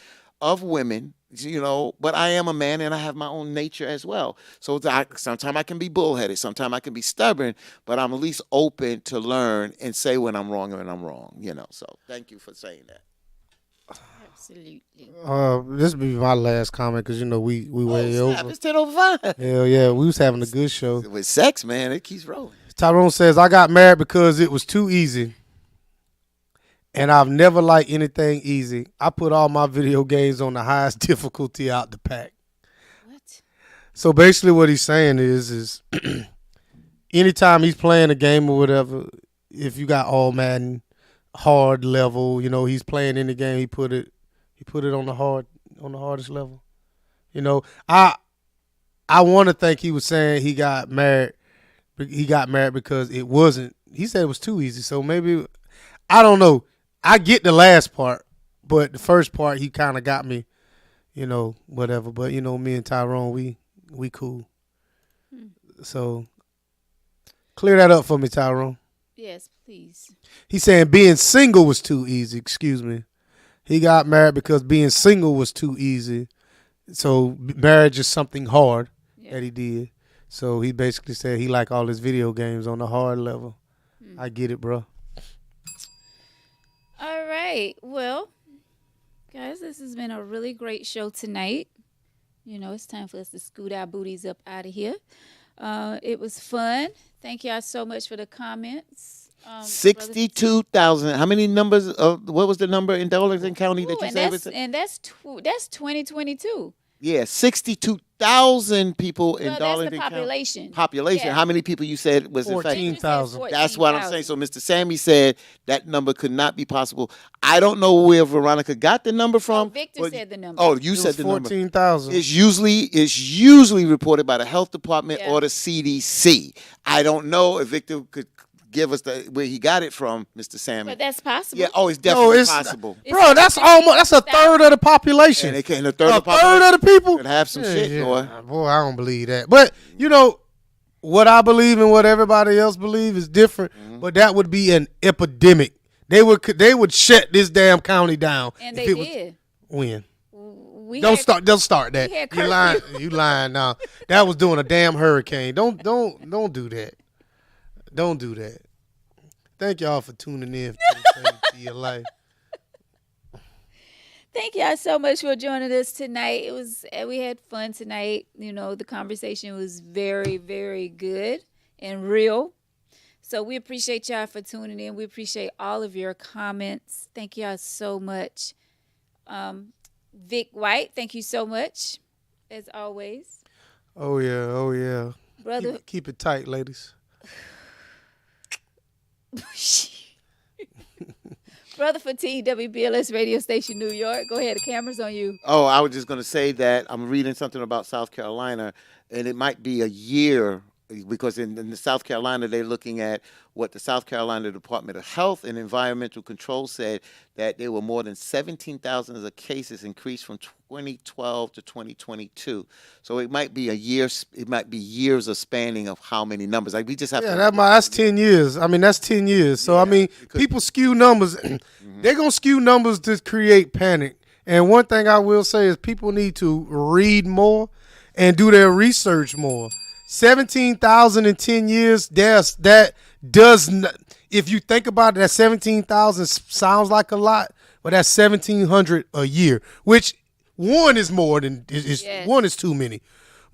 of women. But I am a man and I have my own nature as well. So sometimes I can be bullheaded, sometimes I can be stubborn, but I'm at least open to learn and say when I'm wrong and I'm wrong. So thank you for saying that. Absolutely. This will be my last comment because we way over. It's 10:05. Hell yeah, we was having a good show. With sex, man, it keeps rolling. Tyrone says, I got married because it was too easy. And I've never liked anything easy. I put all my video games on the highest difficulty out the pack. What? So basically what he's saying is anytime he's playing a game or whatever, if you got all Madden hard level, he's playing in the game, he put it on the hardest level. I want to think he was saying he got married because it wasn't. He said it was too easy. So maybe, I don't know. I get the last part, but the first part he kind of got me, whatever. But me and Tyrone, we cool. So clear that up for me, Tyrone. Yes, please. He's saying being single was too easy. Excuse me. He got married because being single was too easy. So marriage is something hard that he did. So he basically said he like all his video games on the hard level. I get it, bro. All right. Well, guys, this has been a really great show tonight. It's time for us to scoot our booties up out of here. It was fun. Thank y'all so much for the comments. 62,000. How many numbers of what was the number in Darlington County that you said? And that's 2022. Yeah, 62,000 people in Darlington that's the population. County. Population. Yeah. How many people you said was infected? 14,000. That's what I'm saying. So Mr. Sammy said that number could not be possible. I don't know where Veronica got the number from. Victor said the number. Oh, you said the number. 14,000. It's usually reported by the health department or the CDC. I don't know if Victor could give us where he got it from, Mr. Sammy. But that's possible. Yeah, it's definitely possible. Bro, that's a third of the population. And a third of the people could have some shit, boy. Boy, I don't believe that. But what I believe and what everybody else believe is different. But that would be an epidemic. They would shut this damn county down. And they did. When? Don't start that. You lying now. That was doing a damn hurricane. Don't do that. Don't do that. Thank y'all for tuning in to your life. Thank y'all so much for joining us tonight. We had fun tonight. The conversation was very, very good and real. So we appreciate y'all for tuning in. We appreciate all of your comments. Thank y'all so much. Vic White, thank you so much, as always. Oh yeah. Brother. Keep it tight, ladies. Brother Fatih, WBLS radio station, New York. Go ahead, the camera's on you. Oh, I was just going to say that I'm reading something about South Carolina, and it might be a year because in the South Carolina, they're looking at what the South Carolina Department of Health and Environmental Control said, that there were more than 17,000 of cases increased from 2012 to 2022. So it might be a year. It might be years of spanning of how many numbers. Like we just have. Yeah, that's 10 years. I mean, that's 10 years. So people skew numbers. They're gonna skew numbers to create panic. And one thing I will say is people need to read more and do their research more. 17,000 in 10 years. That does not. if you think about it, that 17,000 sounds like a lot, but that's 1,700 a year, which one is more than Yes. one is too many.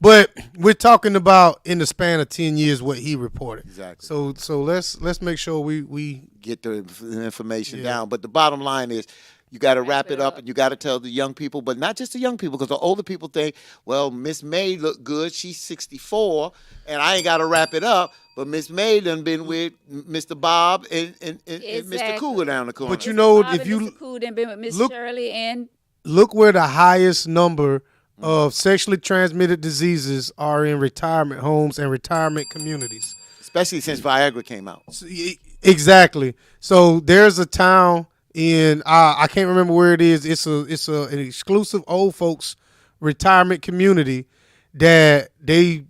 But we're talking about in the span of 10 years what he reported. Exactly. So let's make sure we Get the information Yeah. down. But the bottom line is, you got to wrap it up, up. and you got to tell the young people, but not just the young people, because the older people think, well, Miss May look good. She's 64, and I ain't got to wrap it up. But Miss May done been with Mr. Bob and Mr. Exactly. Cougar down the corner. But you know, Bob if and you Mr. Cool done been with Miss look- Shirley and look where the highest number of sexually transmitted diseases are in retirement homes and retirement communities. Especially since Viagra came out. Exactly. So there's a town in I can't remember where it is. It's an exclusive old folks retirement community that they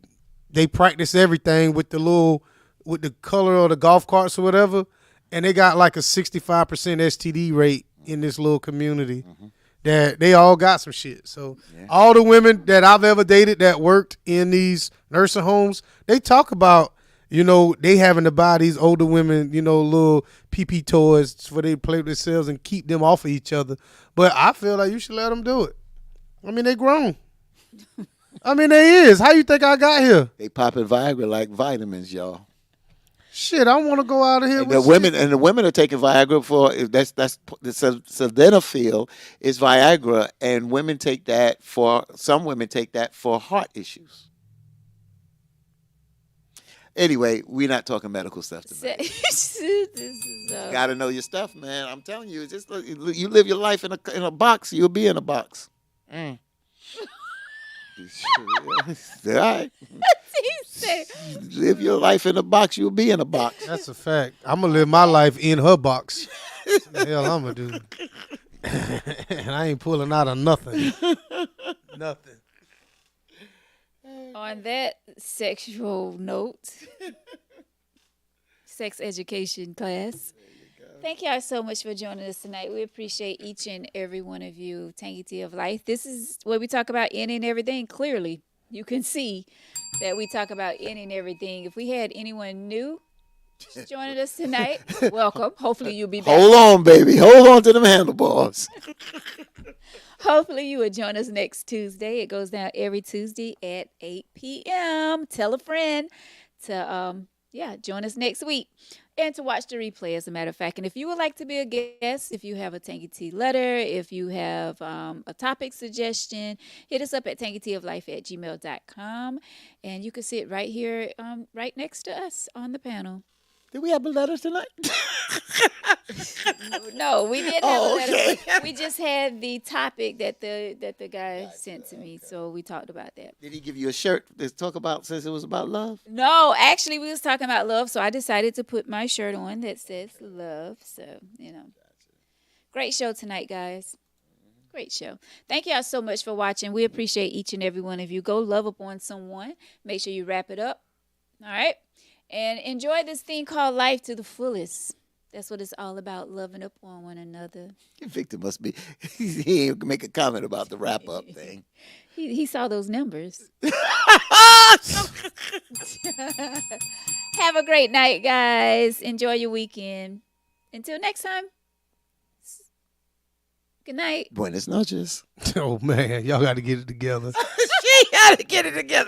practice everything with the color of the golf carts or whatever, and they got like a 65% STD rate in this little community. That they all got some shit. So all the women that I've ever dated that worked in these nursing homes, they talk about, they having to buy these older women, little pee-pee toys for they play with themselves and keep them off of each other. But I feel like you should let them do it. I mean, they grown. I mean, they is. How you think I got here? They popping Viagra like vitamins, y'all. Shit, I want to go out of here And with the women are taking Viagra for that's the sildenafil is Viagra, and some women take that for heart issues. Anyway, we're not talking medical stuff tonight. this is Got to know your stuff, man. I'm telling you, it's just you live your life in a box, you'll be in a box. All right. he said, Live your life in a box, you'll be in a box. That's a fact. I'm gonna live my life in her box. What the hell I'm gonna do? And I ain't pulling out of nothing. Nothing. on that sexual note, sex education class. Thank y'all so much for joining us tonight. We appreciate each and every one of you. Tangy Tea of Life. This is where we talk about any and everything. Clearly, you can see that we talk about any and everything. If we had anyone new just joining us tonight, welcome. Hopefully you'll be back. Hold on, baby. Hold on to them handlebars. Hopefully you will join us next Tuesday. It goes down every Tuesday at 8 p.m. Tell a friend to join us next week and to watch the replay, as a matter of fact. And if you would like to be a guest, if you have a Tangy Tea letter, if you have a topic suggestion, hit us up at tangyteaoflife@gmail.com, and you can sit right here, right next to us on the panel. Did we have a letter tonight? No, we didn't have a letter. okay. We just had the topic that the guy sent to me, so we talked about that. Did he give you a shirt to talk about since it was about love? No, actually, we was talking about love, so I decided to put my shirt on that says love. So, great show tonight, guys. Great show. Thank y'all so much for watching. We appreciate each and every one of you. Go love up on someone. Make sure you wrap it up. All right? And enjoy this thing called life to the fullest. That's what it's all about, loving up on one another. Victor must be. He ain't make a comment about the wrap up thing. He saw those numbers. Have a great night, guys. Enjoy your weekend. Until next time. Good night. Buenas noches. Oh man, y'all got to get it together. She got to get it together.